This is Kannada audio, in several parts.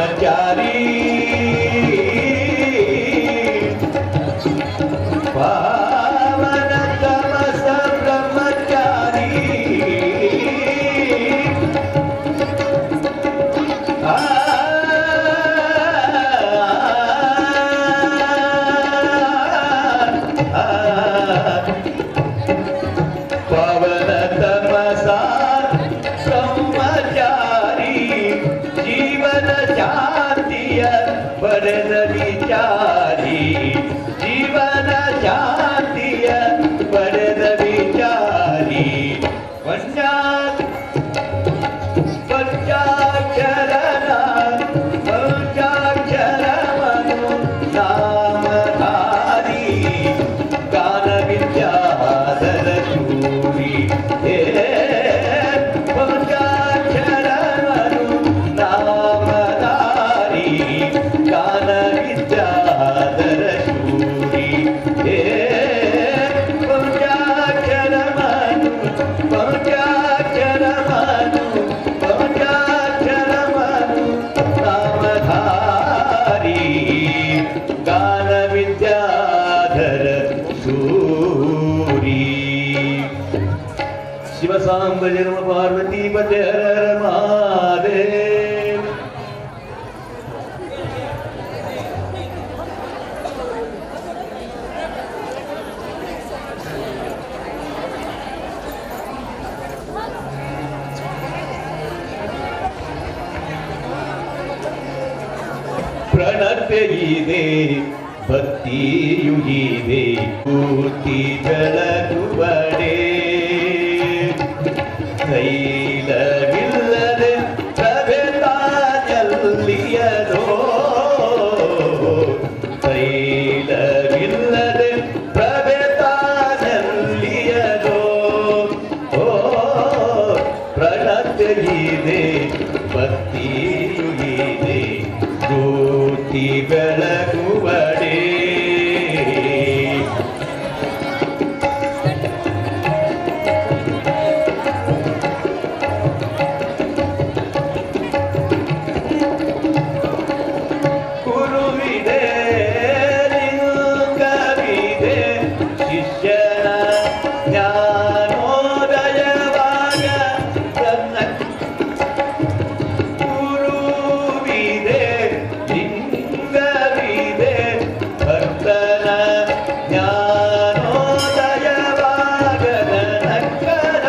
ब्रह्मचारी पावन तमस ब्रह्मचारी पावन तमसा ब्रह्मचारी जीवन शांतिय बरद विचारी जीवन शांतिय बरद विचारी पंचाक्षर मनु नामधारी गान विद्याधर शूरी पंचाक्षर मनु नामधारी गान विद्याधर शूरी पंचाक्षर मनु नामधारी गान विद्याधर शूरी शिव सांब जन्म पार्वती पते हर हर महादेव ಪ್ರಣತೆಯಿದೆ ಭಕ್ತಿಯುಗಿದೆ ಕೂತಿ ಬೆಳಗುವಡೆ ತೈಲವಿಲ್ಲದೆ ಪ್ರಭೆತಾಜಲ್ಲಿಯದೋ ತೈಲವಿಲ್ಲದೆ ಪ್ರಭೆತಾಜಲ್ಲಿಯದೋ ಪ್ರಣತೆಯಿದೆ ಭಕ್ತಿಯುಗಿದೆ ಜ್ಯೋತಿ ಬೆಳಗುವಡೆ ಗುರುವಿದೆ ಲಿಂಗವಿದೆ ಶಿಷ್ಯನ ಜ್ಞಾನೋದಯವಾಗ ತನ್ನ ಗುರುವಿದೆ ಲಿಂಗವಿದೆ ಭಕ್ತನ ಜ್ಞಾನೋದಯವಾಗದ ನಕ್ಕನ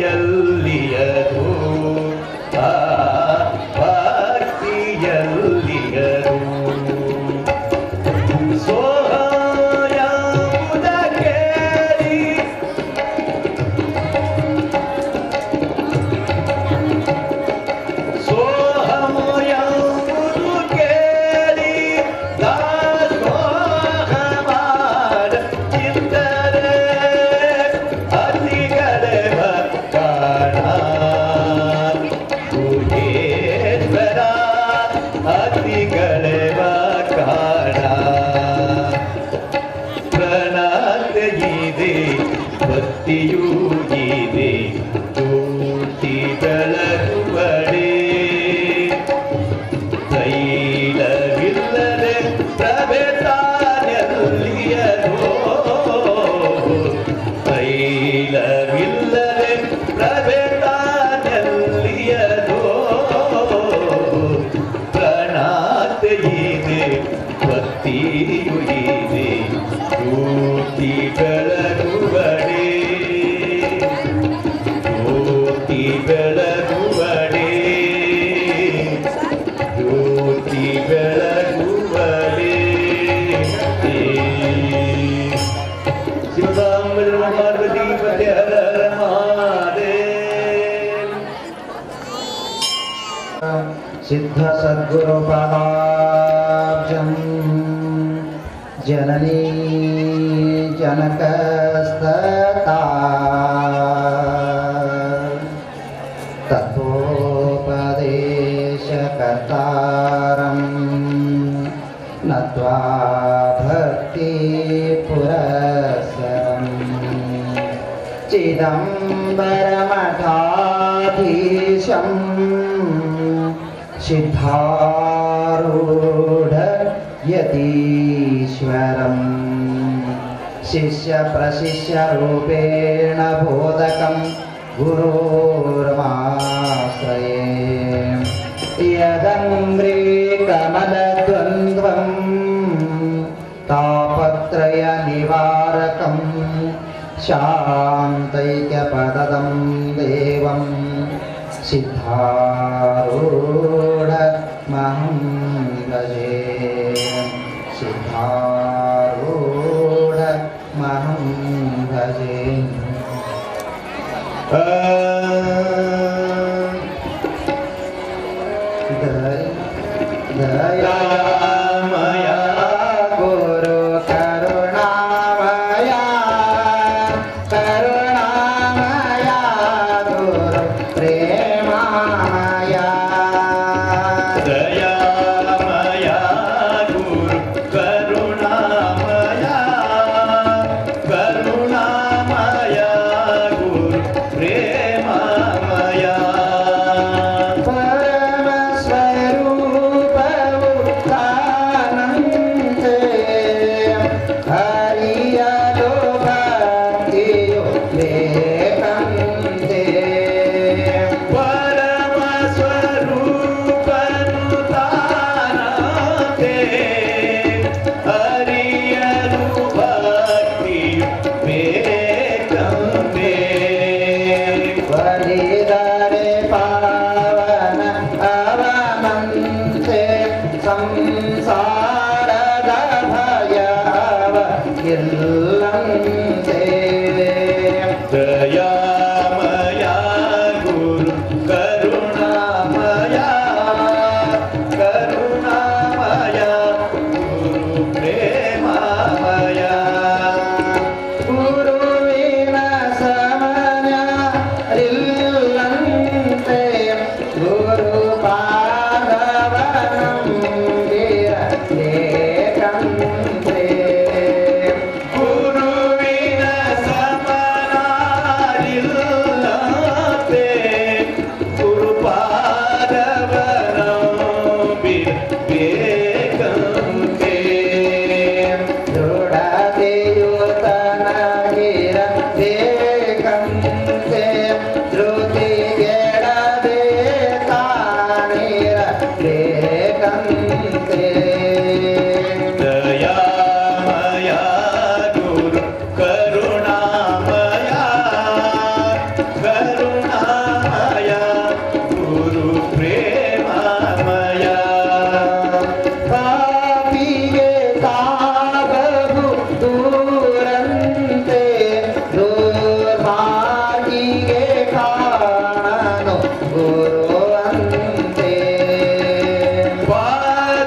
ಭಕ್ತಿಯಲ್ಲಿಯದು ಭಕ್ತಿಯಲ್ಲಿಯದು ಸೋಹಯಾವುದ ಕೇಳಿ ಸೋಹಯಾವುದು ಕೇಳಿ ದಾಸೋಹಮಾಡ ಚಿಂತನೆ ಅತಿಗಡೆ ಭಕ್ತಾಣ ಗುಹೇಶ್ವರ ಅತಿಗಡೆ ಭಕ್ತಾಣ ಪ್ರಣತೆಯಿದೆ ಭಕ್ತಿಯೂ ಇದೆ ಜ್ಯೋತಿ ಬೆಳಗುವಡೆ ತೈಲವಿಲ್ಲದೆ ಪ್ರಭೆತಾನೆಲ್ಲಿಯದೋ ತೈಲವಿಲ್ಲದೆ ಪ್ರಭೆತಾನೆಲ್ಲಿಯದೋ ಪ್ರಣತೆಯಿದೆ ಭಕ್ತಿಯೂ ಇದೆ ಜ್ಯೋತಿ ಬೆಳಗುವಡೆ ಜ್ಯೋತಿ ಬೆಳಗುವಡೆ ಜ್ಯೋತಿ ಬೆಳಗುವಡೆ ಶಿವಸಾಂಬ ಪಾರ್ವತಿ ಪತೆ ಹರ ಹರ ಮಹಾದೇವ್ ಸಿದ್ಧ ಸದ್ಗುರು ಪದಾಬ್ಜಂ ಜನನೀ ಜನಕಸ್ತತಾ ತತ್ವೋಪದೇಶಕರ್ತಾರಂ ನತ್ವಾ ಭಕ್ತಿ ಪುರಸ್ಸರಂ ಚಿದಂಬರಮಠಾಧೀಶಂ सिद्धारूढ यतीश्वरम् शिष्यप्रशिष्यरूपेण बोधकं गुरोर्माश्रये यदङ्घ्रिकमलद्वन्द्वं तापत्रयनिवारकं शान्तैक्यपदं देवं सिद्धारूढमहं भजे सिद्धारूढमहं भजे दयामया गुरु करुणामया करुणामया गुरु प्रेमामया दयामया गुरु करुणामया करुणामया गुरु प्रेमामया ಸಂಸಾರದ ಭಯವ ಗೆಲ್ಲಂತೆ ದಯಾಮಯ ಗುರು ಕರುಣಾಮಯ ಕರುಣಾಮಯ ಗುರು ಪ್ರೇಮಾಮಯ ಗುರುವಿನ ಸಮನ್ಯರಿಲ್ಲಂತೆ ಗುರು ಪಾದವನಂಬಿರಲೇಕಂತೆ ಗುರುವಿನ ಸಮನಾರಿಲ್ಲಂತೆ ಗುರುಪಾದವನಂಬಿರಬೇಕಂತೆ ದೃಢತೆಯುತನಗಿರಬೇಕಂತೆ ಧೃತಿಗೆಡದೆ ತಾನಿರಬೇಕಂತೆ ದಯಾಮಯ ಗುರು ಕರುಣಾಮಯ ಕರುಣಾಮಯ ಗುರು ಪ್ರೇಮಾಮಯ ಪಾಪಿಗೆ ತಾಗದು ದೂರಂತೆ ದುರ್ಭಾಗಿಗೆ ಕಾಣನು ಗುರುವಂತೆ ಪಾಪಿಗೆ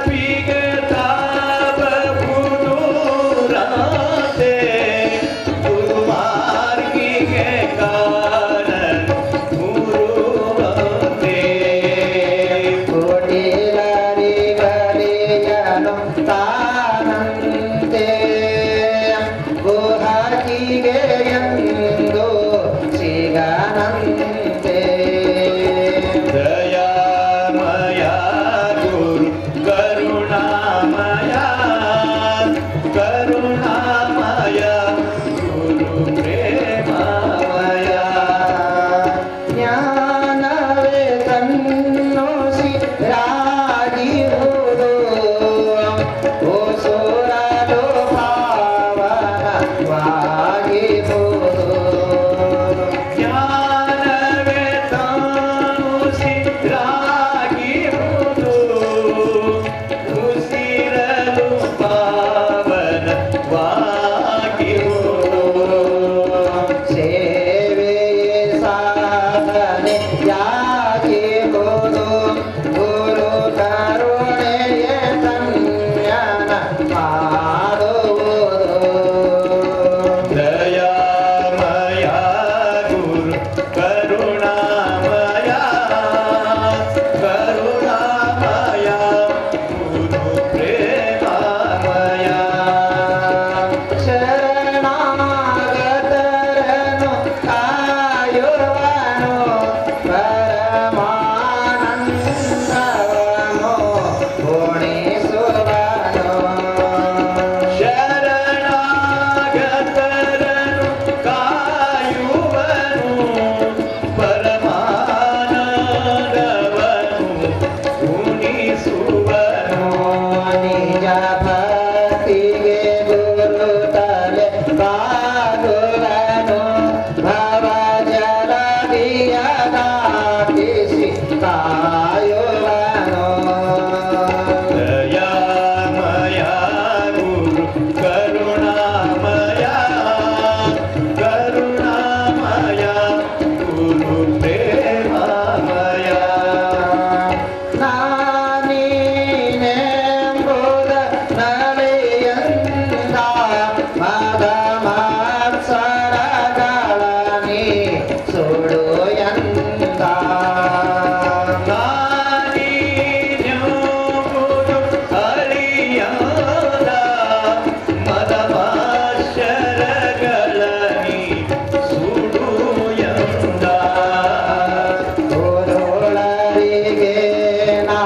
ನಾ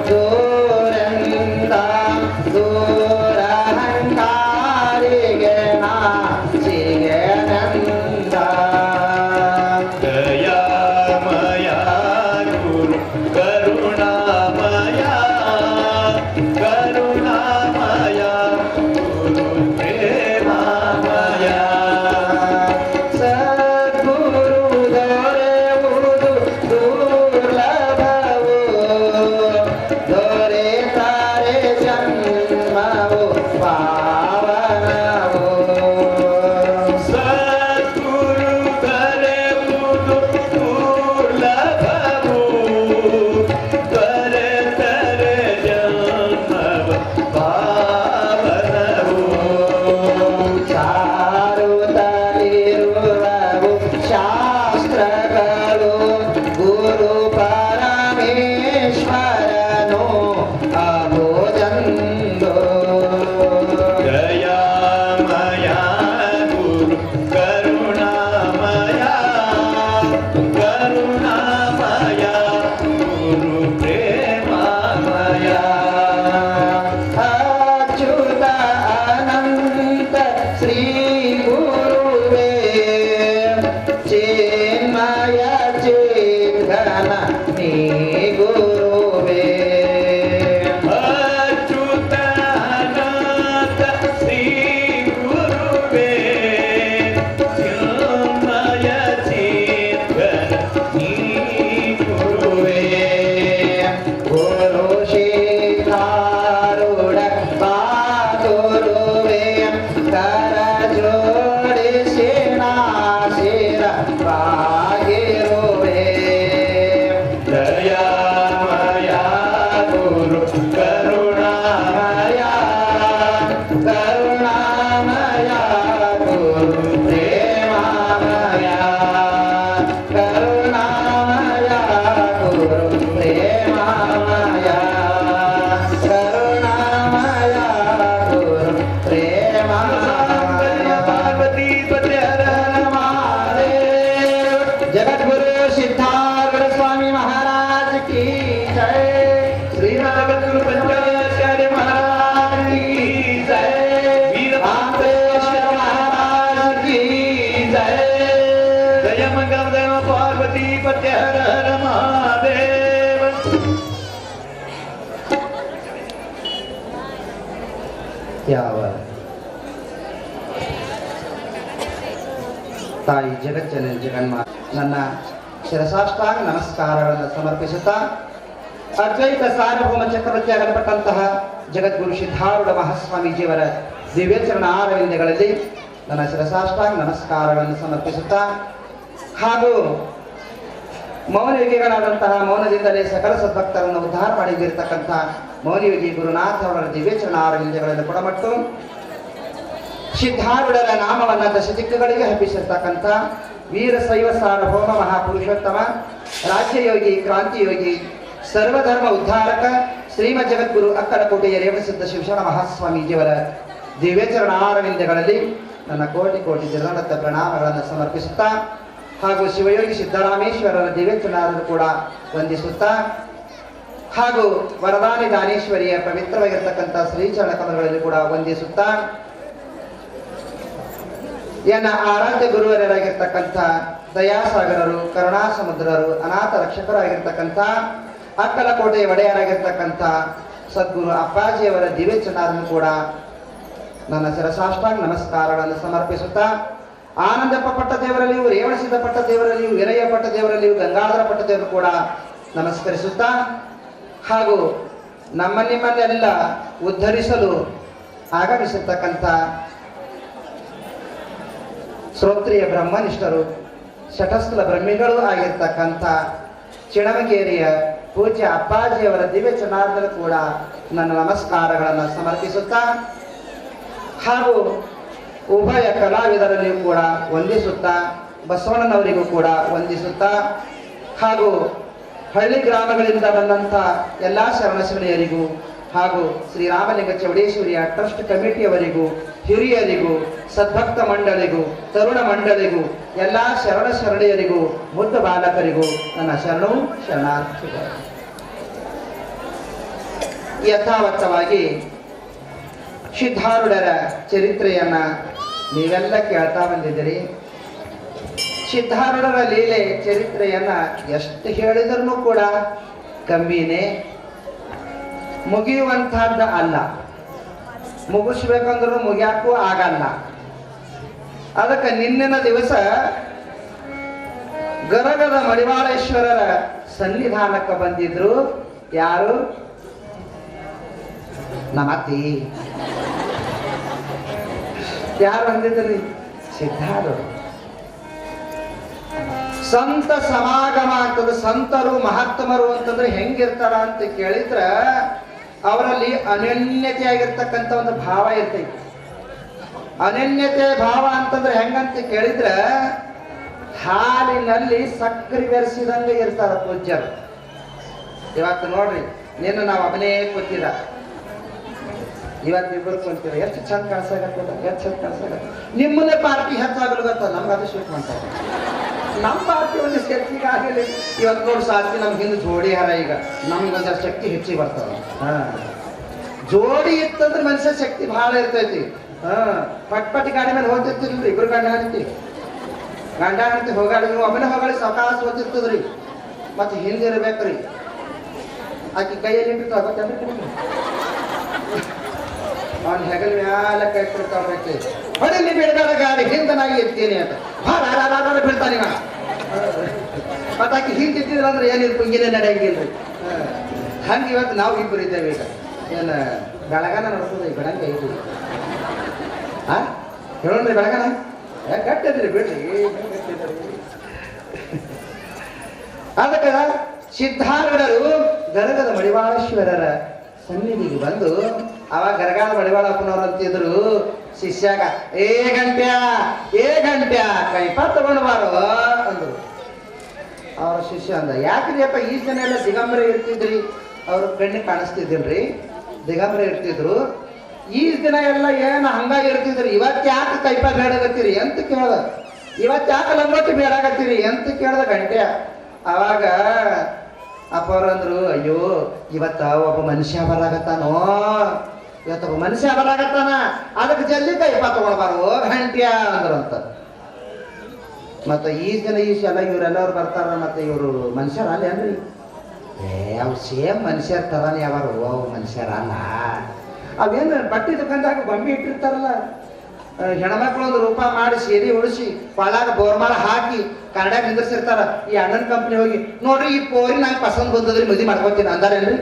ದೂರಿಂದ ದೂರ ಹಂಕಾರಿಗೆ ನಾ ಸಿಗನಂದ ದಯಾಮಯ ಗುರು ಕರುಣಾಮಯ ಕರುಣಾಮಯ ಗುರು ಪ್ರೇಮಮಯ ಸದ್ಗುರು ದೊರೆಯುವುದು ದುರ್ಲಭವು ದೊರೆತಾರೆ ಜನ್ಮವು ಪಾವನವು ಸದ್ಗುರು ದೊರೆಯುವುದು ದುರ್ಲಭವು ದೊರೆತರೆ ಜನ್ಮವ ಪಾವನವು ಸಾರುತ್ತಲಿರುವವು ಶಾಸ್ತ್ರಗಳು ಗುರು ಪರಮೇಶ್ವರನು ಅಬೋಜಂದು ದಯಾಮಯ ಗುರು ಕರುಣಾಮಯ ಕರುಣಾಮಯ ಗುರು ಪ್ರೇಮಮಯ ಅಚ್ಯುತ ಅನಂತ ಶ್ರೀ ಗುರುವೇ ಚಿನ್ಮಯ ಚಿದ್ಘನ ನೀ ಗುರುವೇ ಅಚ್ಯುತಾನಂದ ಶ್ರೀ ಗುರುವೇ ಚಿನ್ಮಯ ಚಿದ್ಘನ ನೀ ಗುರುವೇ ಗುರು ಶ್ರೀಧಾರುಡ ಬಾಗುರುವೇ ಕರ ಜೋಡಿಸಿ ನಾಸಿರ ಬಾಗಿರುವೇ ದಯಾಮಯ ಗುರು ಕರುಣಾಮಯ ಕರುಣಾಮಯ ಗುರು ಪ್ರೇಮಮಯ ಕರುಣಾಮಯ ಗುರು ಪ್ರೇಮಮಯ ಕರುಣಾಮಯ ಗುರು ಪ್ರೇಮಮಯ ಪಾರ್ವತಿ ಪತಿ ಹರ महादेव जगद्गुरु सिद्धार्थ स्वामी महाराज की जय ಶ್ರೀ ಜಗದ್ಗುರು ಪಂಚಾಚಾರ್ಯ ಮಹಾರಾಜ ಕಿ ಜಯ ವೀರ रामेश्वर महाराज की जय ಜಯ ಮಂಗಲ ದೇವ ಪಾರ್ವತಿ ಪತಿ ಹರ ಹರ ಮಹಾದೇವ ಯಾವ ತಾಯಿ ಜಗಜ್ಜನ ಜಗನ್ಮಾತ ನನ್ನ ಶಿರಸಾಷ್ಟಾಂಗ ನಮಸ್ಕಾರಗಳನ್ನು ಸಮರ್ಪಿಸುತ್ತಾ ಅದ್ವೈತ ಸಾರ್ವಭೌಮ ಚಕ್ರವರ್ತಿ ಆಗಲ್ಪಟ್ಟಂತಹ ಜಗದ್ಗುರು ಸಿದ್ಧಾರೂಢ ಮಹಾಸ್ವಾಮೀಜಿಯವರ ದಿವ್ಯಚರಣ ಆರವಿಂದಗಳಲ್ಲಿ ನನ್ನ ಶಿರಸಾಷ್ಟಾಂಗ ನಮಸ್ಕಾರಗಳನ್ನು ಸಮರ್ಪಿಸುತ್ತಾ ಹಾಗೂ ಮೌನಯುಗಿಗಳಾದಂತಹ ಮೌನದಿಂದಲೇ ಸಕಲ ಸದ್ಭಕ್ತರನ್ನು ಉದ್ಧಾರ ಮಾಡಿದಿರತಕ್ಕಂಥ ಮೌನಯುಗಿ ಗುರುನಾಥ ಅವರ ದಿವ್ಯಚರಣ ಆರವಿಂದಗಳನ್ನು ಕೊಡಮಟ್ಟು ಸಿದ್ಧಾರೂಢರ ನಾಮವನ್ನ ದಶದಿಕ್ಕುಗಳಿಗೆ ಹಬ್ಬಿಸಿರ್ತಕ್ಕಂಥ ವೀರಶೈವ ಸಾರ್ವಭೌಮ ಮಹಾಪುರುಷೋತ್ತಮ ರಾಜ್ಯಯೋಗಿ ಕ್ರಾಂತಿಯೋಗಿ ಸರ್ವಧರ್ಮ ಉದ್ಧಾರಕ ಶ್ರೀಮದ್ ಜಗದ್ಗುರು ಅಕ್ಕಲಕೋಟೆಯ ರೇವಣಸಿದ್ಧ ಶಿವಶರಣ ಮಹಾಸ್ವಾಮೀಜಿಯವರ ದಿವ್ಯಚರಣಾರವಿಂದಗಳಲ್ಲಿ ನನ್ನ ಕೋಟಿ ಕೋಟಿ ಜನರತ್ತ ಪ್ರಣಾಮಗಳನ್ನು ಸಮರ್ಪಿಸುತ್ತಾ ಹಾಗೂ ಶಿವಯೋಗಿ ಸಿದ್ದರಾಮೇಶ್ವರರ ದಿವ್ಯಚರಣಾರನ್ನು ಕೂಡ ವಂದಿಸುತ್ತಾ ಹಾಗೂ ವರದಾನಿ ದಾನೇಶ್ವರಿಯ ಪವಿತ್ರವಾಗಿರ್ತಕ್ಕಂಥ ಶ್ರೀಚರಣ ಕಮಲಗಳಲ್ಲಿ ಕೂಡ ವಂದಿಸುತ್ತಾ ಎನ್ನ ಆರಾಧ್ಯ ಗುರುವರರಾಗಿರ್ತಕ್ಕಂಥ ದಯಾಸಾಗರರು ಕರುಣಾ ಸಮುದ್ರರು ಅನಾಥ ರಕ್ಷಕರಾಗಿರ್ತಕ್ಕಂಥ ಅಕ್ಕಲಕೋಟೆಯ ಒಡೆಯರಾಗಿರ್ತಕ್ಕಂಥ ಸದ್ಗುರು ಅಪ್ಪಾಜಿಯವರ ದಿವ್ಯಚರಣಾರನ್ನು ಕೂಡ ನನ್ನ ಶಿರಸಾಷ್ಟಾಂಗ ನಮಸ್ಕಾರಗಳನ್ನು ಸಮರ್ಪಿಸುತ್ತಾ ಆನಂದಪ್ಪ ಪಟ್ಟ ದೇವರಲ್ಲಿಯೂ ರೇವಣಸಿದ್ಧ ಪಟ್ಟ ದೇವರಲ್ಲಿಯೂ ವೀರಯ್ಯ ಪಟ್ಟ ದೇವರಲ್ಲಿಯೂ ಗಂಗಾಧರ ಪಟ್ಟ ದೇವರು ಕೂಡ ನಮಸ್ಕರಿಸುತ್ತಾ ಹಾಗೂ ನಿಮ್ಮನ್ನೆಲ್ಲ ಉದ್ಧರಿಸಲು ಆಗಮಿಸಿರ್ತಕ್ಕಂಥ ಶ್ರೋತ್ರಿಯ ಬ್ರಹ್ಮನಿಷ್ಠರು ಶಟಸ್ಥಲ ಬ್ರಹ್ಮಿಗಳೂ ಆಗಿರ್ತಕ್ಕಂಥ ಚಿಣಮಗೇರಿಯ ಪೂಜ್ಯ ಅಪ್ಪಾಜಿಯವರ ದಿವ್ಯ ಚರಣಾರ್ಧನೂ ಕೂಡ ನನ್ನ ನಮಸ್ಕಾರಗಳನ್ನು ಸಮರ್ಪಿಸುತ್ತಾ ಹಾಗೂ ಉಭಯ ಕಲಾವಿದರಲ್ಲಿಯೂ ಕೂಡ ವಂದಿಸುತ್ತಾ ಬಸವಣ್ಣನವರಿಗೂ ಕೂಡ ವಂದಿಸುತ್ತಾ ಹಾಗೂ ಹಳ್ಳಿ ಗ್ರಾಮಗಳಿಂದ ಬಂದಂಥ ಎಲ್ಲ ಶರಣಶರಣೆಯರಿಗೂ ಹಾಗೂ ಶ್ರೀರಾಮಲಿಂಗ ಚೌಡೇಶ್ವರಿಯ ಟ್ರಸ್ಟ್ ಕಮಿಟಿಯವರಿಗೂ, ಹಿರಿಯರಿಗೂ, ಸದ್ಭಕ್ತ ಮಂಡಳಿಗೂ, ತರುಣ ಮಂಡಳಿಗೂ, ಎಲ್ಲ ಶರಣ ಶರಣೆಯರಿಗೂ, ಮುದ್ದ ಬಾಲಕರಿಗೂ ನನ್ನ ಶರಣು ಶರಣಾರ್ಥಿಗಳು. ಯಥಾವತ್ತವಾಗಿ ಸಿದ್ಧಾರೂಢರ ಚರಿತ್ರೆಯನ್ನ ನೀವೆಲ್ಲ ಕೇಳ್ತಾ ಬಂದಿದ್ದೀರಿ. ಸಿದ್ಧಾರೂಢರ ಲೀಲೆ ಚರಿತ್ರೆಯನ್ನ ಎಷ್ಟು ಹೇಳಿದ್ರೂ ಕೂಡ ಕಮ್ಮಿನೇ, ಮುಗಿಯುವಂತಹದ್ದು ಅಲ್ಲ, ಮುಗಿಸ್ಬೇಕಂದ್ರೂ ಮುಗಿಯಾಕೂ ಆಗಲ್ಲ. ಅದಕ್ಕೆ ನಿನ್ನಿನ ದಿವಸ ಗರಗದ ಮಡಿವಾಳೇಶ್ವರರ ಸನ್ನಿಧಾನಕ್ಕೆ ಬಂದಿದ್ರು. ಯಾರು? ನಮ್ಮ ಅತ್ತಿ. ಯಾರು ಬಂದಿದ್ರಿ? ಸಿದ್ಧಾರೂಢರು. ಸಂತ ಸಮಾಗಮ ಅಂತಂದ್ರೆ ಸಂತರು ಮಹಾತ್ಮರು ಅಂತಂದ್ರೆ ಹೆಂಗಿರ್ತಾರ ಅಂತ ಕೇಳಿದ್ರ ಅವರಲ್ಲಿ ಅನನ್ಯತೆಯಾಗಿರ್ತಕ್ಕಂಥ ಒಂದು ಭಾವ ಇರ್ತೈತಿ. ಅನನ್ಯತೆ ಭಾವ ಅಂತಂದ್ರೆ ಹೆಂಗಂತ ಕೇಳಿದ್ರ ಹಾಲಿನಲ್ಲಿ ಸಕ್ಕರೆ ಬೆರೆಸಿದಂಗೆ ಇರ್ತಾರ ಪೂಜ್ಯರು. ಇವತ್ತು ನೋಡ್ರಿ, ನಿನ್ನ ನಾವು ಅವನೇ ಕೂತಿದ, ಇವತ್ತಿಬ್ಬರು ಕುಂತೀರ, ಎಷ್ಟು ಚಂದ ಕಾಣಿಸಾಗತ್ತದ, ಎಷ್ಟು ಚಂದ ಕಾಣಿಸಾಗತ್ತ. ನಿಮ್ಮನ್ನೇ ಪಾರ್ಟಿ ಹೆಚ್ಚಾಗಲ್ಗತ್ತ, ನಮ್ಗೆ ಅದು ಶೂಟ್ ಮಾಡ್ತಾರೆ. ನಮ್ಮ ಪಾರ್ಟಿ ಒಂದು ಶಕ್ತಿಗೆ ಆಗಲಿ. ಇವತ್ತು ನೋಡಿ ಸಾಧ್ಯ ನಮ್ಗೆ ಹಿಂದೆ ಜೋಡಿ ಹಾರ, ಈಗ ನಮ್ಗೆ ಒಂದಷ್ಟು ಶಕ್ತಿ ಹೆಚ್ಚಿಗೆ ಬರ್ತದ. ಜೋಡಿ ಇತ್ತಂದ್ರೆ ಮನುಷ್ಯ ಶಕ್ತಿ ಬಹಳ ಇರ್ತೈತಿ. ಪಟ್ಪಟ್ಟಿ ಗಾಡಿ ಮೇಲೆ ಹೋಗ್ತಿರ್ತಿಲ್ರಿ, ಇಬ್ರು ಗಂಡ ಹೆಂಡತಿ ಹೋಗಾಡಿ, ನೀವು ಒಬ್ಬನೇ ಹೋಗಾಡಿ ಸವಕಾಶ ಓದಿರ್ತದ್ರಿ. ಮತ್ತೆ ಹಿಂದೆ ಇರ್ಬೇಕ್ರಿ, ಆಕಿ ಕೈಯಲ್ಲಿ ಇಟ್ಟಿರ್ತಾವ ಅವ್ನ ಹೆಗಲ್ ಮ್ಯಾಲ ಕೈ ಕೊಡ್ತಾವ್ರಿ. ಹೊಡಲಿ ಬಿಡಗಾಡ ಗಾಡಿ ಹಿಂದನಾಗಿ ಇರ್ತೀನಿ ಅಂತ ಬಿಡ್ತಾನೆ. ಮತ್ತೆ ಆಕಿ ಹಿಂದಿದ್ರ ಅಂದ್ರೆ ಏನಿರ್ಪ ಹಿಂಗೇನೆ ನಡೆಯಂಗಿಲ್ರಿ. ಹಂಗೆ ಇವತ್ತು ನಾವು ಇಬ್ಬರು ಇದ್ದೇವೆ. ಈಗ ಏನು ಬೆಳಗಾನ ನೋಡ್ತದೆ, ಈ ಬೆಳಗ್ಗೆ ಐತಿ ಹೇಳೋಣ್ರಿ. ಬೆಳಗಾನ ಗಟ್ಟಿದ್ರಿ ಬಿಡ್ರಿ. ಅದಕ್ಕೆ ಸಿದ್ಧಾರೂಢರು ಗರಗದ ಮಡಿವಾಳೇಶ್ವರರ ಸನ್ನಿಧಿಗೆ ಬಂದು, ಅವಾಗ ಗರಗಾದ ಮಡಿವಾಳಪ್ಪನವ್ರು ಅಂತಿದ್ರು ಶಿಷ್ಯಾಗ, ಏ ಗಂಟ್ಯ ಕೈಪ ತಗೊಂಡು ಬಾರೋ ಅಂದ್ರು. ಅವ್ರ ಶಿಷ್ಯ ಅಂದ, ಯಾಕ್ರಿ ಅಪ್ಪ ಈ ಜನ ಎಲ್ಲ ದಿಗಂಬರ ಇರ್ತಿದ್ರಿ, ಅವ್ರ ಕಣ್ಣಿಗೆ ಕಾಣಿಸ್ತಿದ್ದಿಲ್ರಿ, ದಿಗಂಬರ ಇರ್ತಿದ್ರು. ಈ ದಿನ ಎಲ್ಲ ಏನು ಹಂಗಾಗಿ ಇರ್ತಿದ್ರಿ, ಇವತ್ತು ಯಾಕೆ ಕೈಪ ಬೇಡಾಗತ್ತೀರಿ ಅಂತ ಕೇಳ್ದ. ಇವತ್ತು ಯಾಕೆ ಲಂಗೋಟಿ ಬೇಡಾಗತ್ತೀರಿ ಅಂತ ಕೇಳ್ದ ಗಂಟ್ಯ. ಅವಾಗ ಅಪ್ಪವ್ರಂದ್ರು, ಅಯ್ಯೋ ಇವತ್ತ ಒಬ್ಬ ಮನುಷ್ಯ ಬರಾಗತ್ತಾನೋ, ಇವತ್ತೊಬ್ಬ ಮನುಷ್ಯ ಬರಾಗತ್ತಾನ, ಅದಕ್ಕೆ ಜಲ್ದಿ ಕೈಪ ತಗೊಳ್ಬಾರು ಗಂಟ್ಯ ಅಂದ್ರಂತ. ಮತ್ತೆ ಈ ಜನ ಎಲ್ಲ ಇವರೆಲ್ಲವ್ರು ಬರ್ತಾರ, ಮತ್ತೆ ಇವರು ಮನುಷ್ಯರ ಅಲ್ಲ ಏನ್ರಿ? ಅವು ಸೇಮ್ ಮನುಷ್ಯರ ತರಾನೇ ಯಾವಾರು, ಅವು ಮನುಷ್ಯರ ಅಲ್ಲ. ಅವೇನು ಬಟ್ಟೆ ದುಕಾನ್ದಾಗ ಗೊಂಬೆ ಇಟ್ಟಿರ್ತಾರಲ್ಲ, ಹೆಣ್ಮಕ್ಳು ಒಂದು ರೂಪ ಮಾಡಿ ಸೀರೆ ಉಳಿಸಿ ಒಳಗ ಬೋರ್ಮಾಳ ಹಾಕಿ ಕನ್ನಡ ನಿಂದಿರ್ಸಿರ್ತಾರ. ಈ ಅಣ್ಣನ ಕಂಪ್ನಿ ಹೋಗಿ ನೋಡ್ರಿ, ಈ ಪೋರಿ ನಂಗೆ ಪಸಂದ್ ಬಂದದ್ರಿ, ಮದುವೆ ಮಾಡ್ಕೊತೀನಿ ಅಂದಾರೇನ್ರಿ?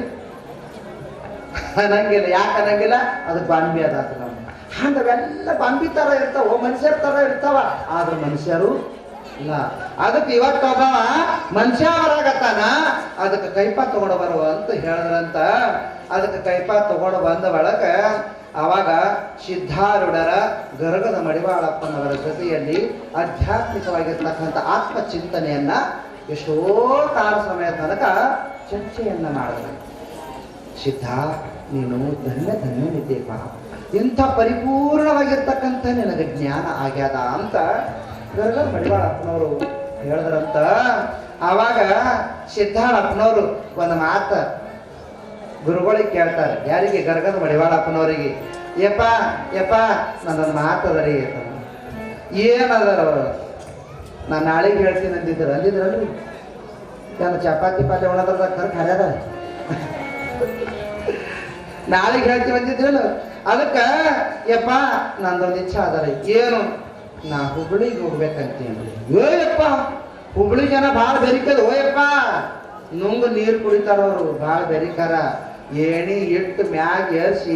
ಅನ್ನಂಗಿಲ್ಲ. ಯಾಕೆ ಅನ್ನಂಗಿಲ್ಲ? ಅದು ಬಾಂಬಿ ಅದಾತ. ನಮ್ಗೆ ಹಂಗವೆಲ್ಲ ಬಾಂಬಿ ತರ ಇರ್ತಾವ, ಮನುಷ್ಯರ ತರ ಇರ್ತಾವ, ಆದ್ರೆ ಮನುಷ್ಯರು ಇಲ್ಲ. ಅದಕ್ಕೆ ಇವತ್ತೊಬ್ಬ ಮನುಷ್ಯ ಬರಾಗತ್ತಾನ, ಅದಕ್ಕೆ ಕೈಪ ತಗೊಂಡು ಬರುವ ಅಂತ ಹೇಳಿದ್ರಂತ. ಅದಕ್ಕೆ ಕೈಪ ತಗೊಂಡು ಬಂದ ಒಳಗ ಅವಾಗ ಸಿದ್ಧಾರೂಢರ ಗರಗದ ಮಡಿವಾಳಪ್ಪನವರ ಜೊತೆಯಲ್ಲಿ ಆಧ್ಯಾತ್ಮಿಕವಾಗಿರ್ತಕ್ಕಂಥ ಆತ್ಮಚಿಂತನೆಯನ್ನ ಎಷ್ಟೋ ಕಾಲ ಸಮಯ ತನಕ ಚರ್ಚೆಯನ್ನ ಮಾಡಿದ್ರು. ಸಿದ್ಧ, ನೀನು ಧನ್ಯನಿದ್ದೇಪ, ಇಂಥ ಪರಿಪೂರ್ಣವಾಗಿರ್ತಕ್ಕಂಥ ನಿನಗೆ ಜ್ಞಾನ ಆಗ್ಯಾದ ಅಂತ ಗರಗದ ಮಡಿವಾಳಪ್ಪನವರು ಹೇಳಿದ್ರಂತ. ಆವಾಗ ಸಿದ್ಧಾರಪ್ಪನವರು ಒಂದು ಮಾತ ಗುರುಗಳಿಗೆ ಕೇಳ್ತಾರೆ. ಯಾರಿಗೆ? ಗರಗದ ಮಡಿವಾಳಪ್ಪನವರಿಗೆ. ಯಪ್ಪ ನನ್ನೊಂದು ಮಾತದರಿ. ಏನದಾರ ಅವರು? ನಾನು ನಾಳೆಗೆ ಹೇಳ್ತೀನಿ ಅಂದಿದ್ರಲ್ರಿ. ನಾನು ಚಪಾತಿ ಪಾಲ್ಯ ಉಣದ ಖರ್ಯಾದ ನಾಳೆಗೆ ಹೇಳ್ತೀವಿ ಅಂದಿದ್ರಲ್ಲ. ಅದಕ್ಕೆ ಯಪ್ಪ ನಂದೊಂದು ಇಚ್ಛೆ ಅದರಿ. ಏನು? ನಾ ಹುಬ್ಳಿಗೆ ಹೋಗ್ಬೇಕಂತೀನಿ. ಯಪ್ಪ ಹುಬ್ಳಿ ಜನ ಭಾಳ ಬೆರಿಕದ. ಓಯಪ್ಪ ನುಂಗು ನೀರು ಕುಡಿತಾರ ಅವರು, ಭಾಳ ಬೆರಿಕಾರ. ಏಣಿ ಇಟ್ಟು ಮ್ಯಾಗ ಏರ್ಸಿ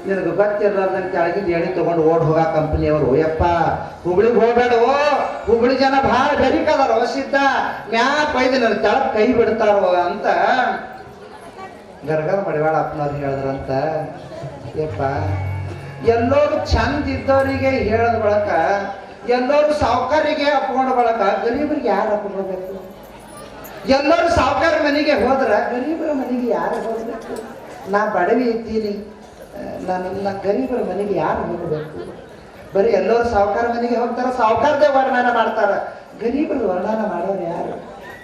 ನಿನಗೆ ಗೊತ್ತಿರ್ಲಾರ್ದಂಗೆ ಕೆಳಗಿಂದ ಏಣಿ ತಗೊಂಡು ಓಡ್ ಹೋಗ ಕಂಪ್ನಿಯವರು. ಓಯಪ್ಪ ಹುಬ್ಳಿಗೆ ಹೋಗ್ಬೇಡವೋ, ಹುಬ್ಳಿ ಜನ ಭಾಳ ಬೆರಿಕದಾರ. ಸಿದ್ಧ ಮ್ಯಾಗ ಬೈದು ನನ್ನ ಕೆಳಗೆ ಕೈ ಬಿಡ್ತಾರೋ ಅಂತ ಗರಗದ ಮಡಿವಾಳಪ್ಪನವ್ರು ಹೇಳಿದ್ರಂತ. ಯಪ್ಪ ಎಲ್ಲರೂ ಚಂದ ಇದ್ದವರಿಗೆ ಹೇಳದ ಬಳಕ, ಎಲ್ಲರೂ ಸಾವುಕಾರಿಗೆ ಅಪ್ಕೊಂಡ ಬಳಕ ಗರೀಬರಿಗೆ ಯಾರು ಅಪ್ಕೊಳ್ಬೇಕು? ಎಲ್ಲರೂ ಸಾವುಕಾರ ಮನೆಗೆ ಹೋದ್ರ ಗರೀಬರ ಮನೆಗೆ ಯಾರು ಹೋಗ್ಬೇಕು? ನಾ ಬಡವಿ ಇದ್ದೀನಿ, ನನ್ನ ಗರೀಬರ ಮನೆಗೆ ಯಾರು ಹೋಗಬೇಕು? ಬರೀ ಎಲ್ಲರೂ ಸಾವುಕಾರ ಮನೆಗೆ ಹೋಗ್ತಾರ, ಸಾವುಕಾರದೇ ವರ್ಣನ ಮಾಡ್ತಾರ, ಗರೀಬರು ವರ್ಣನ ಮಾಡೋರು ಯಾರು?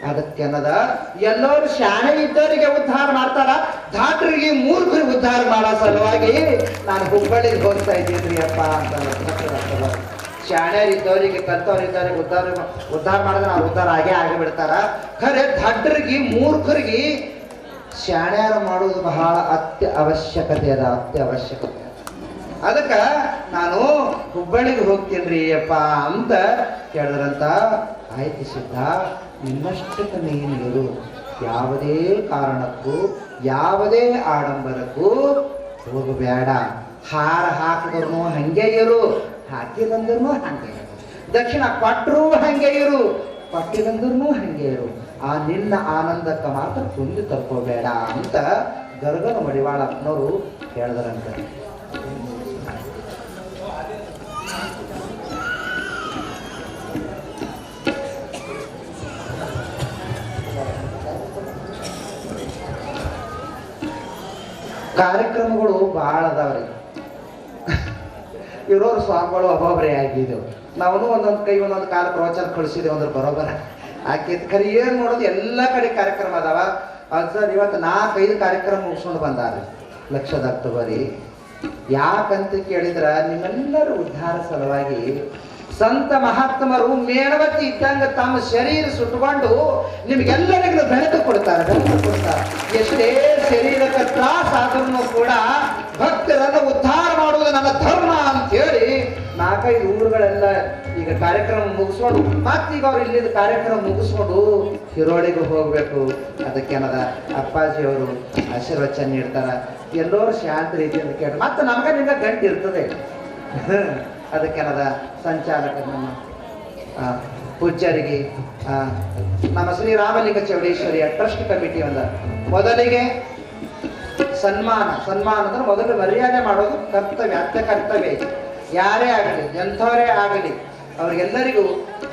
ಅದಕ್ಕೆ ಅನ್ನದ ಎಲ್ಲರೂ ಶಾಣೆ ಇದ್ದವರಿಗೆ ಉದ್ಧಾರ ಮಾಡ್ತಾರ, ಧಾಟ್ರಿಗೆ ಮೂರ್ಖರಿಗೆ ಉದ್ಧಾರ ಮಾಡೋ ಸಲುವಾಗಿ ನಾನು ಹುಬ್ಬಳ್ಳಿಗೆ ಹೋಗ್ತಾ ಇದ್ದೀನಿ ಅಪ್ಪ ಅಂತ. ಶಾಣ್ಯರಿದ್ದವರಿಗೆ ಕಲ್ತವ್ರಿದ್ದವ್ರಿಗೆ ಉದ್ಧಾರ ಮಾಡಿದ್ರೆ ನಾವು ಉದ್ಧಾರ ಆಗಿಬಿಡ್ತಾರ. ಖರೆ ಧಡ್ರಿಗೆ ಮೂರ್ಖರಿಗೆ ಶಾಣ್ಯಾರ ಮಾಡೋದು ಬಹಳ ಅತ್ಯವಶ್ಯಕತೆ ಅದ, ಅತ್ಯವಶ್ಯಕತೆ. ಅದಕ್ಕೆ ನಾನು ಹುಬ್ಬಳ್ಳಿಗೆ ಹೋಗ್ತೀನಿ ಅಪ್ಪ ಅಂತ ಕೇಳಿದ್ರಂತ. ಆಯ್ತು ಸಿದ್ಧ, ನಿನ್ನಷ್ಟಕ್ಕೆ ನೀನು ಯಾವುದೇ ಕಾರಣಕ್ಕೂ ಯಾವುದೇ ಆಡಂಬರಕ್ಕೂ ಹೋಗಬೇಡ. ಹಾರ ಹಾಕಿದ್ರು ಹಂಗೆ ಇರು, ಹಾಕಿದಂದ್ರೂ ಹಂಗೆ ಇರು, ದಕ್ಷಿಣ ಕೊಟ್ಟರು ಹಂಗೆ ಇರು, ಕೊಟ್ಟಿದಂದ್ರೂ ಹಂಗೆ ಇರು, ಆ ನಿನ್ನ ಆನಂದಕ್ಕೆ ಮಾತ್ರ ಕುಂದು ತರ್ಕೋಬೇಡ ಅಂತ ಗರಗನ ಮಡಿವಾಳಪ್ಪನವರು ಹೇಳಿದ್ರಂತೆ. ಕಾರ್ಯಕ್ರಮಗಳು ಭಾಳ ಅದಾವ್ರಿ. ಇರೋರು ಸ್ವಾಮಿಗಳು ಒಬ್ಬೊಬ್ಬರೇ ಆಗಿದ್ದೆವು. ನಾವು ಒಂದೊಂದು ಕೈ ಒಂದೊಂದು ಕಾಲ ಪ್ರವಚನ ಕಳಿಸಿದೆವು ಅಂದ್ರೆ ಬರೋಬರ ಆಕೈತಿ. ಖರೆ ಏನು ನೋಡೋದು, ಎಲ್ಲ ಕಡೆ ಕಾರ್ಯಕ್ರಮ ಅದಾವ. ಅದು ಸರ್ ಇವತ್ತು 4-5 ಕಾರ್ಯಕ್ರಮ ಮುಗಿಸ್ಕೊಂಡು ಬಂದಾರೆ ಲಕ್ಷದಾಗ ತಗೋರಿ. ಯಾಕಂತ ಕೇಳಿದ್ರೆ ನಿಮ್ಮೆಲ್ಲರ ಉದ್ಧಾರ ಸಲುವಾಗಿ ಸಂತ ಮಹಾತ್ಮರು ಮೇಣವತ್ತಿ ಇದ್ದಂಗ ತಮ್ಮ ಶರೀರ ಸುಟ್ಟುಕೊಂಡು ನಿಮ್ಗೆಲ್ಲರಿಗೂ ಬೆಳಕು ಕೊಡ್ತಾರೆ, ಬೆಳಕು ಕೊಡ್ತಾರೆ. ಎಷ್ಟೇ ಶರೀರಕ್ಕೆ ತ್ರಾಸ ಆದ್ರೂ ಕೂಡ ಭಕ್ತರನ್ನು ಉದ್ಧಾರ ಮಾಡುವುದು ನನ್ನ ಧರ್ಮ ಅಂತ ಹೇಳಿ 4-5 ಊರುಗಳೆಲ್ಲ ಈಗ ಕಾರ್ಯಕ್ರಮ ಮುಗಿಸ್ಕೊಂಡು ಮತ್ತೀಗ ಅವ್ರು ಇಲ್ಲಿದ್ದ ಕಾರ್ಯಕ್ರಮ ಮುಗಿಸ್ಕೊಂಡು ಹಿರೋಳಿಗೆ ಹೋಗ್ಬೇಕು. ಅದಕ್ಕೇನದ ಅಪ್ಪಾಜಿಯವರು ಆಶೀರ್ವಚನ ನೀಡ್ತಾರ. ಎಲ್ಲರೂ ಶಾಂತ ರೀತಿಯಿಂದ ಕೇಳಿ ಮತ್ತೆ ನಮ್ಗೆ ನಿಮ್ಗೆ ಗಂಟು ಇರ್ತದೆ. ಅದಕ್ಕೇನದ ಸಂಚಾಲಕ ನಮ್ಮ ಪೂಜ್ಯರಿಗೆ ನಮ್ಮ ಶ್ರೀರಾಮಲಿಂಗ ಚೌಡೇಶ್ವರಿಯ ಟ್ರಸ್ಟ್ ಕಮಿಟಿ ಒಂದು ಮೊದಲಿಗೆ ಸನ್ಮಾನ ಅಂದ್ರೆ ಮೊದಲು ಮರ್ಯಾದೆ ಮಾಡೋದು ಕರ್ತವ್ಯ, ಅತ್ಯ ಕರ್ತವ್ಯ. ಯಾರೇ ಆಗಲಿ, ಎಂಥವರೇ ಆಗಲಿ, ಅವ್ರಿಗೆಲ್ಲರಿಗೂ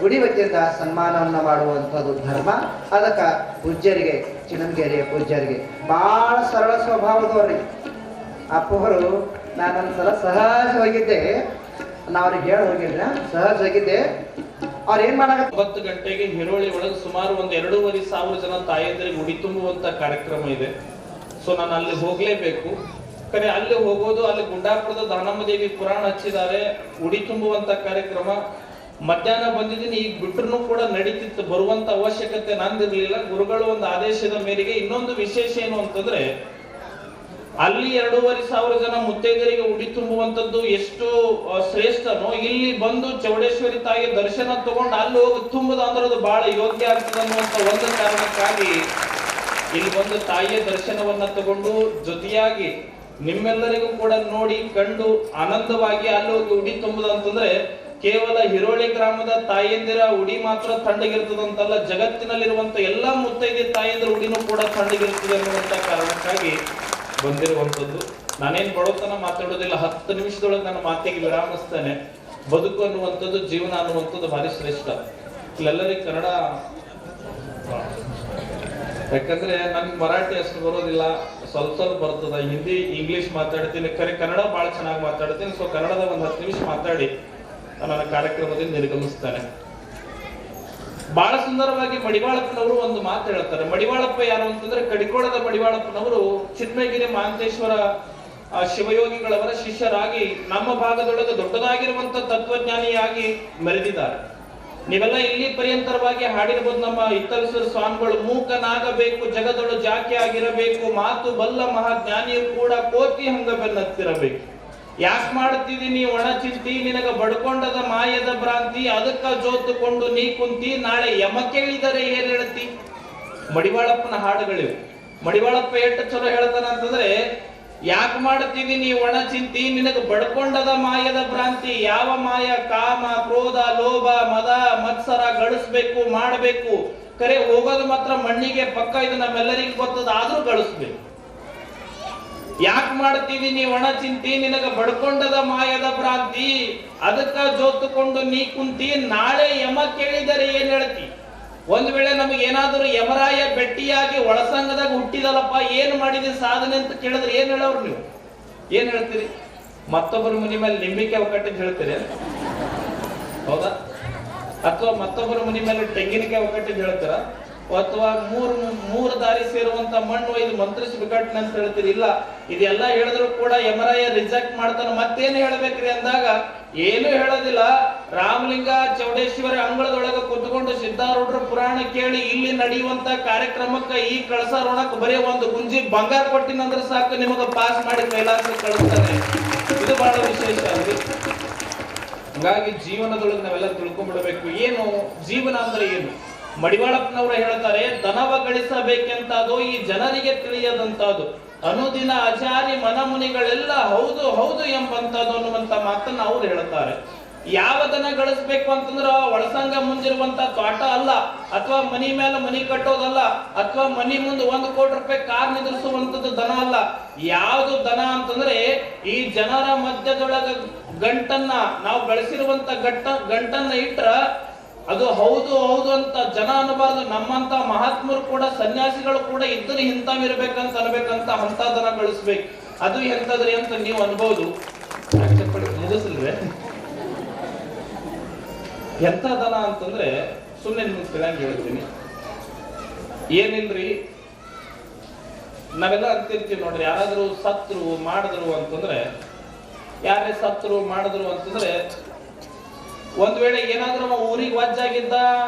ಗುಡಿ ವತಿಯಿಂದ ಸನ್ಮಾನವನ್ನು ಮಾಡುವಂಥದ್ದು ಧರ್ಮ. ಅದಕ್ಕೆ ಪೂಜ್ಯರಿಗೆ, ಚಿಣಂಗೇರಿಯ ಪೂಜ್ಯರಿಗೆ ಭಾಳ ಸರಳ ಸ್ವಭಾವದವ್ರಿ. ಅಪ್ಪವರು ನಾನೊಂದ್ಸಲ ಸಹಜ ಹೋಗಿದ್ದೆ, ನಾವು ಅವ್ರಿಗೆ ಹೇಳಿ ಹೋಗಿಲ್ಲ, ಸಹಜ ಹೋಗಿದ್ದೆ. ಅವ್ರು ಏನ್ ಮಾಡಾಕ 9 ಗಂಟೆಗೆ ಹಿರೋಳಿ ಒಳಗೆ ಸುಮಾರು ಒಂದು 2,500 ಜನ ತಾಯಂದಿರಿಗೆ ಉಡಿ ತುಂಬುವಂತ ಕಾರ್ಯಕ್ರಮ ಇದೆ. ಸೊ ನಾನು ಅಲ್ಲಿ ಹೋಗ್ಲೇಬೇಕು. ಕರೆ ಅಲ್ಲಿ ಹೋಗೋದು, ಅಲ್ಲಿ ಗುಂಡಾಪುರದ ದಾನಮ್ಮ ದೇವಿ ಪುರಾಣ ಹಚ್ಚಿದ್ದಾರೆ, ಉಡಿ ತುಂಬುವಂತ ಕಾರ್ಯಕ್ರಮ. ಮಧ್ಯಾಹ್ನ ಬಂದಿದ್ದೀನಿ, ಈಗ ಬಿಟ್ರು ಕೂಡ ನಡೀತಿತ್ತು, ಬರುವಂತ ಅವಶ್ಯಕತೆ ನಂದಿರ್ಲಿಲ್ಲ. ಗುರುಗಳು ಒಂದು ಆದೇಶದ ಮೇರೆಗೆ. ಇನ್ನೊಂದು ವಿಶೇಷ ಏನು ಅಂತಂದ್ರೆ, ಅಲ್ಲಿ 2,500 ಜನ ಮುತ್ತೈದರಿಗೆ ಉಡಿ ತುಂಬುವಂತದ್ದು ಎಷ್ಟು ಶ್ರೇಷ್ಠನೋ, ಇಲ್ಲಿ ಬಂದು ಚೌಡೇಶ್ವರಿ ತಾಯಿಯ ದರ್ಶನ ತಗೊಂಡು ಅಲ್ಲಿ ಹೋಗಿ ತುಂಬುದು ಅಂದ್ರೆ ಅದು ಬಹಳ ಯೋಗ್ಯ ಆಗ್ತದೆ ಅನ್ನುವಂತ ಒಂದು ಕಾರಣಕ್ಕಾಗಿ ಇಲ್ಲಿ ಬಂದು ತಾಯಿಯ ದರ್ಶನವನ್ನ ತಗೊಂಡು ಜೊತೆಯಾಗಿ ನಿಮ್ಮೆಲ್ಲರಿಗೂ ಕೂಡ ನೋಡಿ ಕಂಡು ಆನಂದವಾಗಿ ಅಲ್ಲಿ ಹೋಗಿ ಉಡಿ ತುಂಬುದು ಅಂತಂದ್ರೆ ಕೇವಲ ಹಿರೋಳಿ ಗ್ರಾಮದ ತಾಯಿಯಂದಿರ ಉಡಿ ಮಾತ್ರ ತಣ್ಣಗಿರ್ತದಂತಲ್ಲ, ಜಗತ್ತಿನಲ್ಲಿರುವಂತ ಎಲ್ಲಾ ಮುತ್ತೈದೆ ತಾಯಿಯಂದಿರ ಉಡಿನೂ ಕೂಡ ತಣ್ಣಗಿರ್ತದೆ ಅನ್ನುವಂತ ಕಾರಣಕ್ಕಾಗಿ ಬಂದಿರುವಂಥದ್ದು. ನಾನೇನ್ ಬಡತನ ಮಾತಾಡೋದಿಲ್ಲ, 10 ನಿಮಿಷದೊಳಗೆ ನನ್ನ ಮಾತಿಗೆ ವಿರಾಮಿಸ್ತೇನೆ. ಬದುಕು ಅನ್ನುವಂಥದ್ದು, ಜೀವನ ಅನ್ನುವಂಥದ್ದು ಭಾರಿ ಶ್ರೇಷ್ಠ. ಇಲ್ಲೆಲ್ಲರಿಗೂ ಕನ್ನಡ, ಯಾಕಂದ್ರೆ ನನ್ಗೆ ಮರಾಠಿ ಅಷ್ಟು ಬರೋದಿಲ್ಲ, ಸ್ವಲ್ಪ ಬರ್ತದ. ಹಿಂದಿ ಇಂಗ್ಲಿಷ್ ಮಾತಾಡ್ತೀನಿ, ಕನ್ನಡ ಬಹಳ ಚೆನ್ನಾಗಿ ಮಾತಾಡ್ತೀನಿ. ಸೊ ಕನ್ನಡದ ಒಂದು 10 ನಿಮಿಷ ಮಾತಾಡಿ ನನ್ನ ಕಾರ್ಯಕ್ರಮದಿಂದ ನಿರ್ಗಮಿಸ್ತೇನೆ. ಬಹಳ ಸುಂದರವಾಗಿ ಮಡಿವಾಳಪ್ಪನವರು ಒಂದು ಮಾತು ಹೇಳ್ತಾರೆ. ಮಡಿವಾಳಪ್ಪ ಯಾರು ಅಂತಂದ್ರೆ, ಕಡಿಕೋಳದ ಮಡಿವಾಳಪ್ಪನವರು ಚಿನ್ಮಯಗಿರಿ ಮಹಾಂತೇಶ್ವರ ಶಿವಯೋಗಿಗಳವರ ಶಿಷ್ಯರಾಗಿ ನಮ್ಮ ಭಾಗದೊಳಗೆ ದೊಡ್ಡದಾಗಿರುವಂತ ತತ್ವಜ್ಞಾನಿಯಾಗಿ ಮೆರೆದಿದ್ದಾರೆ. ನೀವೆಲ್ಲ ಇಲ್ಲಿ ಪರ್ಯಂತರವಾಗಿ ಹಾಡಿರ್ಬೋದು. ನಮ್ಮ ಇತ್ತಲಸರ ಸ್ವಾಮಿಗಳು, ಮೂಕನಾಗಬೇಕು ಜಗದೊಳು ಜಾಕೆ ಆಗಿರಬೇಕು, ಮಾತು ಬಲ್ಲ ಮಹಾಜ್ಞಾನಿಯು ಕೂಡ ಕೋತಿ ಹಂಗ ಬೆನ್ನತ್ತಿರಬೇಕು. ಯಾಕೆ ಮಾಡ್ತಿದಿ ನೀ ಒಣ ಚಿಂತಿ, ನಿನಗ ಬಡ್ಕೊಂಡದ ಮಾಯದ ಭ್ರಾಂತಿ, ಅದಕ್ಕ ಜೋತುಕೊಂಡು ನೀ ಕುಂತಿ, ನಾಳೆ ಯಮ ಕೇಳಿದರೆ ಏನ್ ಹೇಳ್ತಿ. ಮಡಿವಾಳಪ್ಪನ ಹಾಡುಗಳಿವು. ಮಡಿವಾಳಪ್ಪ ಎಷ್ಟು ಚಲೋ ಹೇಳ್ತಾನ ಅಂತಂದ್ರೆ, ಯಾಕೆ ಮಾಡ್ತಿದಿ ನೀ ಒಣ ಚಿಂತಿ, ನಿನಗ ಬಡ್ಕೊಂಡದ ಮಾಯದ ಭ್ರಾಂತಿ. ಯಾವ ಮಾಯ? ಕಾಮ, ಕ್ರೋಧ, ಲೋಭ, ಮದ, ಮತ್ಸರ ಗಳಿಸ್ಬೇಕು, ಮಾಡಬೇಕು. ಕರೆ ಹೋಗೋದು ಮಾತ್ರ ಮಣ್ಣಿಗೆ ಪಕ್ಕ, ಇದು ನಮ್ಮೆಲ್ಲರಿಗೂ ಗೊತ್ತದ, ಆದ್ರೂ ಗಳಿಸ್ಬೇಕು. ಯಾಕೆ ಮಾಡ್ತೀವಿ ನೀ ಒಣ ಚಿಂತಿ, ನಿನಗ ಬಡ್ಕೊಂಡದ ಮಾಯದ ಭ್ರಾಂತಿ, ಅದಕ್ಕ ಜೋತುಕೊಂಡು ನೀ ಕುಂತಿ, ನಾಳೆ ಯಮ ಕೇಳಿದರೆ ಏನ್ ಹೇಳ್ತಿ. ಒಂದ್ ವೇಳೆ ನಮಗೆ ಏನಾದರೂ ಯಮರಾಯ ಬೆಟ್ಟಿಯಾಗಿ ಒಳಸಂಗದಾಗ ಹುಟ್ಟಿದಲ್ಲಪ್ಪ ಏನು ಮಾಡಿದೆ ಸಾಧನೆ ಅಂತ ಕೇಳಿದ್ರೆ ಏನ್ ಹೇಳೋರು ನೀವು? ಏನ್ ಹೇಳ್ತೀರಿ? ಮತ್ತೊಬ್ಬರ ಮನೆ ಮೇಲೆ ನಿಂಬಿಕೆ ಒಕ್ಕಟ್ಟಿದ್ದು ಹೇಳ್ತೀರಿ? ಹೌದಾ? ಅಥವಾ ಮತ್ತೊಬ್ಬರ ಮನೆ ಮೇಲೆ ತೆಂಗಿನಕಾಯಿ ಒಕ್ಕಟ್ಟಿದ್ದು ಹೇಳ್ತೀರಾ? ಅಥವಾ ಮೂರು ದಾರಿ ಸೇರುವಂತ ಮಣ್ಣು ಇದು ಮಂತ್ರಿಸಿ ಬಿಕಟ್ನ ಅಂತ ಹೇಳ್ತೀರಿ? ಇಲ್ಲ, ಇದೆಲ್ಲ ಹೇಳಿದ್ರು ಕೂಡ ಯಮರಾಯ ರಿಜೆಕ್ಟ್ ಮಾಡ್ತಾನೆ. ಮತ್ತೇನು ಹೇಳ್ಬೇಕ್ರಿ ಅಂದಾಗ ಏನು ಹೇಳೋದಿಲ್ಲ. ರಾಮಲಿಂಗ ಚೌಡೇಶ್ವರಿ ಅಂಗಳದೊಳಗೆ ಕುತ್ಕೊಂಡು ಸಿದ್ಧಾರೂಢರ ಪುರಾಣ ಕೇಳಿ ಇಲ್ಲಿ ನಡೆಯುವಂತ ಕಾರ್ಯಕ್ರಮಕ್ಕೆ ಈ ಕಳಸಾರೋಣಕ್ಕೆ ಬರೀ ಒಂದು ಗುಂಜಿ ಬಂಗಾರ ಕೊಟ್ಟಿನಂದ್ರೆ ಸಾಕು, ನಿಮಗೆ ಪಾಸ್ ಮಾಡಿ ಕೈಲಾಸ ಕಳಿಸ್ತಾನೆ. ಇದು ಬಹಳ ವಿಶೇಷ ಅಲ್ರಿ. ಹಾಗಾಗಿ ಜೀವನದೊಳಗೆ ನಾವೆಲ್ಲ ತಿಳ್ಕೊಂಡ್ಬಿಡ್ಬೇಕು, ಏನು ಜೀವನ ಅಂದ್ರೆ ಏನು. ಮಡಿವಾಳಪ್ಪನವರು ಹೇಳ್ತಾರೆ, ದನವ ಗಳಿಸಬೇಕೆಂತದು ಈ ಜನರಿಗೆ ತಿಳಿಯದಂತದು, ಅನುದಿನ ಆಚಾರಿ ಮನಮುನಿಗಳೆಲ್ಲ ಹೌದು ಹೌದು ಎಂಬಂತದ್ದು ಅನ್ನುವಂತ ಮಾತನ್ನ ಅವ್ರು ಹೇಳ್ತಾರೆ. ಯಾವ ದನ ಗಳಿಸ್ಬೇಕು ಅಂತಂದ್ರ ಒಳಸಂಗ ಮುಂದಿರುವಂತ ತೋಟ ಅಲ್ಲ, ಅಥವಾ ಮನಿ ಮೇಲೆ ಮನಿ ಕಟ್ಟೋದಲ್ಲ, ಅಥವಾ ಮನಿ ಮುಂದೆ 1 ಕೋಟಿ ರೂಪಾಯಿ ಕಾರ್ ನಿದ್ರಿಸುವಂತದ್ದು ದನ ಅಲ್ಲ. ಯಾವುದು ದನ ಅಂತಂದ್ರೆ ಈ ಜನರ ಮಧ್ಯದೊಳಗ ಗಂಟನ್ನ ನಾವು ಗಳಿಸಿರುವಂತ ಗಂಟನ್ನ ಇಟ್ರ ಅದು ಹೌದು ಹೌದು ಅಂತ ಜನ ಅನ್ನಬಾರ್ದು. ನಮ್ಮಂತ ಮಹಾತ್ಮರು ಕೂಡ ಸನ್ಯಾಸಿಗಳು ಕೂಡ ಇದ್ದರೆ ಇಂಥವಿರ್ಬೇಕಂತ ಅನ್ಬೇಕಂತ ಅಂತ ದನ ಗಳಿಸ್ಬೇಕು. ಅದು ಎಂತದ್ರಿ ಅಂತ ನೀವು ಅನ್ಬಹುದು. ಮುಗಿಸಲ್ವೇ? ಎಂತ ದನ ಅಂತಂದ್ರೆ ಸುಮ್ಮನೆ ನಿಮ್ಗೆ ತಿಳಿಯಂಗೆ ಹೇಳ್ತೀನಿ. ಏನಿಲ್ರಿ, ನಾವೆಲ್ಲ ಅಂತಿರ್ತೀವಿ ನೋಡ್ರಿ, ಯಾರಾದ್ರೂ ಸತ್ರು ಮಾಡಿದ್ರು ಅಂತಂದ್ರೆ, ಯಾರೇ ಸತ್ರು ಮಾಡಿದ್ರು ಅಂತಂದ್ರೆ, ಒಂದ್ ವೇಳೆ ಏನಾದ್ರೂ ಊರಿಗೆ ವಜ್ಜಾಗಿದ್ದ,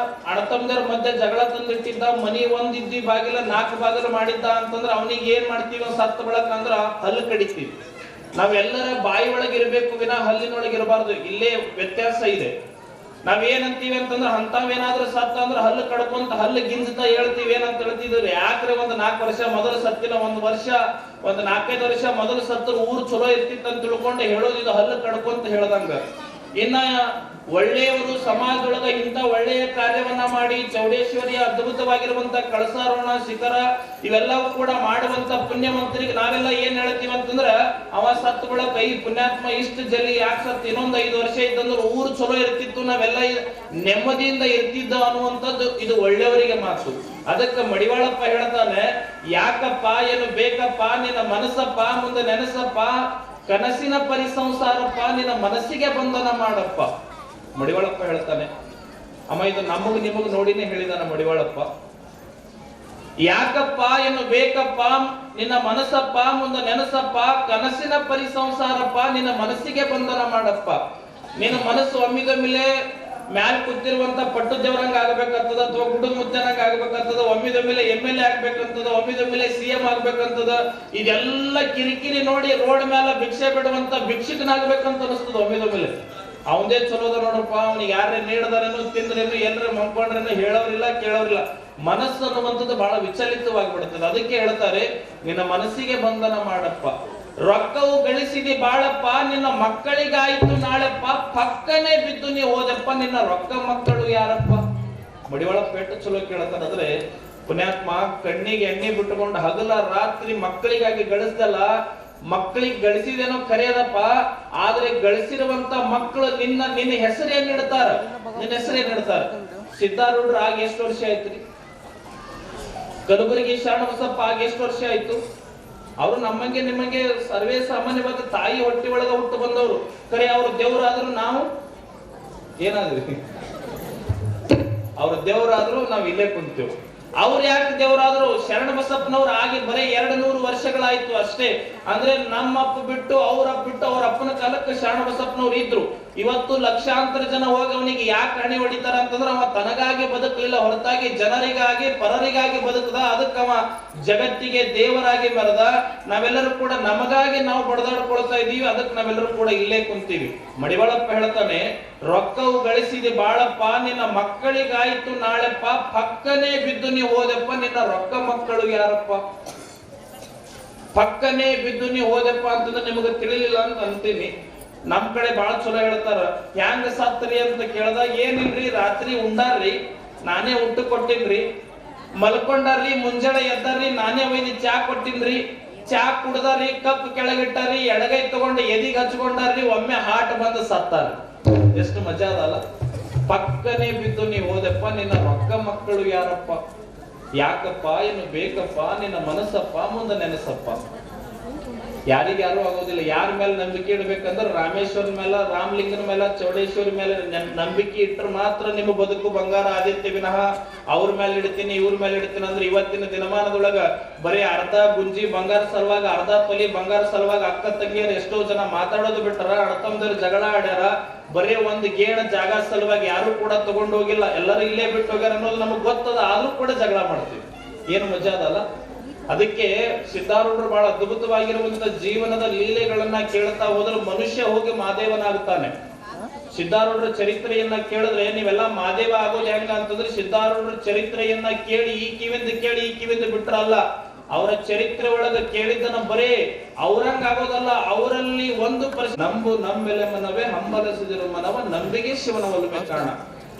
ಅಣ್ಣತಮ್ಮದರ ಮಧ್ಯೆ ಜಗಳ ತಂದಿಟ್ಟಿದ್ದ, ಮನಿ ಒಂದಿದ್ದಿ ಬಾಗಿಲ 4 ಬಾಗಿಲು ಮಾಡಿದ್ದ ಅಂತಂದ್ರೆ ಅವನಿಗೆ ಏನ್ ಮಾಡ್ತೀವಿ? ಸತ್ತ ಬಳಕ ಅಂದ್ರ ಹಲ್ಲು ಕಡಿತೀವಿ. ನಾವೆಲ್ಲರ ಬಾಯಿ ಒಳಗೆ ಇರ್ಬೇಕು ವಿನ ಹಲ್ಲಿನೊಳಗೆ ಇರಬಾರ್ದು. ಇಲ್ಲೇ ವ್ಯತ್ಯಾಸ ಇದೆ. ನಾವೇನಂತೀವಿ ಅಂತಂದ್ರೆ ಅಂತಾವೇನಾದ್ರೂ ಸತ್ತ ಅಂದ್ರೆ ಹಲ್ಲು ಕಡ್ಕೊಂತ ಹಲ್ಲು ಗಿಂಜತ ಹೇಳ್ತೀವಿ. ಏನಂತ ಹೇಳ್ತಿದ್ರಿ? ಯಾಕ್ರೆ ಒಂದು 4 ವರ್ಷ ಮೊದಲು ಸತ್ತಿನ, ಒಂದು 4-5 ವರ್ಷ ಮೊದಲು ಸತ್ತರು ಊರು ಚಲೋ ಇರ್ತಿತ್ತು ಅಂತ ತಿಳ್ಕೊಂಡು ಹೇಳೋದು ಇದು ಹಲ್ಲು ಕಡ್ಕೊಂತ ಹೇಳ್ದಂಗ. ಇನ್ನ ಒಳ್ಳೆಯವರು ಸಮಾಜದೊಳಗ ಇಂಥ ಒಳ್ಳೆಯ ಕಾರ್ಯವನ್ನ ಮಾಡಿ ಚೌಡೇಶ್ವರಿಯ ಅದ್ಭುತವಾಗಿರುವಂತ ಕಳಸಾರೋಣ ಶಿಖರ ಇವೆಲ್ಲವೂ ಕೂಡ ಮಾಡುವಂತ ಪುಣ್ಯವಂತರಿಗೆ ನಾವೆಲ್ಲ ಏನ್ ಹೇಳ್ತೀವಿ ಅಂತಂದ್ರ, ಅವ ಸತ್ ಬಳಕ ಈ ಪುಣ್ಯಾತ್ಮ ಇಷ್ಟು ಜಲಿ ಯಾಕೆ ಸತ್, ಇನ್ನೊಂದು 5 ವರ್ಷ ಇದ್ದಂದ್ರೆ ಊರು ಚಲೋ ಇರ್ತಿತ್ತು, ನಾವೆಲ್ಲ ನೆಮ್ಮದಿಯಿಂದ ಇರ್ತಿದ್ದ ಅನ್ನುವಂಥದ್ದು ಇದು ಒಳ್ಳೆಯವರಿಗೆ ಮಾತು. ಅದಕ್ಕೆ ಮಡಿವಾಳಪ್ಪ ಹೇಳ್ತಾನೆ, ಯಾಕಪ್ಪ ಏನು ಬೇಕಪ್ಪ, ನಿನ್ನ ಮನಸ್ಸಪ್ಪ ಮುಂದೆ ನೆನಸಪ್ಪ, ಕನಸಿನ ಪರಿಸಂಸಾರಪ್ಪ, ನಿನ್ನ ಮನಸ್ಸಿಗೆ ಬಂಧನ ಮಾಡಪ್ಪ. ಮಡಿವಾಳಪ್ಪ ಹೇಳ್ತಾನೆ. ಅಮ್ಮ ಇದು ನಿಮಗ್ ನೋಡಿನೇ ಹೇಳಿದಾನ ಮಡಿವಾಳಪ್ಪ. ಯಾಕಪ್ಪ ಏನು ಬೇಕಪ್ಪ, ನಿನ್ನ ಮನಸ್ಸಪ್ಪ ಮುಂದೆ ನೆನಸಪ್ಪ, ಕನಸಿನ ಪರಿಸಂಸಾರಪ್ಪ, ನಿನ್ನ ಮನಸ್ಸಿಗೆ ಬಂಧನ ಮಾಡಪ್ಪ. ನಿನ್ನ ಮನಸ್ಸು ಒಮ್ಮಿದೊಮ್ಮಿಲೆ ಮ್ಯಾಲ ಕೂತಿರುವಂತ ಪಟ್ಟು ದೇವರಂಗ ಆಗ್ಬೇಕಂತದ, ಅಥವಾ ಗುಡು ಮುದ್ದನಂಗ ಆಗ್ಬೇಕಂತದ, ಒಮ್ಮಿದೊಮ್ಮಿಲೆ MLA ಆಗ್ಬೇಕಂತದ, ಒಮ್ಮಿದೊಮ್ಮಿಲೆ CM ಆಗ್ಬೇಕಂತದ. ಇದೆಲ್ಲ ಕಿರಿಕಿರಿ ನೋಡಿ ರೋಡ್ ಮೇಲೆ ಭಿಕ್ಷೆ ಬಿಡುವಂತ ಭಿಕ್ಷಕನಾಗ್ಬೇಕಂತ ಅನಿಸ್ತದ ಒಮ್ಮಿದೊಮ್ಮಿಲೆ. ಅವಂದೇ ಚಲೋದ ನೋಡಪ್ಪ, ಅವ್ನಿಗೆ ಯಾರೇ ನೀಡದಾರೇನು ತಿಂದ್ರೇನು ಎಲ್ಲರ ಮಂಕೊಂಡ್ರೇನು ಹೇಳೋರಿಲ್ಲ ಕೇಳೋರಿಲ್ಲ. ಮನಸ್ಸು ಅನ್ನುವಂಥದ್ದು ಬಹಳ ವಿಚಲಿತವಾಗಿಬಿಡುತ್ತದೆ. ಅದಕ್ಕೆ ಹೇಳ್ತಾರೆ, ನಿನ್ನ ಮನಸ್ಸಿಗೆ ಬಂಧನ ಮಾಡಪ್ಪ, ರೊಕ್ಕವು ಗಳಿಸಿದಿ ಬಾಳಪ್ಪ, ನಿನ್ನ ಮಕ್ಕಳಿಗಾಯ್ತು ನಾಳೆಪ್ಪ, ಪಕ್ಕನೆ ಬಿದ್ದು ನೀ ಹೋದಪ್ಪ, ನಿನ್ನ ರೊಕ್ಕ ಮಕ್ಕಳು ಯಾರಪ್ಪ. ಮಡಿವಾಳಪ್ಪ ಪೇಟ ಚಲೋ ಕೇಳ್ತಾರಂದ್ರೆ, ಪುಣ್ಯಾತ್ಮ ಕಣ್ಣಿಗೆ ಎಣ್ಣೆ ಬಿಟ್ಟುಕೊಂಡು ಹಗಲ ರಾತ್ರಿ ಮಕ್ಕಳಿಗಾಗಿ ಗಳಿಸ್ದಲ್ಲ, ಮಕ್ಕಳಿಗೆ ಗಳಿಸಿದೇನೋ ಕರೆಯದಪ್ಪ, ಆದ್ರೆ ಗಳಿಸಿರುವಂತ ಮಕ್ಕಳು ನಿನ್ನ ಹೆಸರು ಏನ್ ಇಡ್ತಾರ? ನಿನ್ನ ಹೆಸರು ಏನ್ ಇಡ್ತಾರ? ಸಿದ್ಧಾರೂಢರು ಆಗ ಎಷ್ಟು ವರ್ಷ ಆಯ್ತ್ರಿ? ಕಲಬುರಗಿ ಶರಣಬಸಪ್ಪ ಆಗ ಎಷ್ಟು ವರ್ಷ ಆಯ್ತು? ಅವರು ನಮ್ಮಂಗೆ ನಿಮಗೆ ಸರ್ವೇ ಸಾಮಾನ್ಯವಾಗಿ ತಾಯಿ ಹೊಟ್ಟೆ ಒಳಗ ಹುಟ್ಟು ಬಂದವರು. ಕರೆ ಅವ್ರ ದೇವರಾದ್ರು ನಾವು ಏನಾದ್ರಿ? ಅವ್ರ ದೇವರಾದ್ರು ನಾವು ಇಲ್ಲೇ ಕುಂತೇವು. ಅವ್ರು ಯಾಕೆ ದೇವರಾದ್ರು? ಶರಣ ಬಸಪ್ಪನವ್ರು ಆಗಿ ಬರೀ 200 ವರ್ಷಗಳಾಯ್ತು ಅಷ್ಟೇ. ಅಂದ್ರೆ ನಮ್ಮ ಅಪ್ಪ ಬಿಟ್ಟು ಅವ್ರ ಅಪ್ಪನ ಕಾಲಕ್ಕೆ ಶರಣ ಬಸಪ್ಪನವ್ರು ಇದ್ರು. ಇವತ್ತು ಲಕ್ಷಾಂತರ ಜನ ಹೋಗಿ ಅವನಿಗೆ ಯಾಕೆ ಹಣೆ ಹೊಡಿತಾರ ಅಂತಂದ್ರೆ, ಅವ ತನಗಾಗಿ ಬದುಕಲಿಲ್ಲ, ಹೊರತಾಗಿ ಜನರಿಗಾಗಿ ಪರರಿಗಾಗಿ ಬದುಕದ. ಅದಕ್ಕೆ ಅವ ಜಗತ್ತಿಗೆ ದೇವರಾಗಿ ಮೆರೆದ. ನಾವೆಲ್ಲರೂ ಕೂಡ ನಮಗಾಗಿ ನಾವು ಬಡದಾಡ್ಕೊಳ್ತಾ ಇದೀವಿ. ಅದಕ್ಕೆ ನಾವೆಲ್ಲರೂ ಕೂಡ ಇಲ್ಲೇ ಕುಂತೀವಿ. ಮಡಿವಾಳಪ್ಪ ಹೇಳ್ತಾನೆ, ರೊಕ್ಕವು ಗಳಿಸಿದೆ ಬಾಳಪ್ಪ, ನಿನ್ನ ಮಕ್ಕಳಿಗಾಯ್ತು ನಾಳೆಪ್ಪ, ಪಕ್ಕನೆ ಬಿದ್ದು ನೀ ಹೋದಪ್ಪ, ನಿನ್ನ ರೊಕ್ಕ ಮಕ್ಕಳು ಯಾರಪ್ಪ. ಪಕ್ಕನೆ ಬಿದ್ದು ನೀ ಹೋದಪ್ಪ ಅಂತಂದ್ರೆ ನಿಮಗೆ ತಿಳಿಲಿಲ್ಲ ಅಂತ ಅಂತೀನಿ. ನಮ್ ಕಡೆ ಬಾಳ ಚಲೋ ಹೇಳ್ತಾರ. ಹ್ಯಾಂಗ ಸತ್ರಿ ಅಂತ ಕೇಳ್ದಾಗ, ಏನಿಲ್ರಿ ರಾತ್ರಿ ಉಂಡಾರ್ರಿ, ನಾನೇ ಊಟ ಕೊಟ್ಟಿನ್ರಿ, ಮಲ್ಕೊಂಡಾರ್ರಿ, ಮುಂಜಾನೆ ಎದ್ದಾರ್ರಿ, ನಾನೇ ಒಯ್ದು ಚಾ ಕೊಟ್ಟಿನ್ರಿ, ಚಾ ಕುಡ್ದಾರ್ರಿ, ಕಪ್ ಕೆಳಗಿಟ್ಟಾರ್ರಿ, ಎಡಗೈ ತಗೊಂಡು ಎದಿಗೆ ಹಚ್ಕೊಂಡಾರ್ರಿ, ಒಮ್ಮೆ ಹಾಟ್ ಬಂದು ಸತ್ತಾರ. ಎಷ್ಟು ಮಜಾ ಅದಲ್ಲ. ಪಕ್ಕನೆ ಬಿದ್ದು ನೀವು ಹೋದಪ್ಪ ನಿನ್ನ ರೊಕ್ಕ ಮಕ್ಕಳು ಯಾರಪ್ಪ, ಯಾಕಪ್ಪ, ಏನು ಬೇಕಪ್ಪ, ನಿನ್ನ ಮನಸ್ಸಪ್ಪ, ಮುಂದೆ ನೆನಸಪ್ಪ. ಯಾರಿಗ್ಯಾರು ಆಗೋದಿಲ್ಲ. ಯಾರ ಮೇಲೆ ನಂಬಿಕೆ ಇಡ್ಬೇಕಂದ್ರೆ ರಾಮೇಶ್ವರನ ಮೇಲೆ, ರಾಮಲಿಂಗನ ಮೇಲೆ, ಚೌಡೇಶ್ವರಿ ಮೇಲೆ ನಂಬಿಕೆ ಇಟ್ಟರೆ ಮಾತ್ರ ನಿಮ್ಮ ಬದುಕು ಬಂಗಾರ ಆದಿತ್ಯ ವಿನಃ ಅವ್ರ ಮೇಲೆ ಇಡ್ತೀನಿ ಇವ್ರ ಮೇಲೆ ಇಡ್ತೀನಿ ಅಂದ್ರೆ ಇವತ್ತಿನ ದಿನಮಾನದೊಳಗ ಬರೀ ಅರ್ಧ ಗುಂಜಿ ಬಂಗಾರ ಸಲುವಾಗಿ, ಅರ್ಧ ತೊಲಿ ಬಂಗಾರ ಸಲುವಾಗಿ ಅಕ್ಕ ತಂಗಿಯರು ಎಷ್ಟೋ ಜನ ಮಾತಾಡೋದು ಬಿಟ್ಟಾರ, ಅಣ್ಣತಮ್ಮಂದಿರು ಜಗಳ ಆಡ್ಯಾರ. ಬರೀ ಒಂದು ಗೇಣ ಜಾಗ ಸಲುವಾಗಿ ಯಾರು ಕೂಡ ತಗೊಂಡು ಹೋಗಿಲ್ಲ, ಎಲ್ಲರೂ ಇಲ್ಲೇ ಬಿಟ್ಟು ಹೋಗ್ಯಾರ ಅನ್ನೋದು ನಮಗ್ ಗೊತ್ತದ, ಆದ್ರೂ ಕೂಡ ಜಗಳ ಮಾಡ್ತೀವಿ. ಏನು ಮಜಾ ಅದಲ್ಲ. ಅದಕ್ಕೆ ಸಿದ್ಧಾರೂಢರು ಬಹಳ ಅದ್ಭುತವಾಗಿರುವಂತ ಜೀವನದ ಲೀಲೆಗಳನ್ನ ಕೇಳ್ತಾ ಹೋದ್ರೆ ಮನುಷ್ಯ ಹೋಗಿ ಮಾದೇವನಾಗುತ್ತಾನೆ. ಸಿದ್ಧಾರೂಢರ ಚರಿತ್ರೆಯನ್ನ ಕೇಳಿದ್ರೆ ನೀವೆಲ್ಲ ಮಾದೇವ ಆಗೋದು ಹೆಂಗ ಅಂತಂದ್ರೆ ಸಿದ್ಧಾರೂಢರ ಚರಿತ್ರೆಯನ್ನ ಕೇಳಿ ಈ ಕಿವಿಂದ ಬಿಟ್ರಲ್ಲ, ಅವರ ಚರಿತ್ರೆ ಒಳಗ ಕೇಳಿದ್ದನ ಬರೇ ಅವ್ರಂಗ ಆಗೋದಲ್ಲ, ಅವರಲ್ಲಿ ಒಂದು ನಂಬು ನಮ್ಮೆಲೆ ಮನವೇ ಹಂಬಲಿಸಿದಿರು ಮನವ ನಂಬಿಗೆ ಶಿವನ ಒಲುಮೆ ಕಾರಣ.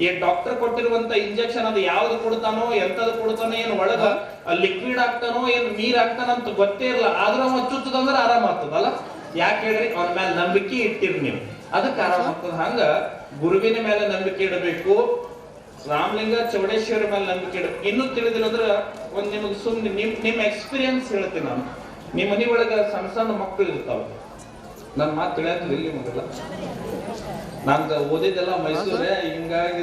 ಈ ಡಾಕ್ಟರ್ ಕೊಟ್ಟಿರುವಂತ ಇಂಜೆಕ್ಷನ್ ಅದು ಯಾವ್ದು ಕೊಡ್ತಾನೋ, ಎಂತದ್ದು ಕೊಡ್ತಾನೋ, ಏನ್ ಒಳಗ ಲಿಕ್ವಿಡ್ ಆಗ್ತಾನೋ, ಏನ್ ನೀರ್ ಆಗ್ತಾನಂತ ಗೊತ್ತೇ ಇರಲ್ಲ, ಆದ್ರೂ ಅವ ಚುಚ್ಚದಂದ್ರೆ ಆರಾಮ ಆಗ್ತದಲ್ಲ. ಯಾಕೆ ಹೇಳ್ರಿ? ಅವನ ಮೇಲೆ ನಂಬಿಕೆ ಇಟ್ಟಿರಿ ನೀವು, ಅದಕ್ಕೆ ಆರಾಮ ಆಗ್ತದ. ಹಂಗ ಗುರುವಿನ ಮೇಲೆ ನಂಬಿಕೆ ಇಡಬೇಕು, ರಾಮಲಿಂಗ ಚೌಡೇಶ್ವರಿ ಮೇಲೆ ನಂಬಿಕೆ ಇಡಬೇಕು. ಇನ್ನೂ ತಿಳಿದಿಲ್ಲಂದ್ರ ಒಂದ್ ನಿಮಗೆ ಸುಮ್ನೆ ನಿಮ್ ಎಕ್ಸ್ಪೀರಿಯನ್ಸ್ ಹೇಳ್ತೀನಿ ನಾನು. ನಿಮ್ ಮನಿ ಒಳಗ ಸಣ್ಣ ಸಣ್ಣ ಮಕ್ಕಳು ಇರ್ತಾವ. ನನ್ ಮಾತು ತಿಳಿಯೋದಿಲ್ಲ ಇಲ್ಲಿ ಮೊದಲ, ನಂದು ಓದಿದ್ದೆಲ್ಲ ಮೈಸೂರೇ, ಹಿಂಗಾಗಿ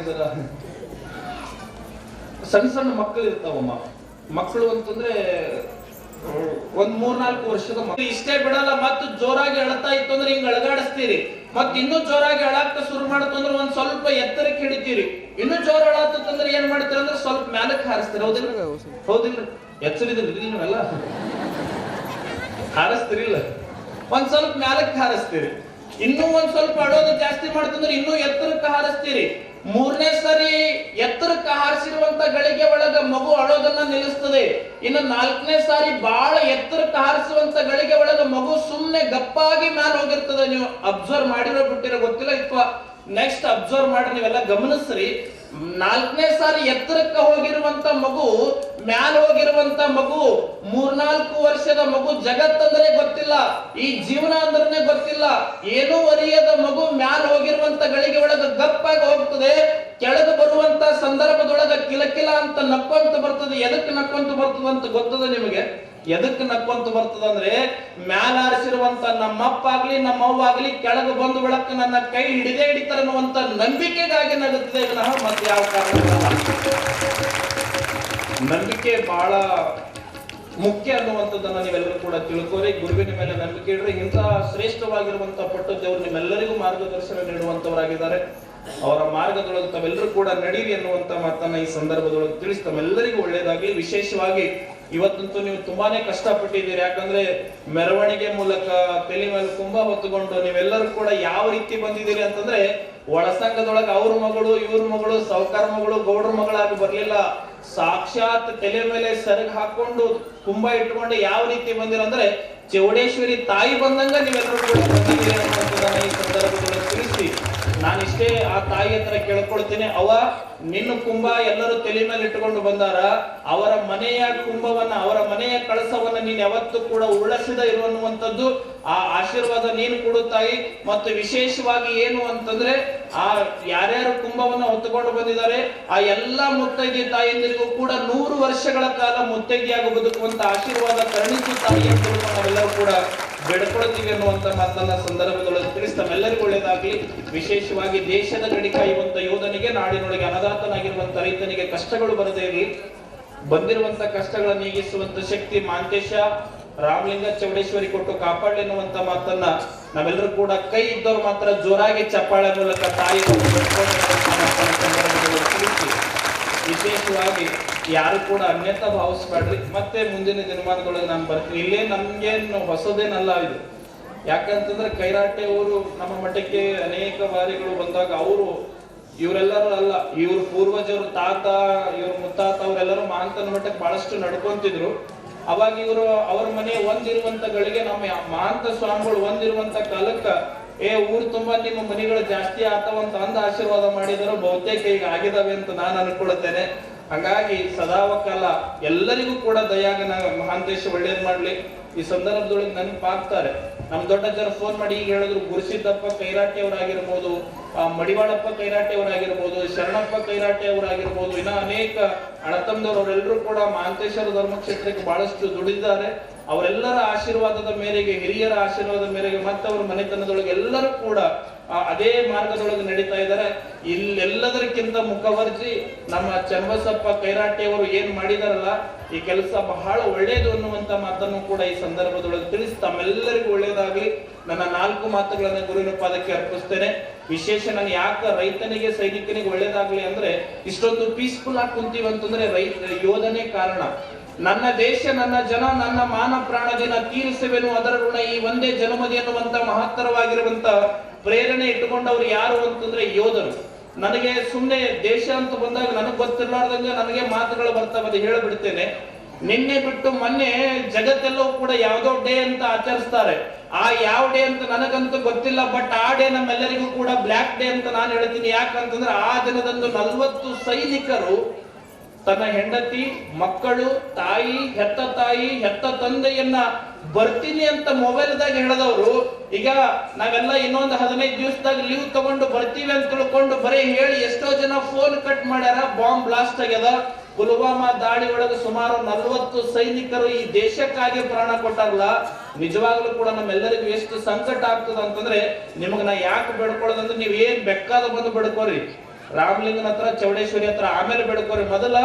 ಸಣ್ಣ ಸಣ್ಣ ಮಕ್ಕಳು ಇರ್ತಾವಮ್ಮ. ಮಕ್ಕಳು ಅಂತಂದ್ರೆ ಒಂದ್ 3-4 ವರ್ಷದ ಮಕ್ಕಳು ಇಷ್ಟೇ ಬಿಡಲ್ಲ, ಮತ್ ಜೋರಾಗಿ ಅಳತಾ ಇತ್ತು ಅಂದ್ರೆ ಹಿಂಗ್ ಅಳಗಾಡಿಸ್ತೀರಿ, ಮತ್ ಇನ್ನೂ ಜೋರಾಗಿ ಅಳಾಕ ಶುರು ಮಾಡತ್ತಂದ್ರೆ ಒಂದ್ ಸ್ವಲ್ಪ ಎತ್ತರಕ್ಕೆ ಹಿಡಿತೀರಿ, ಇನ್ನೂ ಜೋರ ಅಳತ್ತಂದ್ರೆ ಏನ್ ಮಾಡ್ತೀರಿ ಅಂದ್ರೆ ಸ್ವಲ್ಪ ಮ್ಯಾಲಕ್ಕೆ ಹಾರಿಸ್ತೀರಿ. ಹೌದಿಲ್ಲ? ಎಚ್ಚರಿದ್ರಿ ನೀವೆಲ್ಲ ಹಾರಿಸ್ತಿರಿಲ್ಲ, ಒಂದ್ ಸ್ವಲ್ಪ ಮ್ಯಾಲಕ್ಕೆ ಹಾರಿಸ್ತೀರಿ, ಇನ್ನೂ ಒಂದ್ ಸ್ವಲ್ಪ ಅಳೋದು ಜಾಸ್ತಿ ಮಾಡ್ತಂದ್ರೆ ಇನ್ನೂ ಎತ್ತರಕ್ಕೆ ಹಾರಿಸ್ತೀರಿ. 3ನೇ ಸರಿ ಎತ್ತರಕ್ಕೆ ಹಾರಿಸಿರುವಂತ ಗಳಿಗೆ ಒಳಗ ಮಗು ಅಳೋದನ್ನ ನಿಲ್ಲಿಸ್ತದೆ. ಇನ್ನು 4ನೇ ಸಾರಿ ಬಹಳ ಎತ್ತರಕ್ಕೆ ಹಾರಿಸುವಂತ ಗಳಿಗೆ ಒಳಗ ಮಗು ಸುಮ್ನೆ ಗಪ್ಪಾಗಿ ಮ್ಯಾಲ ಹೋಗಿರ್ತದೆ. ನೀವು ಅಬ್ಸರ್ವ್ ಮಾಡಿರೋ ಬಿಟ್ಟಿರೋ ಗೊತ್ತಿಲ್ಲ, ಅಥವಾ ನೆಕ್ಸ್ಟ್ ಅಬ್ಸರ್ವ್ ಮಾಡಿ ನೀವೆಲ್ಲ ಗಮನಿಸ್ರಿ. 4ನೇ ಸಾರಿ ಎತ್ತರಕ್ಕೆ ಹೋಗಿರುವಂತ ಮಗು, ಮ್ಯಾಲ ಹೋಗಿರುವಂತ ಮಗು, 3-4 ವರ್ಷದ ಮಗು, ಜಗತ್ತಂದ್ರೆ ಗೊತ್ತಿಲ್ಲ, ಈ ಜೀವನ ಅಂದ್ರೆ ಗೊತ್ತಿಲ್ಲ, ಏನೂ ಅರಿಯದ ಮಗು ಮ್ಯಾಲ ಹೋಗಿರುವಂತ ಗಳಿಗೆ ಒಳಗ ಗಪ್ಪಾಗಿ ಹೋಗ್ತದೆ. ಕೆಳಗೆ ಬರುವಂತ ಸಂದರ್ಭದೊಳಗ ಕಿಲಕಿಲ ಅಂತ ನಕ್ಕೊಂತ ಬರ್ತದೆ. ಎದಕ್ಕೆ ನಕ್ಕೊಂತ ಬರ್ತದ ಅಂತ ಗೊತ್ತದ ನಿಮಗೆ? ಎದಕ್ಕೆ ನಕ್ಕೊಂತ ಬರ್ತದಂದ್ರೆ ಮ್ಯಾಲ ಹಾರಿಸಿರುವಂತ ನಮ್ಮಪ್ಪ ಆಗ್ಲಿ ನಮ್ಮವ್ವ ಆಗ್ಲಿ ಕೆಳಗೆ ಬಂದು ಬೆಳಕ ನನ್ನ ಕೈ ಹಿಡಿದೇ ಹಿಡಿತಾರೆ ಅನ್ನುವಂತ ನಂಬಿಕೆಗಾಗಿ ನಗುತ್ತದೆ ವಿನಃ ಮತ್ತೆ ಯಾವ ಕಾರಣ. ನಂಬಿಕೆ ಬಹಳ ಮುಖ್ಯ ಅನ್ನುವಂಥದ್ದನ್ನ ನೀವೆಲ್ಲರೂ ಕೂಡ ತಿಳ್ಕೋರಿ. ಗುರುವಿನ ಮೇಲೆ ನಂಬಿಕೆ ಇಡ್ರಿ. ಇಂತಹ ಶ್ರೇಷ್ಠವಾಗಿರುವಂತಹ ಪಟ್ಟು ದೇವರು ನಿಮ್ಮೆಲ್ಲರಿಗೂ ಮಾರ್ಗದರ್ಶನ ನೀಡುವಂತವರಾಗಿದ್ದಾರೆ. ಅವರ ಮಾರ್ಗದೊಳಗೆ ತಾವೆಲ್ಲರೂ ಕೂಡ ನಡೀರಿ ಅನ್ನುವಂತ ಮಾತನ್ನ ಈ ಸಂದರ್ಭದೊಳಗೆ ತಿಳಿಸಿ ತಮ್ಮೆಲ್ಲರಿಗೂ ಒಳ್ಳೇದಾಗ್ಲಿ. ವಿಶೇಷವಾಗಿ ಇವತ್ತಂತೂ ನೀವು ತುಂಬಾನೇ ಕಷ್ಟಪಟ್ಟಿದ್ದೀರಿ. ಯಾಕಂದ್ರೆ ಮೆರವಣಿಗೆ ಮೂಲಕ ತಲೆ ಮೇಲೆ ಕುಂಭ ಹೊತ್ತುಕೊಂಡು ನೀವೆಲ್ಲರೂ ಕೂಡ ಯಾವ ರೀತಿ ಬಂದಿದ್ದೀರಿ ಅಂತಂದ್ರೆ ಒಳಸಂಘದೊಳಗೆ ಅವ್ರ ಮಗಳು, ಇವ್ರ ಮಗಳು, ಸಾವುಕಾರ ಮಗಳು, ಗೌಡ್ರ ಮಗಳಾಗಿ ಬರ್ಲಿಲ್ಲ. ಸಾಕ್ಷಾತ್ ತಲೆ ಮೇಲೆ ಸೆರಗ್ ಹಾಕೊಂಡು ಕುಂಭ ಇಟ್ಕೊಂಡು ಯಾವ ರೀತಿ ಬಂದಿರಂದ್ರೆ ಚೌಡೇಶ್ವರಿ ತಾಯಿ ಬಂದಂಗ ನೀವೆಲ್ಲರೂ ಕೂಡ ಬಂದಿದ್ದೀರಿ ಅನ್ನುವಂಥದ್ದನ್ನ ಈ ಸಂದರ್ಭದೊಳಗೆ ತಿಳಿಸಿ ನಾನಿಷ್ಟೇ ಆ ತಾಯಿ ಹತ್ರ ಕೇಳ್ಕೊಳ್ತೀನಿ. ಅವ ನಿನ್ನ ಕುಂಭ ಎಲ್ಲರೂ ತಲೆ ಮೇಲೆ ಇಟ್ಟುಕೊಂಡು ಬಂದಾರ, ಅವರ ಮನೆಯ ಕುಂಭವನ್ನ, ಅವರ ಮನೆಯ ಕಳಸವನ್ನ ನೀನ್ ಯಾವತ್ತೂ ಕೂಡ ಉಳ್ಳಸಿದ ಇರುವಂತದ್ದು ಆ ಆಶೀರ್ವಾದ ನೀನು ಕೊಡು ತಾಯಿ. ಮತ್ತು ವಿಶೇಷವಾಗಿ ಏನು ಅಂತಂದ್ರೆ ಆ ಯಾರ್ಯಾರು ಕುಂಭವನ್ನ ಹೊತ್ತುಕೊಂಡು ಬಂದಿದ್ದಾರೆ ಆ ಎಲ್ಲಾ ಮುತ್ತೈದೆ ತಾಯಿಯಂದಿರಿಗೂ ಕೂಡ 100 ವರ್ಷಗಳ ಕಾಲ ಮುತ್ತೈದೆಯಾಗಿ ಬದುಕುವಂತ ಆಶೀರ್ವಾದ ಕರುಣಿಸು ತಾಯಿ ಅಂತ ನಾವೆಲ್ಲರೂ ಕೂಡ ಬೇಡ್ಕೊಳ್ತೀವಿ ಅನ್ನುವಂತ ಮಾತನ್ನ ಸಂದರ್ಭದೊಳಗೆ ತಿಳಿಸಿ ತಮ್ಮೆಲ್ಲರಿಗೂ ಒಳ್ಳೆಯದಾಗ್ಲಿ. ವಿಶೇಷವಾಗಿ ದೇಶದ ಗಡಿ ಕಾಯುವಂತ ಯೋಧನಿಗೆ, ನಾಡಿನೊಳಗೆ ಅನಾಥನಾಗಿರುವಂತ ರೈತನಿಗೆ ಕಷ್ಟಗಳು ಬರದೇ ಇರಲಿ. ಬಂದಿರುವಂತ ಕಷ್ಟಗಳನ್ನು ನೀಗಿಸುವಂತ ಶಕ್ತಿ ಮಾಂತೇಶ, ರಾಮಲಿಂಗ, ಚೌಡೇಶ್ವರಿ ಕೊಟ್ಟು ಕಾಪಾಡಲಿ ಎನ್ನುವಂತ ಮಾತನ್ನ ನಾವೆಲ್ಲರೂ ಕೂಡ ಕೈ ಇದ್ದವ್ರು ಮಾತ್ರ ಜೋರಾಗಿ ಚಪ್ಪಾಳೆ ಮೂಲಕ ತಾಯಿ ತಿಳಿಸಿ ವಿಶೇಷವಾಗಿ ಯಾರು ಕೂಡ ಅನ್ಯತಾ ಭಾವಿಸ್ಬೇಡ್ರಿ. ಮತ್ತೆ ಮುಂದಿನ ದಿನಮಾನದೊಳಗೆ ನಾನು ಬರ್ತೀನಿ. ಇಲ್ಲೇ ನಮ್ಗೇನು ಹೊಸದೇನಲ್ಲ ಇದು. ಯಾಕಂತಂದ್ರೆ ಕೈರಾಟೆ ಅವರು ನಮ್ಮ ಮಠಕ್ಕೆ ಅನೇಕ ಬಾರಿಗಳು ಬಂದಾಗ ಅವರು ಇವರೆಲ್ಲರೂ ಅಲ್ಲ, ಇವ್ರ ಪೂರ್ವಜರು, ತಾತ, ಇವ್ರ ಮುತ್ತಾತ ಅವರೆಲ್ಲರೂ ಮಹಾಂತನ ಮಠಕ್ಕೆ ಬಹಳಷ್ಟು ನಡ್ಕೊಂತಿದ್ರು. ಅವಾಗ ಇವರು ಅವ್ರ ಮನೆ ಒಂದಿರುವಂತ ಗಳಿಗೆ ನಮ್ಮ ಮಹಾಂತ ಸ್ವಾಮಿಗಳು ಒಂದಿರುವಂತ ಕಾಲಕ್ಕ ಊರು ತುಂಬಾ ನಿಮ್ಮ ಮನೆಗಳು ಜಾಸ್ತಿ ಆತವಂತ ಅಂದ ಆಶೀರ್ವಾದ ಮಾಡಿದರು. ಬಹುತೇಕ ಈಗ ಆಗಿದಾವೆ ಅಂತ ನಾನು ಅನ್ಕೊಳ್ತೇನೆ. ಹಾಗಾಗಿ ಸದಾವ ಕಾಲ ಎಲ್ಲರಿಗೂ ಕೂಡ ದಯಾಗನ ಮಹಾಂತೇಶ ಒಳ್ಳೇದ್ ಮಾಡ್ಲಿ. ಈ ಸಂದರ್ಭದೊಳಗೆ ನೆನಪಾಗ್ತಾರೆ. ನಮ್ ದೊಡ್ಡ ಜನ ಫೋನ್ ಮಾಡಿ ಈಗ ಹೇಳಿದ್ರು, ಗುರುಸಿದ್ದಪ್ಪ ಕೈರಾಟಿ ಅವರಾಗಿರ್ಬೋದು, ಮಡಿವಾಳಪ್ಪ ಕೈರಾಟಿ ಅವರಾಗಿರ್ಬೋದು, ಶರಣಪ್ಪ ಕೈರಾಟಿ ಅವರಾಗಿರ್ಬೋದು, ಇನ್ನ ಅನೇಕ ಅಣ್ಣತಮ್ಮದವ್ರು ಅವರೆಲ್ಲರೂ ಕೂಡ ಮಹಾಂತೇಶ್ವರ ಧರ್ಮಕ್ಷೇತ್ರಕ್ಕೆ ಬಹಳಷ್ಟು ದುಡಿದಿದ್ದಾರೆ. ಅವರೆಲ್ಲರ ಆಶೀರ್ವಾದದ ಮೇರೆಗೆ, ಹಿರಿಯರ ಆಶೀರ್ವಾದದ ಮೇರೆಗೆ ಮತ್ತವರ ಮನೆತನದೊಳಗೆ ಎಲ್ಲರೂ ಕೂಡ ಅದೇ ಮಾರ್ಗದೊಳಗೆ ನಡೀತಾ ಇದ್ದಾರೆ. ಇಲ್ಲೆಲ್ಲದಕ್ಕಿಂತ ಮುಖವರ್ಜಿ ನಮ್ಮ ಚನ್ನಬಸಪ್ಪ ಕೈರಾಟಿ ಅವರು ಏನ್ ಮಾಡಿದಾರಲ್ಲ, ಈ ಕೆಲಸ ಬಹಳ ಒಳ್ಳೇದು ಅನ್ನುವಂತ ಮಾತನ್ನು ಕೂಡ ಈ ಸಂದರ್ಭದೊಳಗೆ ತಿಳಿಸಿ ತಮ್ಮೆಲ್ಲರಿಗೂ ಒಳ್ಳೇದಾಗ್ಲಿ. ನನ್ನ 4 ಮಾತುಗಳನ್ನ ಗುರುವಿನ ಪಾದಕ್ಕೆ ಅರ್ಪಿಸ್ತೇನೆ. ವಿಶೇಷ ನಾನು ಯಾಕೆ ರೈತನಿಗೆ ಸೈನಿಕನಿಗೆ ಒಳ್ಳೇದಾಗ್ಲಿ ಅಂದ್ರೆ, ಇಷ್ಟೊಂದು ಪೀಸ್ಫುಲ್ ಆಗಿ ಕುಂತೀವಿ ಅಂತಂದ್ರೆ ಯೋಧನೆ ಕಾರಣ. ನನ್ನ ದೇಶ, ನನ್ನ ಜನ, ನನ್ನ ಮಾನ ಪ್ರಾಣದಿನ ತೀರಿಸುವೆನು ಅದರ ಋಣ ಈ ಒಂದೇ ಜನ್ಮದಿ ಎನ್ನುವಂತ ಮಹತ್ತರವಾಗಿರುವಂತ ಪ್ರೇರಣೆ ಇಟ್ಟುಕೊಂಡವ್ರು ಯಾರು ಅಂತಂದ್ರೆ ಯೋಧರು. ನನಗೆ ಸುಮ್ಮನೆ ದೇಶ ಅಂತ ಬಂದಾಗ ನನಗೆ ಗೊತ್ತಿರ್ಲಾರ್ದಂಗೆ ನನಗೆ ಮಾತುಗಳು ಬರ್ತಾವ, ಅದು ಹೇಳಿಬಿಡ್ತೇನೆ. ನಿನ್ನೆ ಬಿಟ್ಟು ಮೊನ್ನೆ ಜಗತ್ತೆಲ್ಲವೂ ಕೂಡ ಯಾವ್ದೋ ಡೇ ಅಂತ ಆಚರಿಸ್ತಾರೆ. ಆ ಯಾವ ಡೇ ಅಂತ ನನಗಂತೂ ಗೊತ್ತಿಲ್ಲ, ಬಟ್ ಆ ಡೇ ನಮ್ಮೆಲ್ಲರಿಗೂ ಕೂಡ ಬ್ಲ್ಯಾಕ್ ಡೇ ಅಂತ ನಾನು ಹೇಳ್ತೀನಿ. ಯಾಕಂತಂದ್ರೆ ಆ ದಿನದಂದು 40 ಸೈನಿಕರು ತನ್ನ ಹೆಂಡತಿ, ಮಕ್ಕಳು, ತಾಯಿ, ಹೆತ್ತ ತಂದೆಯನ್ನ ಬರ್ತೀನಿ ಅಂತ ಮೊಬೈಲ್ದಾಗ ಹೇಳಿದವರು, ಈಗ ನಾವೆಲ್ಲ ಇನ್ನೊಂದು 15 ದಿವಸದಾಗ ಲೀವ್ ತಗೊಂಡು ಬರ್ತೀವಿ ಅಂತ ತಿಳ್ಕೊಂಡು ಬರೀ ಹೇಳಿ ಎಷ್ಟೋ ಜನ ಫೋನ್ ಕಟ್ ಮಾಡ್ಯಾರ. ಬಾಂಬ್ ಬ್ಲಾಸ್ಟ್ ಆಗ್ಯದ. ಪುಲ್ವಾಮಾ ದಾಳಿ ಒಳಗೆ ಸುಮಾರು 40 ಸೈನಿಕರು ಈ ದೇಶಕ್ಕಾಗಿ ಪ್ರಾಣ ಕೊಟ್ಟಾರಲ್ಲ. ನಿಜವಾಗ್ಲೂ ಕೂಡ ನಮ್ಮೆಲ್ಲರಿಗೂ ಎಷ್ಟು ಸಂಕಟ ಆಗ್ತದ ಅಂತಂದ್ರೆ, ನಿಮಗ್ ನಾ ಯಾಕೆ ಬೇಡ್ಕೊಳ್ಳೋದಂದ್ರೆ, ನೀವ್ ಏನ್ ಬೇಕಾದ ಬಂದು ಬೇಡ್ಕೋರಿ, ರಾಮಲಿಂಗನ ಹತ್ರ, ಚೌಡೇಶ್ವರಿ ಹತ್ರ, ಆಮೇಲೆ ಬೇಡ್ಕೋರಿ. ಮೊದಲ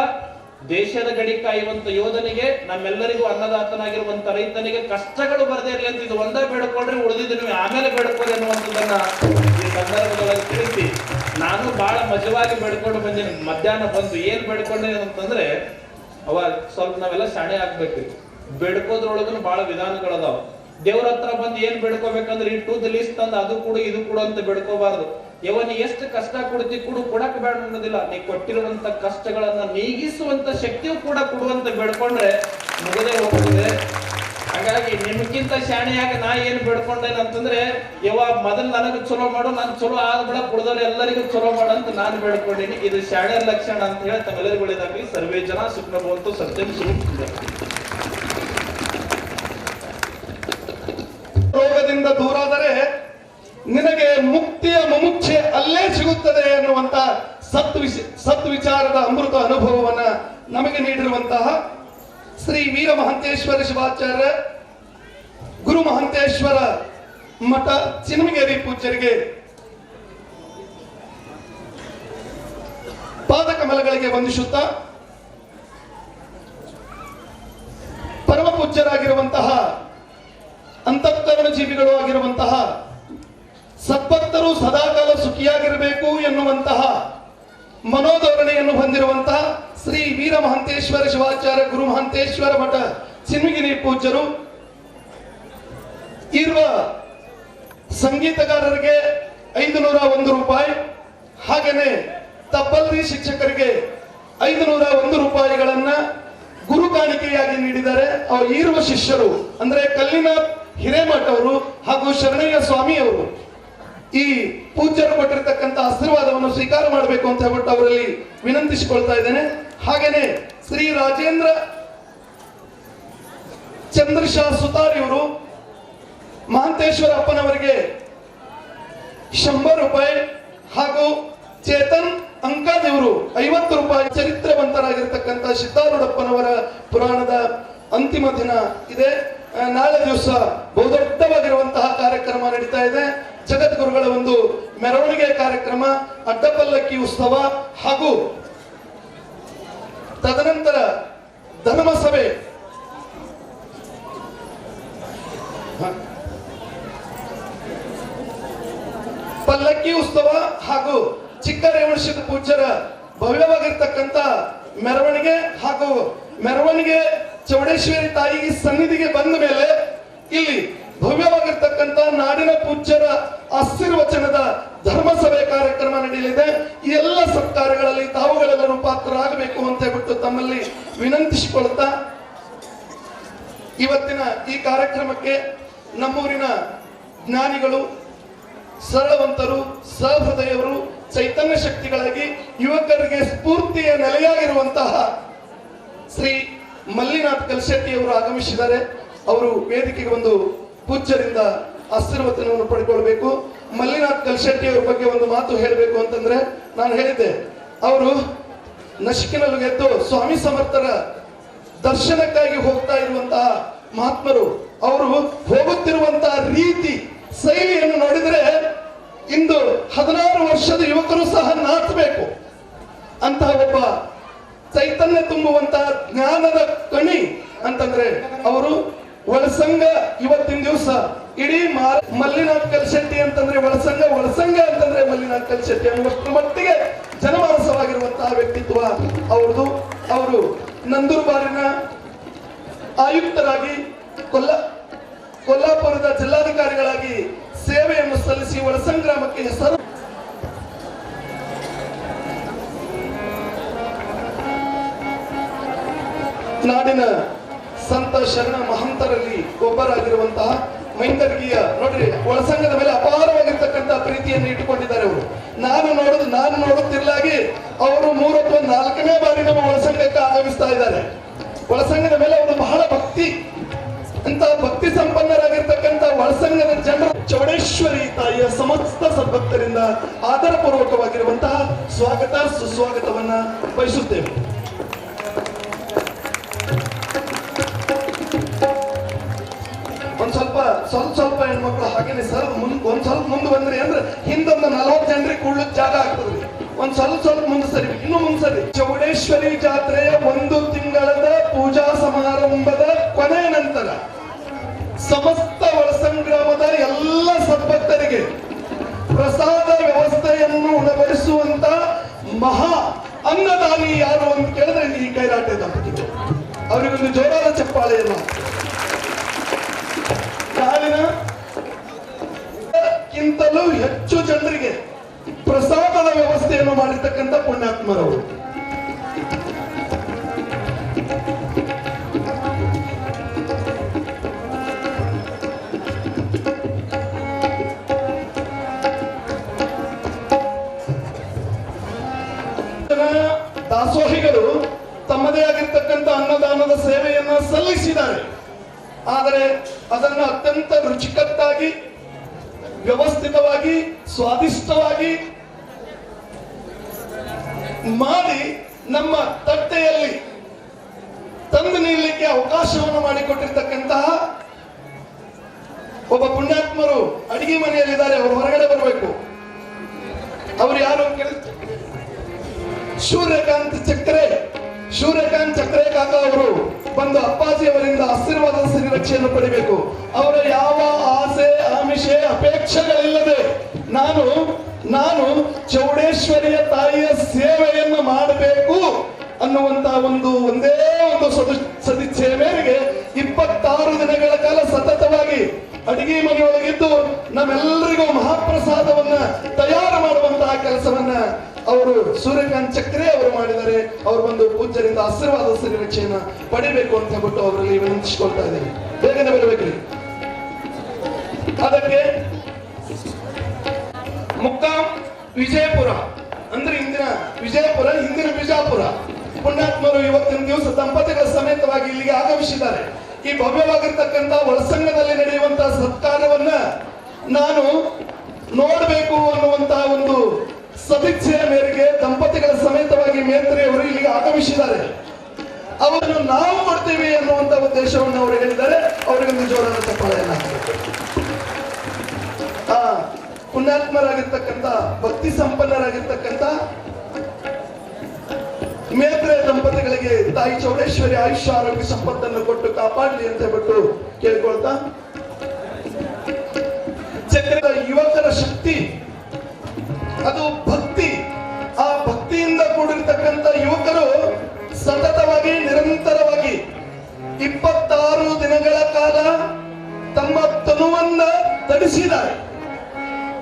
ದೇಶದ ಗಡಿ ಕಾಯುವಂತ ಯೋಧನಿಗೆ, ನಮ್ಮೆಲ್ಲರಿಗೂ ಅನ್ನದಾತನಾಗಿರುವಂತ ರೈತನಿಗೆ ಕಷ್ಟಗಳು ಬರದೇ ಇರಲಿ ಅಂತ ಇದು ಒಂದೇ ಬೇಡ್ಕೊಳ್ರಿ, ಉಳಿದಿದ್ದು ನೀವು ಆಮೇಲೆ ಬೇಡ್ಕೊರಿ ಅನ್ನುವಂಥದ್ದನ್ನ ಈ ಸಂದರ್ಭದೊಳಗೆ ತಿಳಿಸಿ, ನಾನು ಬಹಳ ಮಜವಾಗಿ ಬೇಡ್ಕೊಂಡು ಬಂದಿನಿ. ಮಧ್ಯಾಹ್ನ ಬಂದು ಏನ್ ಬೇಡ್ಕೊಂಡೆ ಅಂತಂದ್ರೆ, ಸ್ವಲ್ಪ ನಾವೆಲ್ಲ ಶಾಣೆ ಆಗ್ಬೇಕು. ಬೇಡ್ಕೋದ್ರೊಳಗನು ಬಹಳ ವಿಧಾನಗಳದಾವ. ದೇವ್ರ ಹತ್ರ ಬಂದು ಏನ್ ಬೇಡ್ಕೋಬೇಕಂದ್ರೆ, ಈ ಟು ದ ಲಿಸ್ಟ್ ತಂದು ಅದು ಕೂಡ ಇದು ಕೂಡ ಅಂತ ಬೇಡ್ಕೋಬಾರ್ದು. ನೀ ಎಷ್ಟು ಕಷ್ಟ ಕೊಡ್ತಿ ಕೊಡಕ್ ಬೇಡ ಅನ್ನೋದಿಲ್ಲ, ನೀ ಕೊಟ್ಟಿರುವಂತ ಕಷ್ಟಗಳನ್ನ ನೀಗಿಸುವಂತ ಶಕ್ತಿಯು ಕೂಡ ಕೊಡುವಂತ ಬೇಡ್ಕೊಂಡ್ರೆ ಮುಗದೇ ಹೋಗ್ತದೆ. ಹಾಗಾಗಿ ನಿಮ್ಗಿಂತ ಶಾಣೆಯಾಗ ನಾ ಏನ್ ಬೇಡ್ಕೊಂಡೇನ ಅಂತಂದ್ರೆ, ಮೊದಲು ನನಗೆ ಚಲೋ ಮಾಡು, ನಾನು ಚಲೋ ಆದ್ಬಿಡ, ಕುಡ್ದವ್ರು ಎಲ್ಲರಿಗೂ ಚಲೋ ಮಾಡು ಅಂತ ನಾನು ಬೇಡ್ಕೊಂಡೀನಿ. ಇದು ಶಾಣೆಯ ಲಕ್ಷಣ ಅಂತ ಹೇಳಿ ತಮ್ಮೆಲ್ಲರಿಗೂ ಒಳ್ಳೇದಾಗ್ಲಿ. ಸರ್ವೇ ಜನ ಸುಖನಭವಂತು ಸತ್ಯಂ ಸುಖ. ರೋಗದಿಂದ ದೂರಾದರೆ ನಿನಗೆ ಮುಕ್ತಿಯ ಮುಮುಕ್ಷೆ ಅಲ್ಲೇ ಸಿಗುತ್ತದೆ ಎನ್ನುವಂತ ಸತ್ವಿಚಾರದ ಅಮೃತ ಅನುಭವವನ್ನ ನಮಗೆ ನೀಡಿರುವಂತಹ ಶ್ರೀ ವೀರ ಮಹಂತೇಶ್ವರ ಶಿವಾಚಾರ್ಯ ಗುರು ಮಹಂತೇಶ್ವರ ಮಠ ಚಿನ್ಮಗೇರಿ ಪೂಜ್ಯರಿಗೆ ಪಾದಕಮಲಗಳಿಗೆ ವಂದಿಸುತ್ತಾ, ಪರಮ ಪೂಜ್ಯರಾಗಿರುವಂತಹ ಅಂತಃಕರಣ ಜೀವಿಗಳು ಆಗಿರುವಂತಹ ಸದ್ಭಕ್ತರು ಸದಾಕಾಲ ಸುಖಿಯಾಗಿರಬೇಕು ಎನ್ನುವಂತಹ ಮನೋಧೋರಣೆಯನ್ನು ಹೊಂದಿರುವಂತಹ ಶ್ರೀ ವೀರ ಮಹಂತೇಶ್ವರ ಶಿವಾಚಾರ್ಯ ಗುರು ಮಹಂತೇಶ್ವರ ಮಠ ಚಿನ್ಮಗಿರಿ ಪೂಜ್ಯರು ಇರುವ ಸಂಗೀತಗಾರರಿಗೆ 501 ರೂಪಾಯಿ, ಹಾಗೇನೆ ತಬ್ಬಲ್ದಿ ಶಿಕ್ಷಕರಿಗೆ 501 ರೂಪಾಯಿಗಳನ್ನ ಗುರು ಕಾಣಿಕೆಯಾಗಿ ನೀಡಿದ್ದಾರೆ. ಇರುವ ಶಿಷ್ಯರು ಅಂದ್ರೆ ಕಲ್ಲಿನ ಹಿರೇಮಠ ಅವರು ಹಾಗೂ ಶರಣಯ್ಯ ಸ್ವಾಮಿ ಅವರು ಈ ಪೂಜ್ಯರು ಕೊಟ್ಟಿರತಕ್ಕಂತ ಆಶೀರ್ವಾದವನ್ನು ಸ್ವೀಕಾರ ಮಾಡಬೇಕು ಅಂತ ಹೇಳ್ಬಿಟ್ಟು ಅವರಲ್ಲಿ ವಿನಂತಿಸಿಕೊಳ್ತಾ ಇದ್ದೇನೆ. ಹಾಗೇನೆ ಶ್ರೀ ರಾಜೇಂದ್ರ ಚಂದ್ರಶಾ ಸುತಾರಿ ಅವರು ಮಹಂತೇಶ್ವರ ಅಪ್ಪನವರಿಗೆ 100 ರೂಪಾಯಿ ಹಾಗೂ ಚೇತನ್ ಅಂಕಾದೇವರು 50 ರೂಪಾಯಿ. ಚರಿತ್ರವಂತರಾಗಿರ್ತಕ್ಕಂಥ ಸಿದ್ದಾರೂಢಪ್ಪನವರ ಪುರಾಣದ ಅಂತಿಮ ದಿನ ಇದೆ. ನಾಳೆ ದಿವಸ ಬಹುದೊಡ್ಡವಾಗಿರುವಂತಹ ಕಾರ್ಯಕ್ರಮ ನಡೀತಾ ಇದೆ. ಜಗದ್ಗುರುಗಳ ಒಂದು ಮೆರವಣಿಗೆ ಕಾರ್ಯಕ್ರಮ, ಅಡ್ಡಪಲ್ಲಕ್ಕಿ ಉತ್ಸವ ಹಾಗೂ ತದನಂತರ ಧರ್ಮಸಭೆ. ಪಲ್ಲಕ್ಕಿ ಉತ್ಸವ ಹಾಗೂ ಚಿಕ್ಕ ರೇವಣಶಿವ ಪೂಜ್ಯರ ಭವ್ಯವಾಗಿರ್ತಕ್ಕಂಥ ಮೆರವಣಿಗೆ ಹಾಗೂ ಮೆರವಣಿಗೆ ಚೌಡೇಶ್ವರಿ ತಾಯಿಗೆ ಸನ್ನಿಧಿಗೆ ಬಂದ ಮೇಲೆ ಇಲ್ಲಿ ಭವ್ಯವಾಗಿರ್ತಕ್ಕಂಥ ನಾಡಿನ ಪೂಜ್ಯರ ಆಶೀರ್ವಚನದ ಧರ್ಮಸಭೆ ಕಾರ್ಯಕ್ರಮ ನಡೆಯಲಿದೆ. ಈ ಎಲ್ಲ ಸತ್ಕಾರ್ಯಗಳಲ್ಲಿ ತಾವುಗಳೆಲ್ಲರೂ ಪಾತ್ರರಾಗಬೇಕು ಅಂತ ಹೇಳ್ಬಿಟ್ಟು ತಮ್ಮಲ್ಲಿ ವಿನಂತಿಸಿಕೊಳ್ತಾ, ಇವತ್ತಿನ ಈ ಕಾರ್ಯಕ್ರಮಕ್ಕೆ ನಮ್ಮೂರಿನ ಜ್ಞಾನಿಗಳು, ಸರಳವಂತರು, ಸಹೃದಯರು, ಚೈತನ್ಯ ಶಕ್ತಿಗಳಾಗಿ ಯುವಕರಿಗೆ ಸ್ಫೂರ್ತಿಯ ನೆಲೆಯಾಗಿರುವಂತಹ ಶ್ರೀ ಮಲ್ಲಿನಾಥ್ ಕಲ್ಶೆಟ್ಟಿ ಅವರು ಆಗಮಿಸಿದ್ದಾರೆ. ಅವರು ವೇದಿಕೆಗೆ ಒಂದು ಪೂಜ್ಯರಿಂದ ಆಶೀರ್ವಚನವನ್ನು ಪಡ್ಕೊಳ್ಬೇಕು. ಮಲ್ಲಿನಾಥ್ ಕಲ್ಶೆಟ್ಟಿ ಅವರ ಬಗ್ಗೆ ಒಂದು ಮಾತು ಹೇಳಬೇಕು ಅಂತಂದ್ರೆ, ನಾನು ಹೇಳಿದ್ದೆ ಅವರು ನಶಿಕಿನಲ್ಲಿ ಗೆದ್ದು ಸ್ವಾಮಿ ಸಮರ್ಥರ ದರ್ಶನಕ್ಕಾಗಿ ಹೋಗ್ತಾ ಇರುವಂತಹ ಮಹಾತ್ಮರು. ಅವರು ಹೋಗುತ್ತಿರುವಂತಹ ರೀತಿ ಶೈಲಿಯನ್ನು ನೋಡಿದ್ರೆ ಇಂದು 16 ವರ್ಷದ ಯುವಕರು ಸಹ ನಾಚಬೇಕು ಅಂತಹ ಒಬ್ಬ ಚೈತನ್ಯ ತುಂಬುವಂತಹ ಜ್ಞಾನದ ಕಣಿ ಅಂತಂದ್ರೆ ಅವರು ಒಳಸಂಗ. ಇವತ್ತಿನ ದಿವಸ ಇಡೀ ಮಲ್ಲಿನಾಥ್ ಕಲ್ಶೆಟ್ಟಿ ಅಂತಂದ್ರೆ ಒಳಸಂಗ, ಒಳಸಂಗ ಅಂತಂದ್ರೆ ಮಲ್ಲಿನಾಥ್ ಕಲ್ಶೆಟ್ಟಿ ಅನ್ನುವಷ್ಟು ಮಟ್ಟಿಗೆ ಜನಮಾನಸವಾಗಿರುವಂತಹ ವ್ಯಕ್ತಿತ್ವ ಅವ್ರದ್ದು. ಅವರು ನಂದೂರ್ಬಾರಿನ ಆಯುಕ್ತರಾಗಿ ಕೊಲ್ಲಾಪುರದ ಜಿಲ್ಲಾಧಿಕಾರಿಗಳಾಗಿ ಸೇವೆಯನ್ನು ಸಲ್ಲಿಸಿ ಒಳಸಂಗ್ರಾಮಕ್ಕೆ ಹೆಸರು ನಾಡಿನ ಸಂತ ಶರಣ ಮಹಂತರಲ್ಲಿ ಒಬ್ಬರಾಗಿರುವಂತಹ ಮೈಂದರ್ಗಿಯ ನೋಡ್ರಿ ಒಳಸಂಗದ ಮೇಲೆ ಅಪಾರವಾಗಿರ್ತಕ್ಕಂತಹ ಪ್ರೀತಿಯನ್ನು ಇಟ್ಟುಕೊಂಡಿದ್ದಾರೆ ಅವರು. ನಾನು ನೋಡುತ್ತಿರಲಾಗಿ ಅವರು 3 ಅಥವಾ 4ನೇ ಬಾರಿ ನಮ್ಮ ಒಳಸಂಗಕ್ಕೆ ಆಗಮಿಸ್ತಾ ಇದ್ದಾರೆ. ಒಳಸಂಗದ ಮೇಲೆ ಅವರು ಬಹಳ ಭಕ್ತಿ ಅಂತ ಭಕ್ತಿ ಸಂಪನ್ನರಾಗಿರ್ತಕ್ಕಂಥ ಒಳಸಂಗದ ಜನರು ಚೌಡೇಶ್ವರಿ ತಾಯಿಯ ಸಮಸ್ತ ಸದ್ಭಕ್ತರಿಂದ ಆದರ ಪೂರ್ವಕವಾಗಿರುವಂತಹ ಸ್ವಾಗತ ಸುಸ್ವಾಗತವನ್ನ ಬಯಸುತ್ತೇವೆ. ಸ್ವಲ್ಪ ಹೆಣ್ಮಕ್ಳು ಹಾಗೇನೆ ಸರ್ ಒಂದ್ ಸ್ವಲ್ಪ ಮುಂದೆ ಬಂದ್ರಿ ಅಂದ್ರೆ ಹಿಂದೊಂದು 40 ಜನರಿಗೆ ಕೂಡ್ಲಿಕ್ಕೆ ಜಾಗ ಆಗ್ತದ್ರಿ. ಒಂದ್ ಸ್ವಲ್ಪ ಮುಂದೆ ಸರಿ, ಇನ್ನು ಮುಂದೆ ಸರಿ. ಚೌಡೇಶ್ವರಿ ಜಾತ್ರೆಯ 1 ತಿಂಗಳದ ಪೂಜಾ ಸಮಾರಂಭದ ಕೊನೆಯ ನಂತರ ಸಮಸ್ತ ಒಳಸಂಗ್ರಾಮದ ಎಲ್ಲ ಸದ್ಭಕ್ತರಿಗೆ ಪ್ರಸಾದ ವ್ಯವಸ್ಥೆಯನ್ನು ಉಣಬಡಿಸುವಂತ ಮಹಾ ಅನ್ನದಾನಿ ಯಾರು ಅಂತ ಕೇಳಿದ್ರೆ ಈ ಕೈರಾಟೆ ದಂಪತಿಗಳು. ಅವರಿಗೊಂದು ಜೋರಾದ ಚಪ್ಪಾಳೆಯನ್ನು. ಕಿಂತಲೂ ಹೆಚ್ಚು ಜನರಿಗೆ ಪ್ರಸಾದದ ವ್ಯವಸ್ಥೆಯನ್ನು ಮಾಡಿರ್ತಕ್ಕಂಥ ಪುಣ್ಯಾತ್ಮರವರು. ದಾಸೋಹಿಗಳು ತಮ್ಮದೇ ಆಗಿರ್ತಕ್ಕಂಥ ಅನ್ನದಾನದ ಸೇವೆಯನ್ನ ಸಲ್ಲಿಸಿದ್ದಾರೆ. ಆದರೆ ಅದನ್ನು ಅತ್ಯಂತ ರುಚಿಕಟ್ಟಾಗಿ, ವ್ಯವಸ್ಥಿತವಾಗಿ, ಸ್ವಾದಿಷ್ಟವಾಗಿ ಮಾಡಿ ನಮ್ಮ ತಟ್ಟೆಯಲ್ಲಿ ತಂದು ನೀಡಲಿಕ್ಕೆ ಅವಕಾಶವನ್ನು ಮಾಡಿಕೊಟ್ಟಿರ್ತಕ್ಕಂತಹ ಒಬ್ಬ ಪುಣ್ಯಾತ್ಮರು ಅಡಿಗೆ ಮನೆಯಲ್ಲಿದ್ದಾರೆ. ಅವರು ಹೊರಗಡೆ ಬರಬೇಕು. ಅವರು ಯಾರು? ಸೂರ್ಯಕಾಂತ್ ಚಕ್ರೆ ಕಾಕ ಅವರು ಬಂದು ಅಪ್ಪಾಜಿ ಅವರಿಂದ ಆಶೀರ್ವಾದ ಶ್ರೀರಕ್ಷೆಯನ್ನು ಪಡಿಬೇಕು. ಅವರ ಯಾವ ಆಸೆ ಆಮಿಷೆ ಅಪೇಕ್ಷೆಗಳಿಲ್ಲದೆ ನಾನು ಚೌಡೇಶ್ವರಿಯ ತಾಯಿಯ ಸೇವೆಯನ್ನು ಮಾಡಬೇಕು ಅನ್ನುವಂತ ಒಂದೇ ಒಂದು ಸದಿಚ್ಛೆಯ ಮೇರೆಗೆ 26 ದಿನಗಳ ಕಾಲ ಸತತವಾಗಿ ಅಡಿಗೆ ಮನೆಯೊಳಗಿದ್ದು ನಮ್ಮೆಲ್ಲರಿಗೂ ಮಹಾಪ್ರಸಾದವನ್ನ ತಯಾರು ಮಾಡುವಂತಹ ಕೆಲಸವನ್ನ ಅವರು ಸೂರ್ಯಕಾಂತ್ ಚಕ್ರೆ ಅವರು ಮಾಡಿದ್ದಾರೆ. ಅವರು ಒಂದು ಪೂಜ್ಯರಿಂದ ಆಶೀರ್ವಾದ ಶ್ರೀರಕ್ಷೆಯನ್ನ ಪಡಿಬೇಕು ಅಂತ ಹೇಳ್ಬಿಟ್ಟು ಅವರಲ್ಲಿ ವಿನಂತಿಸಿಕೊಳ್ತಾ ಇದ್ದೇನೆ. ಬೇಗನೆ ಬರಬೇಕ್ರಿ. ಅದಕ್ಕೆ ಮುಕ್ಕಾಂ ವಿಜಯಪುರ ಅಂದ್ರೆ ಇಂದಿನ ವಿಜಯಪುರ, ಹಿಂದಿನ ಬಿಜಾಪುರ. ಪುಣ್ಯಾತ್ಮರು ಇವತ್ತಿನ ದಿವಸ ದಂಪತಿಗಳ ಸಮೇತವಾಗಿ ಇಲ್ಲಿಗೆ ಆಗಮಿಸಿದ್ದಾರೆ. ಈ ಭವ್ಯವಾಗಿರ್ತಕ್ಕಂಥ ಒಳಸಂಗದಲ್ಲಿ ನಡೆಯುವಂತಹ ಸತ್ಕಾರವನ್ನ ನಾನು ನೋಡಬೇಕು ಅನ್ನುವಂತಹ ಒಂದು ಸದಿಚ್ಛೆಯ ಮೇರೆಗೆ ದಂಪತಿಗಳ ಸಮೇತವಾಗಿ ಮೇತ್ರಿ ಅವರು ಇಲ್ಲಿಗೆ ಆಗಮಿಸಿದ್ದಾರೆ. ಅವರನ್ನು ನಾವು ಕೊಡ್ತೇವೆ ಅನ್ನುವಂತ ಉದ್ದೇಶವನ್ನು ಅವರು ಹೇಳಿದ್ದಾರೆ. ಅವರಿಗೊಂದು ಜೋರಾದ ಚಪ್ಪಾಳೆಯನ್ನ ಪುಣ್ಯಾತ್ಮರಾಗಿರ್ತಕ್ಕಂಥ ಭಕ್ತಿ ಸಂಪನ್ನರಾಗಿರ್ತಕ್ಕಂಥ ಮೇತ್ರೆ ದಂಪತಿಗಳಿಗೆ ತಾಯಿ ಚೌಡೇಶ್ವರಿ ಆಯುಷ್ಯ ಆರೋಗ್ಯ ಸಂಪತ್ತನ್ನು ಕೊಟ್ಟು ಕಾಪಾಡಲಿ ಅಂತ ಹೇಳ್ಬಿಟ್ಟು ಕೇಳ್ಕೊಳ್ತಾ, ಚಕ್ರದ ಯುವಕರ ಶಕ್ತಿ ಅದು ಭಕ್ತಿ. ಆ ಭಕ್ತಿಯಿಂದ ಕೂಡಿರ್ತಕ್ಕಂಥ ಯುವಕರು ಸತತವಾಗಿ ನಿರಂತರವಾಗಿ 26 ದಿನಗಳ ಕಾಲ ತಮ್ಮ ತನುವನ್ನ ತಡಿಸಿದ್ದಾರೆ,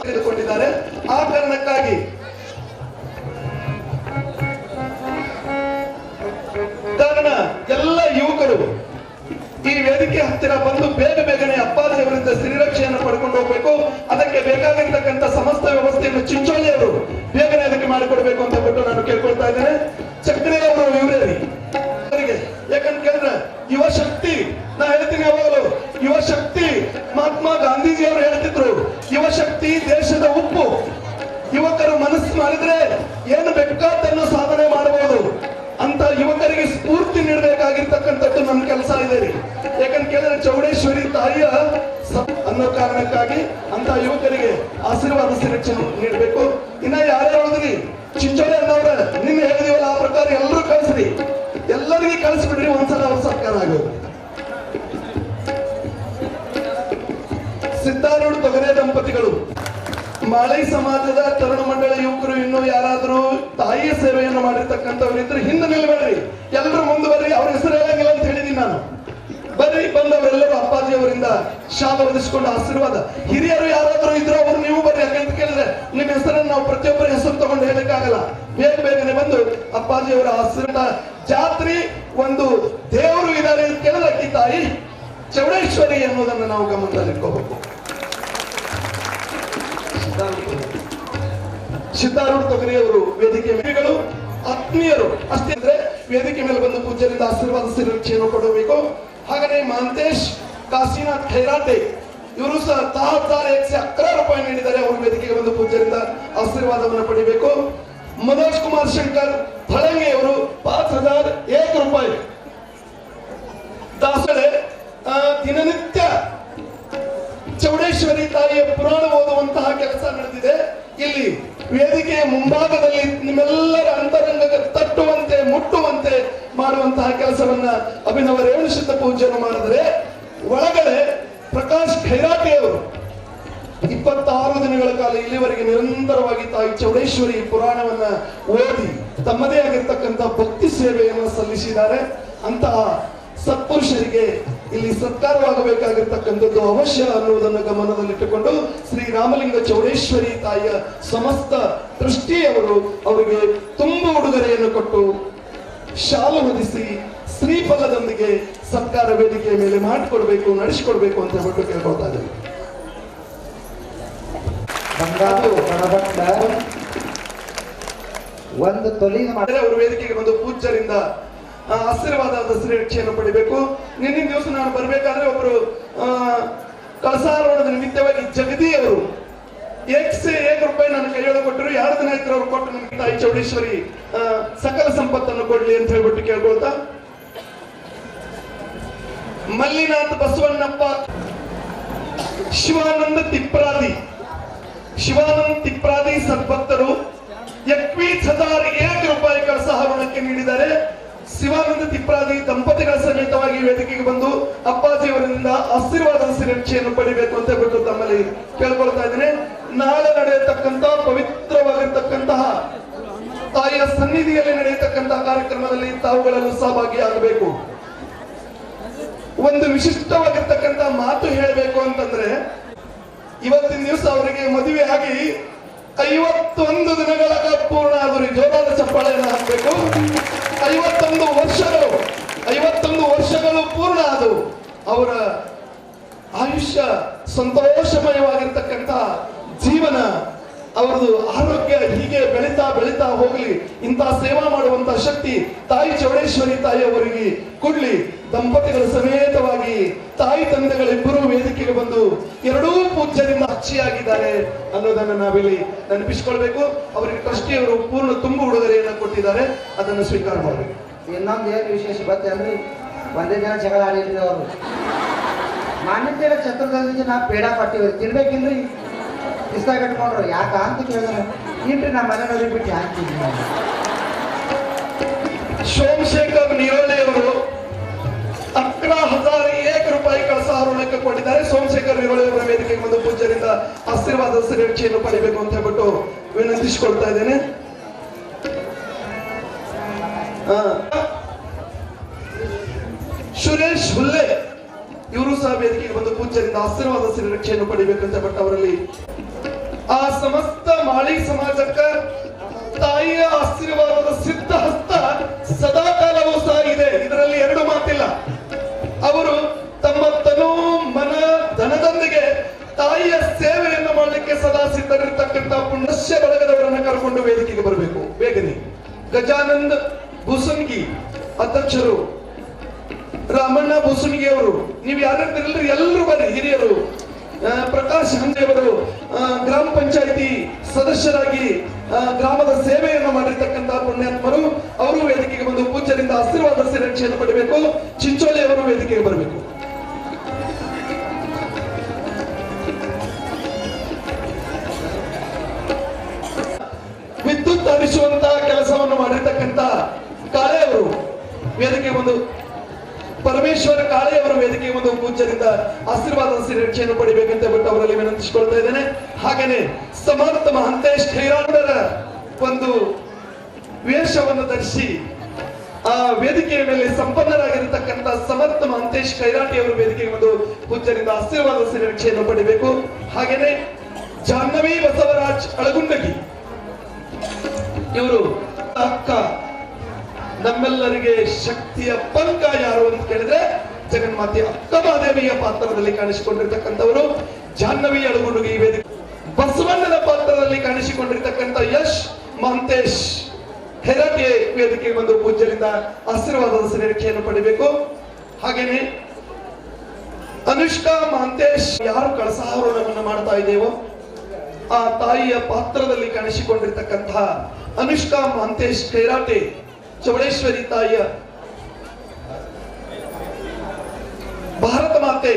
ತೆಗೆದುಕೊಂಡಿದ್ದಾರೆ. ಆ ಕಾರಣಕ್ಕಾಗಿ ಎಲ್ಲ ಯುವಕರು ಈ ವೇದಿಕೆ ಹತ್ತಿರ ಬಂದು ಬೇಗನೆ ಅಪ್ಪಾಜಿ ಅವರಿಂದ ಶ್ರೀರಕ್ಷೆಯನ್ನು ಪಡ್ಕೊಂಡು ಹೋಗ್ಬೇಕು. ಅದಕ್ಕೆ ಬೇಕಾಗಿರ್ತಕ್ಕಂಥ ಸಮಸ್ತ ವ್ಯವಸ್ಥೆಯನ್ನು ಚಿಂಚೋಳಿ ಅವರು ಬೇಗನೆ ಅದಕ್ಕೆ ಮಾಡಿಕೊಡ್ಬೇಕು ಅಂತ ಬಿಟ್ಟು ನಾನು ಕೇಳ್ಕೊಳ್ತಾ ಇದ್ದೇನೆ. ಚಕ್ರೆ ಅವರು ಇವರೇ ಯಾಕಂತ ಕೇಳಿದ್ರೆ ಯುವ ಶಕ್ತಿ. ನಾ ಹೇಳ್ತೀನಿ ಯಾವಾಗಲೂ ದೇಶದ ಉಪ್ಪು. ಯುವಕರು ಮನಸ್ಸು ಮಾಡಿದ್ರೆ ಏನು ಬೇಕಾದನ್ನು ಸಾಧನೆ ಮಾಡಬಹುದು. ಅಂತ ಯುವಕರಿಗೆ ಸ್ಫೂರ್ತಿ ನೀಡಬೇಕಾಗಿರ್ತಕ್ಕಂಥದ್ದು ನನ್ನ ಕೆಲಸ ಇದೆ ರೀ. ಯಾಕಂತ ಕೇಳಿದ್ರೆ ಚೌಡೇಶ್ವರಿ ತಾಯಿಯ ಅನ್ನೋ ಕಾರಣಕ್ಕಾಗಿ ಅಂತ ಯುವಕರಿಗೆ ಆಶೀರ್ವಾದ ಸಿರಕ್ಷಣೆ ನೀಡಬೇಕು. ಇನ್ನ ಯಾರ್ಯಾರು ಹೇಳಿದ್ರಿ ಚಿಂಚೋಳಿ ಅನ್ನೋರ ನಿನ್ನೆ ಹೇಳಿದೀವಲ್ಲ ಆ ಪ್ರಕಾರ ಎಲ್ಲರೂ ಕಳಿಸ್ರಿ, ಎಲ್ಲರಿಗೆ ಕಳಿಸ್ಬಿಡ್ರಿ, ಒಂದ್ಸಲ ಅವ್ರ ಸರ್ಕಾರ ಆಗೋದು. ಸಿದ್ದಾರೂಢ ತೊಗರೆ ದಂಪತಿಗಳು ಮಾಳೈ ಸಮಾಜದ ತರುಣ ಮಂಡಳ ಯುವಕರು ಇನ್ನೂ ಯಾರಾದರೂ ತಾಯಿಯ ಸೇವೆಯನ್ನು ಮಾಡಿರ್ತಕ್ಕಂಥವ್ರು ಇದ್ರೆ ಹಿಂದೆ ನಿಲ್ಬೇಡ್ರಿ, ಎಲ್ಲರೂ ಮುಂದೆ ಬರ್ರಿ. ಅವ್ರ ಹೆಸರು ಹೇಳಂಗಿಲ್ಲ ಅಂತ ಹೇಳಿದೀನಿ ನಾನು. ಬರ್ರಿ, ಬಂದವರೆಲ್ಲರೂ ಅಪ್ಪಾಜಿ ಅವರಿಂದ ಶಾಲ ಹೊದಿಸ್ಕೊಂಡು ಆಶೀರ್ವಾದ. ಹಿರಿಯರು ಯಾರಾದರೂ ಇದ್ರು ಅವ್ರು ನೀವು ಬರ್ರಿ. ಯಾಕಂತ ಕೇಳಿದ್ರೆ ನಿಮ್ಮ ಹೆಸರನ್ನು ನಾವು ಪ್ರತಿಯೊಬ್ಬರ ಹೆಸರು ತಗೊಂಡು ಹೇಳಕ್ಕಾಗಲ್ಲ. ಬೇಗನೆ ಬಂದು ಅಪ್ಪಾಜಿ ಅವರ ಆಶೀರ್ವಾದ. ಜಾತ್ರೆ ಒಂದು ದೇವರು ಇದ್ದಾರೆ ಅಂತ ಕೇಳಿದ್ರೆ ಅಕ್ಕಿ ತಾಯಿ ಚೌಡೇಶ್ವರಿ ಅನ್ನೋದನ್ನು ನಾವು ಗಮನದಲ್ಲಿಟ್ಕೋಬೇಕು. ಸಿದ್ದಾರೂಢ ತೊಗರಿಯವರು ವೇದಿಕೆ ಮೇಲೆಗಳು ಆತ್ಮೀಯರು ಅಷ್ಟೇ ಅಂದ್ರೆ ವೇದಿಕೆ ಮೇಲೆ ಬಂದು ಪೂಜ್ಯರಿಂದ ಆಶೀರ್ವಾದ ಸಿರಕ್ಷೆಯನ್ನು ಕೊಡಬೇಕು. ಹಾಗನೇ ಮಹಂತೇಶ್ ಕಾಶಿನಾಥ್ ಖೈರಾಟೆ ಇವರು ಸಹ 6111 ರೂಪಾಯಿ ನೀಡಿದ್ದಾರೆ. ಅವರು ವೇದಿಕೆಗೆ ಬಂದು ಪೂಜ್ಯರಿಂದ ಆಶೀರ್ವಾದವನ್ನು ಪಡಿಬೇಕು. ಮನೋಜ್ ಕುಮಾರ್ ಶಂಕರ್ ಫಳಂಗಿ ಅವರು 5001 ರೂಪಾಯಿ. ದಾಸಳೆ ದಿನನಿತ್ಯ ಚೌಡೇಶ್ವರಿ ತಾಯಿಯ ಪುರಾಣ ಓದುವಂತಹ ಕೆಲಸ ನಡೆದಿದೆ. ಇಲ್ಲಿ ವೇದಿಕೆಯ ಮುಂಭಾಗದಲ್ಲಿ ನಿಮ್ಮೆಲ್ಲರ ಅಂತರಂಗ ತಟ್ಟುವಂತೆ ಮುಟ್ಟುವಂತೆ ಮಾಡುವಂತಹ ಕೆಲಸವನ್ನ ಅಭಿನವ ರೇವಣಸಿದ್ಧ ಪೂಜೆಯನ್ನು ಮಾಡಿದರೆ, ಒಳಗಡೆ ಪ್ರಕಾಶ್ ಖೈರಾಟೆ ಅವರು 26 ದಿನಗಳ ಕಾಲ ಇಲ್ಲಿವರೆಗೆ ನಿರಂತರವಾಗಿ ತಾಯಿ ಚೌಡೇಶ್ವರಿ ಪುರಾಣವನ್ನ ಓದಿ ತಮ್ಮದೇ ಆಗಿರ್ತಕ್ಕಂಥ ಭಕ್ತಿ ಸೇವೆಯನ್ನು ಸಲ್ಲಿಸಿದ್ದಾರೆ. ಅಂತಹ ಸತ್ಪುರುಷರಿಗೆ ಇಲ್ಲಿ ಸತ್ಕಾರವಾಗಬೇಕಾಗಿರ್ತಕ್ಕಂಥದ್ದು ಅವಶ್ಯ ಅನ್ನುವುದನ್ನು ಗಮನದಲ್ಲಿಟ್ಟುಕೊಂಡು ಶ್ರೀ ರಾಮಲಿಂಗ ಚೌಡೇಶ್ವರಿ ತಾಯಿಯ ಸಮಸ್ತ ಟ್ರಸ್ಟಿಯವರು ಅವರಿಗೆ ತುಂಬ ಉಡುಗೊರೆಯನ್ನು ಕೊಟ್ಟು ಶಾಲು ಹೊದಿಸಿ ಶ್ರೀಫಲದೊಂದಿಗೆ ಸತ್ಕಾರ ವೇದಿಕೆಯ ಮೇಲೆ ಮಾಡಿಕೊಡ್ಬೇಕು, ನಡೆಸಿಕೊಡ್ಬೇಕು ಅಂತ ಹೇಳ್ಬಿಟ್ಟು ಕೇಳ್ಕೊಳ್ತಾ ಇದ್ದೇವೆ. ಒಂದು ತೊಲಿ ಅವರು ವೇದಿಕೆಗೆ ಬಂದು ಪೂಜ್ಯರಿಂದ ಆಶೀರ್ವಾದದ ಶ್ರೀರಕ್ಷೆಯನ್ನು ಪಡಿಬೇಕು. ನಿನ್ನೆ ದಿವಸ ನಾನು ಬರ್ಬೇಕಾದ್ರೆ ಒಬ್ರು ಕಳಸಾರೋಹಣದ ನಿಮಿತ್ತವಾಗಿ ಜಗದಿ ಅವರು 1 ರೂಪಾಯಿ ನನ್ನ ಕೈಯೊಳಗೆ ಕೊಟ್ಟರು. 2 ದಿನ ಆಯ್ತು ಅವ್ರು ಕೊಟ್ಟು ನಮಗೆ ತಾಯಿ ಚೌಡೇಶ್ವರಿ ಸಕಲ ಸಂಪತ್ತನ್ನು ಕೊಡ್ಲಿ ಅಂತ ಹೇಳ್ಬಿಟ್ಟು ಕೇಳ್ಕೊಳ್ತಾ, ಮಲ್ಲಿನಾಥ್ ಬಸವಣ್ಣಪ್ಪ ಶಿವಾನಂದ ತಿಪ್ರಾದಿ ಸದ್ಭಕ್ತರು 21,001 ರೂಪಾಯಿ ಕಳಸಾರೋಹಣಕ್ಕೆ ನೀಡಿದ್ದಾರೆ. ಶಿವಾನಂದ ತಿಪ್ರಾದಿ ದಂಪತಿಗಳ ಸಮೇತವಾಗಿ ವೇದಿಕೆಗೆ ಬಂದು ಅಪ್ಪಾಜಿಯವರಿಂದ ಆಶೀರ್ವಾದದ ಸಿರಕ್ಷೆಯನ್ನು ಪಡಿಬೇಕು ಅಂತ ಹೇಳ್ಬಿಟ್ಟು ತಮ್ಮಲ್ಲಿ ಕೇಳ್ಕೊಳ್ತಾ ಇದ್ದೇನೆ. ನಾಳೆ ನಡೆಯತಕ್ಕಂತ ಪವಿತ್ರವಾಗಿರ್ತಕ್ಕಂತಹ ತಾಯಿಯ ಸನ್ನಿಧಿಯಲ್ಲಿ ನಡೆಯತಕ್ಕಂತಹ ಕಾರ್ಯಕ್ರಮದಲ್ಲಿ ತಾವುಗಳೆಲ್ಲ ಸಹಭಾಗಿಯಾಗಬೇಕು. ಒಂದು ವಿಶಿಷ್ಟವಾಗಿರ್ತಕ್ಕಂಥ ಮಾತು ಹೇಳಬೇಕು ಅಂತಂದ್ರೆ, ಇವತ್ತಿನ ದಿವಸ ಅವರಿಗೆ ಮದುವೆ ಆಗಿ 51 ದಿನಗಳ ಪೂರ್ಣ ಆದರೂ ಜೋರಾದ ಚಪ್ಪಾಳೆಯನ್ನು ಹಾಕಬೇಕು. 51 ವರ್ಷಗಳು ಪೂರ್ಣ ಆದವು. ಅವರ ಆಯುಷ್ಯ ಸಂತೋಷಮಯವಾಗಿರ್ತಕ್ಕಂಥ ಜೀವನ, ಅವರದು ಆರೋಗ್ಯ ಹೀಗೆ ಬೆಳೀತಾ ಹೋಗ್ಲಿ. ಇಂತಹ ಸೇವಾ ಮಾಡುವಂತಹ ಶಕ್ತಿ ತಾಯಿ ಚೌಡೇಶ್ವರಿ ತಾಯಿ ಅವರಿಗೆ ಕೊಡ್ಲಿ. ದಂಪತಿಗಳ ಸಮೇತವಾಗಿ ತಾಯಿ ತಂದೆಗಳಿಬ್ಬರು ವೇದಿಕೆಗೆ ಬಂದು ಎರಡೂ ಪೂಜ್ಯರಿಂದ ಅಚ್ಚಿಯಾಗಿದ್ದಾರೆ ಅನ್ನೋದನ್ನು ನಾವಿಲ್ಲಿ ನೆನಪಿಸಿಕೊಳ್ಬೇಕು. ಅವರಿಗೆ ಟ್ರಸ್ಟಿಯವರು ಪೂರ್ಣ ತುಂಬ ಉಡುಗೊರೆಯನ್ನು ಕೊಟ್ಟಿದ್ದಾರೆ, ಅದನ್ನು ಸ್ವೀಕಾರ ಮಾಡಬೇಕು. ಇನ್ನೊಂದು ಏನು ವಿಶೇಷ ಗೊತ್ತೇನ್ರಿ, ಒಂದೇ ದಿನ ಜಗಳ ಆಡಿದ್ರು ಅವರು. ಮಾನ್ಯತೆಯ ಚತುರ್ದಶಿ ನಾವು ಪೇಡ ಕೊಟ್ಟಿವ್ರಿ, ತಿನ್ಬೇಕಿಲ್ರಿ ಇಷ್ಟ ಕಟ್ಕೊಂಡ್ರು. ಯಾಕ ಅಂತ ಕೇಳಿದ್ರೆ ಇಲ್ರಿ ನಮ್ಮ ಮನೆಯವ್ರಿಗೆ ಬಿಟ್ಟು ಹಾಕ್ತಿದ್ವಿ. ಸೋಮಶೇಖರ್ ನಿರೋಳೆ ಅವರು 11,001 ರೂಪಾಯಿ ಕಳಸಾರೋಹಣಕ್ಕೆ ಕೊಟ್ಟಿದ್ದಾರೆ. ಸೋಮಶೇಖರ್ ನಿರೋಳೆ ಅವರ ವೇದಿಕೆಗೆ ಬಂದು ಪೂಜ್ಯರಿಂದ ಆಶೀರ್ವಾದ ಸಿರಕ್ಷೆಯನ್ನು ಪಡಿಬೇಕು ಅಂತ ಹೇಳ್ಬಿಟ್ಟು ವಿನಂತಿಸಿಕೊಳ್ತಾ ಇದ್ದೇನೆ. ಸುರೇಶ್ ಹುಲ್ಲೆ ಇವರು ಸಹ ವೇದಿಕೆಗೆ ಬಂದು ಪೂಜ್ಯರಿಂದ ಆಶೀರ್ವಾದ ಸಿರಕ್ಷೆಯನ್ನು ಪಡಿಬೇಕು ಅಂತ ಹೇಳ್ಬಿಟ್ಟು ಅವರಲ್ಲಿ ಆ ಸಮಸ್ತ ಮಾಳಿ ಸಮಾಜಕ್ಕೆ ತಾಯಿಯ ಆಶೀರ್ವಾದದ ಸಿದ್ಧ ಹಸ್ತ ಸದಾ ಕಾಲವೂ ಸಹ ಇದೆ. ಇದರಲ್ಲಿ 2 ಮಾತಿಲ್ಲ. ಅವರು ತಮ್ಮ ತನು ಮನ ಧನದೊಂದಿಗೆ ತಾಯಿಯ ಸೇವೆಯನ್ನು ಮಾಡಲಿಕ್ಕೆ ಸದಾ ಸಿದ್ಧರಿರ್ತಕ್ಕಂಥ ಪುಣ್ಯಶ್ಯ ಬಳಗದವರನ್ನು ಕರ್ಕೊಂಡು ವೇದಿಕೆಗೆ ಬರಬೇಕು. ಬೇಗನೆ ಗಜಾನಂದ್ ಬೂಸನ್ಗಿ ಅಧ್ಯಕ್ಷರು, ರಾಮಣ್ಣ ಬೂಸನ್ಗಿ ಅವರು, ನೀವು ಯಾರಿರ್ತೀರಲ್ರಿ ಎಲ್ಲರೂ ಬರ್ರಿ, ಹಿರಿಯರು ಪ್ರಕಾಶ್ ಹಂಜೆಯವರು ಗ್ರಾಮ ಪಂಚಾಯಿತಿ ಸದಸ್ಯರಾಗಿ ಗ್ರಾಮದ ಸೇವೆಯನ್ನು ಮಾಡಿರ್ತಕ್ಕಂತಹ ಪುಣ್ಯಾತ್ಮರು, ಅವರು ವೇದಿಕೆಗೆ ಬಂದು ಪೂಜ್ಯರಿಂದ ಆಶೀರ್ವಾದ ರಕ್ಷೆಯನ್ನು ಪಡೆಯಬೇಕು. ಚಿಂಚೋಳಿ ಅವರು ವೇದಿಕೆಗೆ ಬರಬೇಕು. ವಿದ್ಯುತ್ ಹರಿಸುವಂತಹ ಕೆಲಸವನ್ನು ಮಾಡಿರ್ತಕ್ಕಂಥ ಕಾಳೆ ಅವರು ವೇದಿಕೆಗೆ ಬಂದು, ಪರಮೇಶ್ವರ ಕಾಳೆ ಅವರು ವೇದಿಕೆಗೆ ಬಂದು ಪೂಜ್ಯರಿಂದ ಆಶೀರ್ವಾದ ರಕ್ಷೆಯನ್ನು ಪಡಿಬೇಕಂತ ಬಿಟ್ಟು ಅವರಲ್ಲಿ ವಿನಂತಿಸಿಕೊಳ್ತಾ ಇದ್ದೇನೆ. ಹಾಗೇನೆ ಸಮರ್ಥ ಮಹಂತೇಶ್ ಖೈರಾಟರ ಒಂದು ವೇಷವನ್ನು ಧರಿಸಿ ಆ ವೇದಿಕೆಯ ಮೇಲೆ ಸಂಪನ್ನರಾಗಿರತಕ್ಕಂಥ ಸಮರ್ಥ ಮಹಂತೇಶ್ ಖೈರಾಟಿ ಅವರು ವೇದಿಕೆಗೆ ಬಂದು ಪೂಜ್ಯರಿಂದ ಆಶೀರ್ವಾದ ರಕ್ಷೆಯನ್ನು ಪಡಿಬೇಕು. ಹಾಗೇನೆ ಜಾಹ್ನವಿ ಬಸವರಾಜ್ ಅಳಗುಂಡಗಿ ಇವರು ಅಕ್ಕ, ನಮ್ಮೆಲ್ಲರಿಗೆ ಶಕ್ತಿಯ ಪಂಕ ಯಾರು ಅಂತ ಕೇಳಿದ್ರೆ ಜಗನ್ಮಾತೆ ಅಕ್ಕ ಮಹಾದೇವಿಯ ಪಾತ್ರದಲ್ಲಿ ಕಾಣಿಸಿಕೊಂಡಿರ್ತಕ್ಕಂಥವರು ಜಾಹ್ನವಿ ಅಳಗುಂಡಗಿ ವೇದಿಕೆ. ಬಸವಣ್ಣನ ಪಾತ್ರದಲ್ಲಿ ಕಾಣಿಸಿಕೊಂಡಿರ್ತಕ್ಕಂಥ ಯಶ್ ಮಹಂತೇಶ್ ಖೈರಾಟಿ ವೇದಿಕೆಗೆ ಬಂದು ಪೂಜ್ಯರಿಂದ ಆಶೀರ್ವಾದದ ರಕ್ಷೆಯನ್ನು ಪಡಿಬೇಕು. ಹಾಗೇನೆ ಅನುಷ್ಕಾ ಮಹಂತೇಶ್ ಯಾರು ಕಳಸಾರೋಹಣವನ್ನು ಮಾಡ್ತಾ ಇದ್ದೇವೋ ಆ ತಾಯಿಯ ಪಾತ್ರದಲ್ಲಿ ಕಾಣಿಸಿಕೊಂಡಿರ್ತಕ್ಕಂತಹ ಅನುಷ್ಕಾ ಮಹಂತೇಶ್ ಖೈರಾಟಿ ಚೌಡೇಶ್ವರಿ ತಾಯಿಯ ಭಾರತ ಮಾತೆ,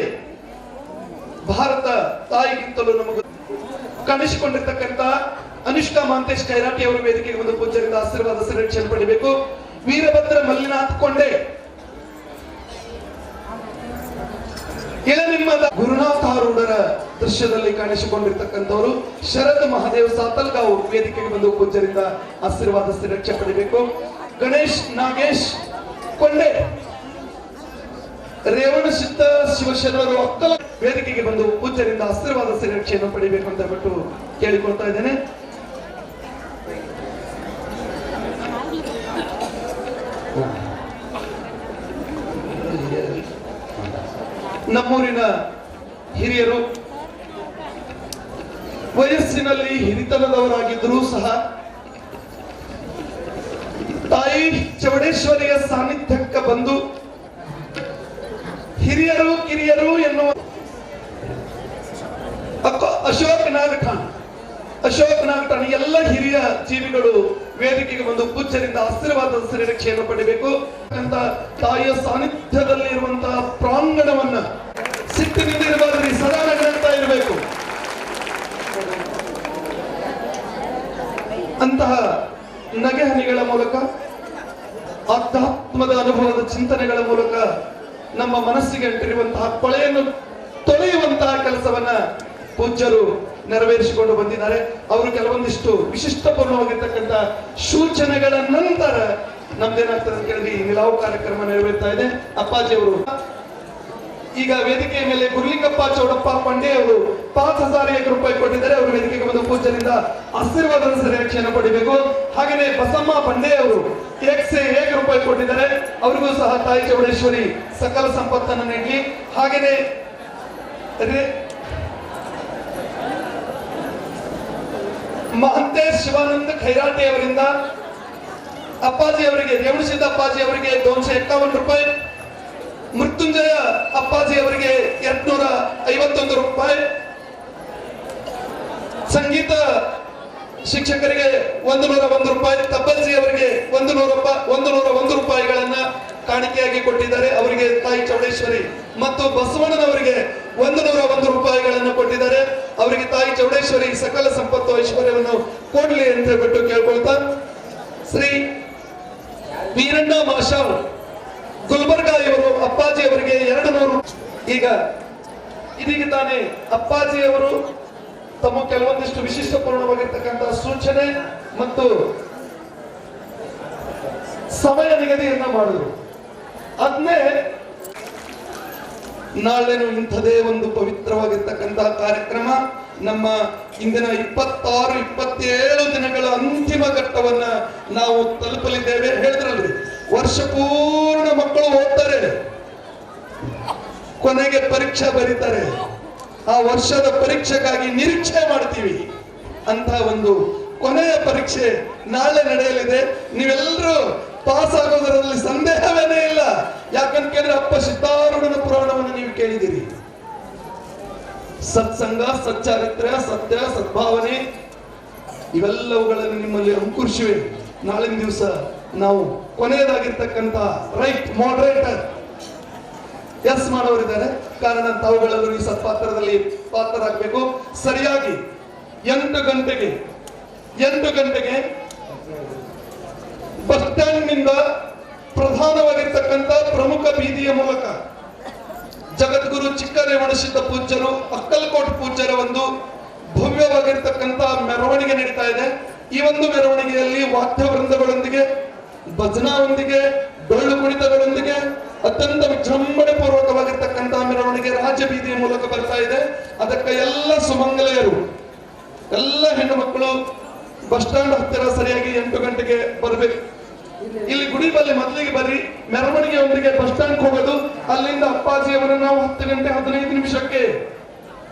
ಭಾರತ ತಾಯಿಗಿಂತಲೂ ನಮಗೆ ಕಾಣಿಸಿಕೊಂಡಿರ್ತಕ್ಕಂಥ ಅನುಷ್ಕಾ ಮಹಂತೇಶ್ ಖೈರಾಟಿ ಅವರು ವೇದಿಕೆಗೆ ಬಂದು ಪೂಜ್ಯರಿಂದ ಆಶೀರ್ವಾದ ರಕ್ಷೆಯನ್ನು ಪಡಿಬೇಕು. ವೀರಭದ್ರ ಮಲ್ಲಿನಾಥ್ ಕೊಂಡೆ ಇಳನಿಮ್ಮದ ಗುರುನಾಥ ಆರೂಢರ ದೃಶ್ಯದಲ್ಲಿ ಕಾಣಿಸಿಕೊಂಡಿರ್ತಕ್ಕಂಥವರು ಶರದ್ ಮಹಾದೇವ್ ಸಾತಲ್ಗಾವ್ ವೇದಿಕೆಗೆ ಬಂದು ಪೂಜ್ಯರಿಂದ ಆಶೀರ್ವಾದ ರಕ್ಷೆ ಪಡಿಬೇಕು. ಗಣೇಶ್ ನಾಗೇಶ್ ಕೊಂಡೆ ರೇವಣ ಸಿದ್ಧ ಶಿವಶರಣರು ಅಕ್ಕಲ ವೇದಿಕೆಗೆ ಬಂದು ಪೂಜ್ಯರಿಂದ ಆಶೀರ್ವಾದ ರಕ್ಷೆಯನ್ನು ಪಡಿಬೇಕು ಅಂತ ಬಿಟ್ಟು ಕೇಳಿಕೊಳ್ತಾ ಇದ್ದೇನೆ. ನಮ್ಮೂರಿನ ಹಿರಿಯರು ವಯಸ್ಸಿನಲ್ಲಿ ಹಿರಿತನದವರಾಗಿದ್ದರೂ ಸಹ ತಾಯಿ ಚೌಡೇಶ್ವರಿಯ ಸಾನ್ನಿಧ್ಯಕ್ಕೆ ಬಂದು ಹಿರಿಯರು ಕಿರಿಯರು ಎನ್ನುವ ಅಶೋಕ್ ನಾಗಠಾಣ್ ಎಲ್ಲ ಹಿರಿಯ ಜೀವಿಗಳು ವೇದಿಕೆಗೆ ಬಂದು ಪೂಜ್ಯರಿಂದ ಆಶೀರ್ವಾದದ ರಕ್ಷೆಯನ್ನು ಪಡಿಬೇಕು ಅಂತ ತಾಯಿಯ ಸಾನ್ನಿಧ್ಯದಲ್ಲಿ ಇರುವಂತಹ ಪ್ರಾಂಗಣವನ್ನ ಸಿಟ್ಟಿನಿಂದ ಇರಬಾರ್ದು, ಸದಾ ನಗರಂತ ಇರಬೇಕು. ಅಂತಹ ನಗೆಹನಿಗಳ ಮೂಲಕ, ಆಧ್ಯಾತ್ಮದ ಅನುಭವದ ಚಿಂತನೆಗಳ ಮೂಲಕ ನಮ್ಮ ಮನಸ್ಸಿಗೆ ಅಂಟಿರುವಂತಹ ಕೊಳೆಯನ್ನು ತೊಳೆಯುವಂತಹ ಕೆಲಸವನ್ನ ಪೂಜ್ಯರು ನೆರವೇರಿಸಿಕೊಂಡು ಬಂದಿದ್ದಾರೆ. ಅವರು ಕೆಲವೊಂದಿಷ್ಟು ವಿಶಿಷ್ಟಪೂರ್ಣವಾಗಿರ್ತಕ್ಕಂಥ ಸೂಚನೆಗಳ ನಂತರ ನಮ್ದೇನಾಗ್ತದೆ ಅಂತ ಕೇಳಿದ್ರೆ ಈ ನಿಲಾವು ಕಾರ್ಯಕ್ರಮ ನೆರವೇರ್ತಾ ಇದೆ. ಅಪ್ಪಾಜಿ ಅವರು ಈಗ ವೇದಿಕೆಯ ಮೇಲೆ ಗುರುಲಿಂಗಪ್ಪ ಚೌಡಪ್ಪ ಪಾಂಡೆ ಅವರು 5,000 ರೂಪಾಯಿ ಕೊಟ್ಟಿದ್ದಾರೆ. ಅವರು ವೇದಿಕೆಗೆ ಬಂದು ಪೂಜ್ಯರಿಂದ ಆಶೀರ್ವಾದದ ರಕ್ಷೆಯನ್ನು ಪಡಿಬೇಕು. ಹಾಗೆಯೇ ಬಸಮ್ಮ ಬಂಡೆ ಅವರು 1 ರೂಪಾಯಿ ಕೊಟ್ಟಿದ್ದಾರೆ. ಅವರಿಗೂ ಸಹ ತಾಯಿ ಚೌಡೇಶ್ವರಿ ಸಕಲ ಸಂಪತ್ತನ್ನು ನೀಡಲಿ. ಹಾಗೆಯೇ ಮಹಂತೇಶ್ ಶಿವಾನಂದ ಖೈರಾಟಿ ಅವರಿಂದ ಅಪ್ಪಾಜಿ ಅವರಿಗೆ, ರೇವಣಸಿದ್ದ ಅಪ್ಪಾಜಿ ಅವರಿಗೆ 251 ರೂಪಾಯಿ, ಮೃತ್ಯುಂಜಯ ಅಪ್ಪಾಜಿ ಅವರಿಗೆ 251 ರೂಪಾಯಿ, ಸಂಗೀತ ಶಿಕ್ಷಕರಿಗೆ 101 ರೂಪಾಯಿ, ತಬ್ಬಲ್ಜಿ ಅವರಿಗೆ 101 ರೂಪಾಯಿಗಳನ್ನ ಕಾಣಿಕೆಯಾಗಿ ಕೊಟ್ಟಿದ್ದಾರೆ. ಅವರಿಗೆ ತಾಯಿ ಚೌಡೇಶ್ವರಿ ಮತ್ತು ಬಸವಣ್ಣನವರಿಗೆ 101 ರೂಪಾಯಿಗಳನ್ನು ಕೊಟ್ಟಿದ್ದಾರೆ. ಅವರಿಗೆ ತಾಯಿ ಚೌಡೇಶ್ವರಿ ಸಕಲ ಸಂಪತ್ತು ಐಶ್ವರ್ಯವನ್ನು ಕೊಡ್ಲಿ ಅಂತ ಹೇಳ್ಬಿಟ್ಟು ಕೇಳ್ಕೊಳ್ತಾ, ಶ್ರೀ ವೀರಣ್ಣ ಮಾಷಾವ್ ಗುಲ್ಬರ್ಗಾ ಇವರು ಅಪ್ಪಾಜಿ ಅವರಿಗೆ 200. ಈಗ ಇದೀಗ ತಾನೇ ಅಪ್ಪಾಜಿ ಅವರು ತಮ್ಮ ಕೆಲವೊಂದಿಷ್ಟು ವಿಶಿಷ್ಟಪೂರ್ಣವಾಗಿರ್ತಕ್ಕಂತಹ ಸೂಚನೆ ಮತ್ತು ಸಮಯ ನಿಗದಿಯನ್ನ ಮಾಡಿದ್ರು. ಅದನ್ನೇ ನಾಳೆನು ಇಂಥದೇ ಒಂದು ಪವಿತ್ರವಾಗಿರ್ತಕ್ಕಂತಹ ಕಾರ್ಯಕ್ರಮ ನಮ್ಮ ಇಂದಿನ 26-27 ದಿನಗಳ ಅಂತಿಮ ಘಟ್ಟವನ್ನ ನಾವು ತಲುಪಲಿದ್ದೇವೆ. ಹೇಳಿದ್ರಲ್ರಿ, ವರ್ಷ ಪೂರ್ಣ ಮಕ್ಕಳು ಓದ್ತಾರೆ, ಕೊನೆಗೆ ಪರೀಕ್ಷೆ ಬರೀತಾರೆ. ಆ ವರ್ಷದ ಪರೀಕ್ಷೆಗಾಗಿ ನಿರೀಕ್ಷೆ ಮಾಡ್ತೀವಿ. ಅಂತ ಒಂದು ಕೊನೆಯ ಪರೀಕ್ಷೆ ನಾಳೆ ನಡೆಯಲಿದೆ. ನೀವೆಲ್ಲರೂ ಪಾಸ್ ಆಗೋದರಲ್ಲಿ ಸಂದೇಹವೇನೇ ಇಲ್ಲ. ಯಾಕಂತ ಕೇಳಿದ್ರೆ ಅಪ್ಪ ಸಿದ್ಧಾರೂಢನ ಪುರಾಣವನ್ನು ನೀವು ಕೇಳಿದಿರಿ. ಸತ್ಸಂಗ, ಸಚ್ಚಾರಿತ್ರ್ಯ, ಸತ್ಯ, ಸದ್ಭಾವನೆ ಇವೆಲ್ಲವುಗಳನ್ನು ನಿಮ್ಮಲ್ಲಿ ಅಂಕುರಿಸಿವೆ. ನಾಳಿನ ದಿವಸ ನಾವು ಕೊನೆಯದಾಗಿರ್ತಕ್ಕಂಥ ರೈಟ್ ಮಾಡರೇಟರ್ ಎಸ್ ಮಾಡೋರಿದ್ದಾರೆ. ಕಾರಣ ತಾವುಗಳೆಲ್ಲರೂ ಈ ಸತ್ಪಾತ್ರದಲ್ಲಿ ಪಾತ್ರರಾಗಬೇಕು. ಸರಿಯಾಗಿ 8 ಗಂಟೆಗೆ ಬಸ್ ಸ್ಟ್ಯಾಂಡ್ ನಿಂದ ಪ್ರಧಾನವಾಗಿರ್ತಕ್ಕಂಥ ಪ್ರಮುಖ ಬೀದಿಯ ಮೂಲಕ ಜಗದ್ಗುರು ಚಿಕ್ಕರೇವಣಸಿದ್ದ ಪೂಜ್ಯರು, ಅಕ್ಕಲ್ಕೋಟ್ ಪೂಜ್ಯರ ಒಂದು ಭವ್ಯವಾಗಿರ್ತಕ್ಕಂಥ ಮೆರವಣಿಗೆ ನಡೀತಾ ಇದೆ. ಈ ಒಂದು ಮೆರವಣಿಗೆಯಲ್ಲಿ ವಾದ್ಯ ವೃಂದಗಳೊಂದಿಗೆ, ಭಜನಾವೊಂದಿಗೆ, ಡೊಳ್ಳು ಕುಣಿತಗಳೊಂದಿಗೆ ಅತ್ಯಂತ ವಿಜೃಂಭಣೆ ಪೂರ್ವಕವಾಗಿರ್ತಕ್ಕಂಥ ಮೆರವಣಿಗೆ ರಾಜ್ಯ ಬೀದಿಯ ಮೂಲಕ ಬರ್ತಾ ಇದೆ. ಅದಕ್ಕೆ ಎಲ್ಲ ಸುಮಂಗಲೆಯರು, ಎಲ್ಲ ಹೆಣ್ಣು ಮಕ್ಕಳು ಬಸ್ ಸ್ಟ್ಯಾಂಡ್ ಹತ್ತಿರ ಸರಿಯಾಗಿ 8 ಗಂಟೆಗೆ ಬರಬೇಕು. ಇಲ್ಲಿ ಗುಡಿ ಬಲ್ಲಿ ಮೊದಲಿಗೆ ಬರ್ರಿ, ಮೆರವಣಿಗೆಯೊಂದಿಗೆ ಬಸ್ ಸ್ಟ್ಯಾಂಡ್ ಹೋಗೋದು. ಅಲ್ಲಿಂದ ಅಪ್ಪಾಜಿಯವರನ್ನು ನಾವು 10 ಗಂಟೆ 15 ನಿಮಿಷಕ್ಕೆ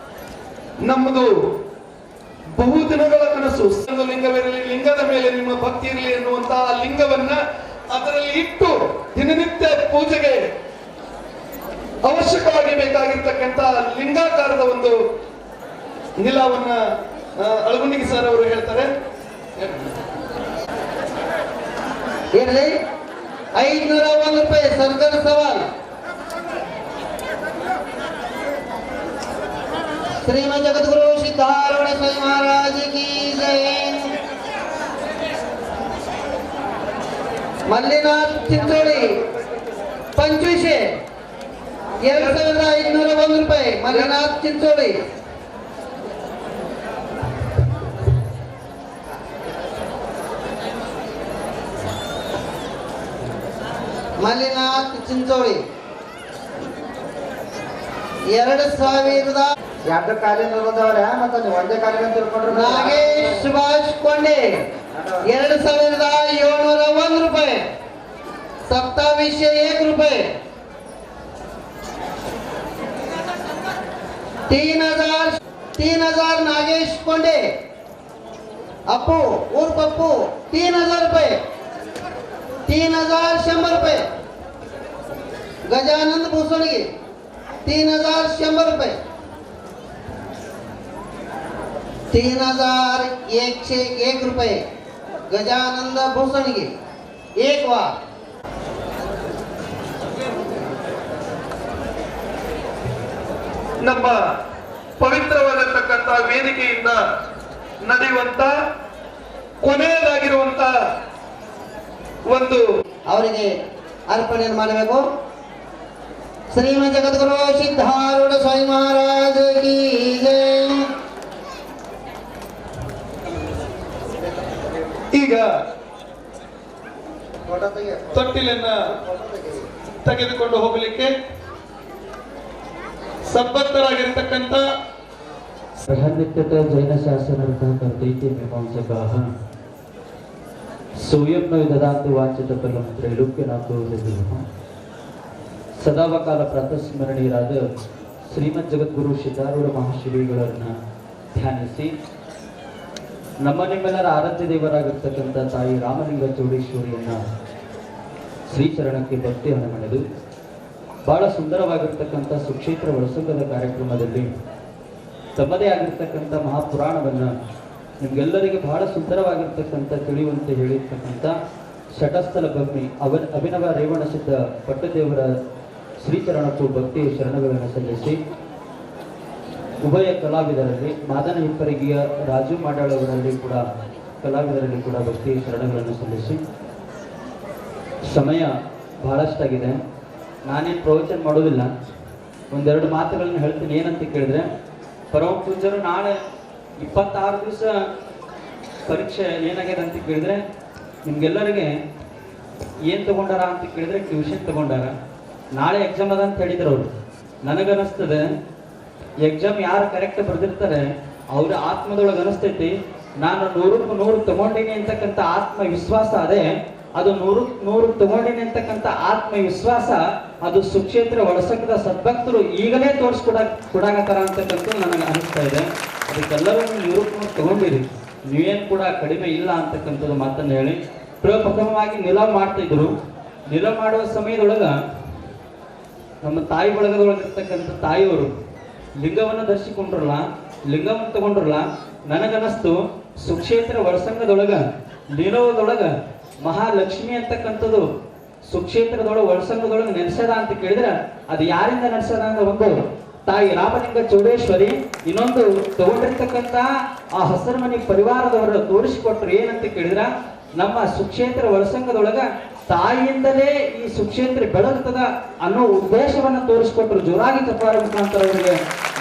ನಮ್ಮದು ಬಹುದಿನಗಳ ಕನಸು ಲಿಂಗವಿರಲಿ, ಲಿಂಗದ ಮೇಲೆ ನಿಮ್ಮ ಭಕ್ತಿ ಇರಲಿ ಎನ್ನುವಂತಹ ಲಿಂಗವನ್ನ ಅದರಲ್ಲಿ ಇಟ್ಟು ದಿನನಿತ್ಯ ಪೂಜೆಗೆ ಅವಶ್ಯಕವಾಗಿ ಬೇಕಾಗಿರ್ತಕ್ಕಂಥ ಲಿಂಗಾಕಾರದ ಒಂದು ನಿಲವನ್ನ ಅಳಗುಂಡಿಗೆ ಸರ್ ಅವರು ಹೇಳ್ತಾರೆ. ಇರಲಿ, 501 ರೂಪಾಯಿ ಸರ್ಕಾರ ಸವಾಲ್. श्रीमद जगद्गुरु सिद्धारूढ़ स्वामी महाराज की जय. मल्लिनाथ चिंचोಳಿ 25 2501 ರೂಪಾಯಿ ಮಲ್ಲಿನಾಥ್ ಚಿಂಚೋಳಿ. ಮಲ್ಲಿನಾಥ್ ಚಿಂಚೋಳಿ 2000 ಎರಡು ಕಾಲಿನ ಬಂದವ್ರೆ ಮತ್ತೆ ನೀವು ಒಂದೇ ಕಾಲಿನ ತಿಳ್ಕೊಂಡ್ರು. ನಾಗೇಶ್ ಸುಭಾಷ್ ಕೊಂಡೆ 2701 ರೂಪಾಯಿ 2701 ರೂಪಾಯಿ. 3000 ನಾಗೇಶ್ ಕೊಂಡೆ ಅಪ್ಪು ಊರ್ ಪಪ್ಪು 3000 ರೂಪಾಯಿ. 3100 ರೂಪಾಯಿ ಗಜಾನಂದ ಭೂಸೋಳಿಗೆ 3100 ರೂಪಾಯಿ. 3101 ರೂಪಾಯಿ ಗಜಾನಂದ ಭೂಷಣಿಗೆ 1 ವಾರ. ನಮ್ಮ ಪವಿತ್ರವಾಗಿರ್ತಕ್ಕಂಥ ವೇದಿಕೆಯಿಂದ ನಡೆಯುವಂತ ಕೊನೆಯದಾಗಿರುವಂತ ಒಂದು ಅವರಿಗೆ ಅರ್ಪಣೆಯನ್ನು ಮಾಡಬೇಕು. ಶ್ರೀಮದ್ ಜಗದ್ಗುರು ಸಿದ್ಧಾರೂಢ ಸ್ವಾಮಿ ಮಹಾರಾಜ ಕಿ ಜೈ. ಈಗ ತೊಟ್ಟಿಲನ್ನ ತೆಗೆದುಕೊಂಡು ಹೋಗಲಿಕ್ಕೆ ಸದ್ಬದ್ಧರಾಗಿರ್ತಕ್ಕಂಥ प्रहन्नित्यत जैन शासनर्थ कर्तैते मीमांसकाः सोऽयं न ददाति वाञ्छितफलं त्रैलोक्यनाथो यदिवः. ಸದಾವಕಾಲ ಪ್ರಾತಸ್ಮರಣೀಯರಾದ ಶ್ರೀಮದ್ ಜಗದ್ಗುರು ಸಿದ್ಧಾರೂಢ ಮಹಾಶ್ರೀಗಳನ್ನ ಧ್ಯಾನಿಸಿ ನಮ್ಮ ನಿಮ್ಮೆಲ್ಲರ ಆರಾಧ್ಯ ದೇವರಾಗಿರ್ತಕ್ಕಂಥ ತಾಯಿ ರಾಮಲಿಂಗ ಚೌಡೇಶ್ವರಿಯನ್ನ ಶ್ರೀಚರಣಕ್ಕೆ ಭಕ್ತಿ ಹಣಮಣೆದು ಬಹಳ ಸುಂದರವಾಗಿರ್ತಕ್ಕಂಥ ಸುಕ್ಷೇತ್ರ ಒಳಸಂಗದ ಕಾರ್ಯಕ್ರಮದಲ್ಲಿ ತಮ್ಮದೇ ಆಗಿರ್ತಕ್ಕಂಥ ಮಹಾಪುರಾಣವನ್ನ ನಿಮ್ಗೆಲ್ಲರಿಗೆ ಬಹಳ ಸುಂದರವಾಗಿರ್ತಕ್ಕಂಥ ತಿಳಿಯುವಂತೆ ಹೇಳಿರ್ತಕ್ಕಂಥ ಶಟಸ್ಥಲ ಭಗ್ನಿ ಅಭಿನವ ರೇವಣಸಿದ್ಧ ಪಟ್ಟದೇವರ ಶ್ರೀಚರಣಕ್ಕೂ ಭಕ್ತಿಯ ಶರಣಗಳನ್ನು ಸಲ್ಲಿಸಿ ಉಭಯ ಕಲಾವಿದರಲ್ಲಿ ಮಾದನ ಹಿಪ್ಪರಿಗೆಯ ರಾಜು ಮಾಡಾಳವರಲ್ಲಿ ಕೂಡ ಕಲಾವಿದರಲ್ಲಿ ಕೂಡ ಭಕ್ತಿಯ ಶರಣಗಳನ್ನು ಸಲ್ಲಿಸಿ ಸಮಯ ಬಹಳಷ್ಟಾಗಿದೆ. ನಾನೇನು ಪ್ರವಚನ ಮಾಡೋದಿಲ್ಲ, ಒಂದೆರಡು ಮಾತುಗಳನ್ನು ಹೇಳ್ತೀನಿ. ಏನಂತ ಕೇಳಿದ್ರೆ, ಪರಮ ಪೂಜ್ಯರು ನಾಳೆ 26 ದಿವಸ ಪರೀಕ್ಷೆ ಏನಾಗಿದೆ ಅಂತ ಕೇಳಿದ್ರೆ ನಿಮ್ಗೆಲ್ಲರಿಗೆ ಏನು ತಗೊಂಡಾರ ಅಂತ ಕೇಳಿದ್ರೆ ಟ್ಯೂಷನ್ ತಗೊಂಡಾರ. ನಾಳೆ ಎಕ್ಸಾಮ್ ಅದ ಅಂತ ಹೇಳಿದ್ರು ಅವರು. ನನಗನ್ನಿಸ್ತದೆ ಎಕ್ಸಾಮ್ ಯಾರು ಕರೆಕ್ಟ್ ಬರೆದಿರ್ತಾರೆ ಅವ್ರ ಆತ್ಮದೊಳಗೆ ಅನಿಸ್ತೈತಿ ನಾನು 100ಕ್ಕೆ 100 ತಗೊಂಡಿನಿ ಅಂತಕ್ಕಂಥ ಆತ್ಮವಿಶ್ವಾಸ ಅದೇ. ಅದು 100ಕ್ಕೆ ತಗೊಂಡಿನಿ ಅಂತಕ್ಕಂಥ ಆತ್ಮವಿಶ್ವಾಸ ಅದು ಸುಕ್ಷೇತ್ರ ಒಳಸಂಗದ ಸದ್ಭಕ್ತರು ಈಗಲೇ ಕೊಡಾಕತ್ತಾರ ಅಂತಕ್ಕಂಥ ನನಗೆ ಅನಿಸ್ತಾ ಇದೆ. ಅದಕ್ಕೆಲ್ಲರೂ 100ಕ್ಕೆ 100 ತಗೊಂಡಿರಿ, ನೀವೇನು ಕೂಡ ಕಡಿಮೆ ಇಲ್ಲ ಅಂತಕ್ಕಂಥದ್ದು ಮಾತನ್ನು ಹೇಳಿ ಪ್ರಪ್ರಥಮವಾಗಿ ನಿಲವ್ ಮಾಡ್ತಿದ್ರು. ನಿಲವ್ ಮಾಡುವ ಸಮಯದೊಳಗ ನಮ್ಮ ತಾಯಿ ಬಳಗದೊಳಗಿರ್ತಕ್ಕಂಥ ತಾಯಿಯವರು ಲಿಂಗವನ್ನು ಧರಿಸಿಕೊಂಡ್ರಲ್ಲ, ಲಿಂಗವನ್ನು ತಗೊಂಡ್ರಲ್ಲ, ನನಗನಸ್ತು ಸುಕ್ಷೇತ್ರ ಒಳಸಂಗದೊಳಗ ಲೀನೋದೊಳಗ ಮಹಾಲಕ್ಷ್ಮಿ ಅಂತಕ್ಕಂಥದ್ದು ಸುಕ್ಷೇತ್ರದೊಳಗೆ ಒಳಸಂಗದೊಳಗೆ ನೆನೆಸದ ಅಂತ ಕೇಳಿದ್ರೆ ಅದು ಯಾರಿಂದ ನೆನೆಸದ ಅಂದ್ರೆ ಒಂದು ತಾಯಿ ರಾಮಲಿಂಗ ಚೌಡೇಶ್ವರಿ, ಇನ್ನೊಂದು ತಗೊಂಡಿರ್ತಕ್ಕಂಥ ಆ ಹಸರಮನಿ ಪರಿವಾರದವರು ತೋರಿಸಿಕೊಟ್ರು. ಏನಂತ ಕೇಳಿದ್ರ ನಮ್ಮ ಸುಕ್ಷೇತ್ರ ಒಳಸಂಗದೊಳಗ ತಾಯಿಯಿಂದಲೇ ಈ ಸುಕ್ಷೇತ್ರ ಬೆಳಗ್ತದ ಅನ್ನೋ ಉದ್ದೇಶವನ್ನ ತೋರಿಸಿಕೊಟ್ರು. ಜೋರಾಗಿ ಚಪ್ಪಾಳೆ ಮುಖಾಂತರ ಅವರಿಗೆ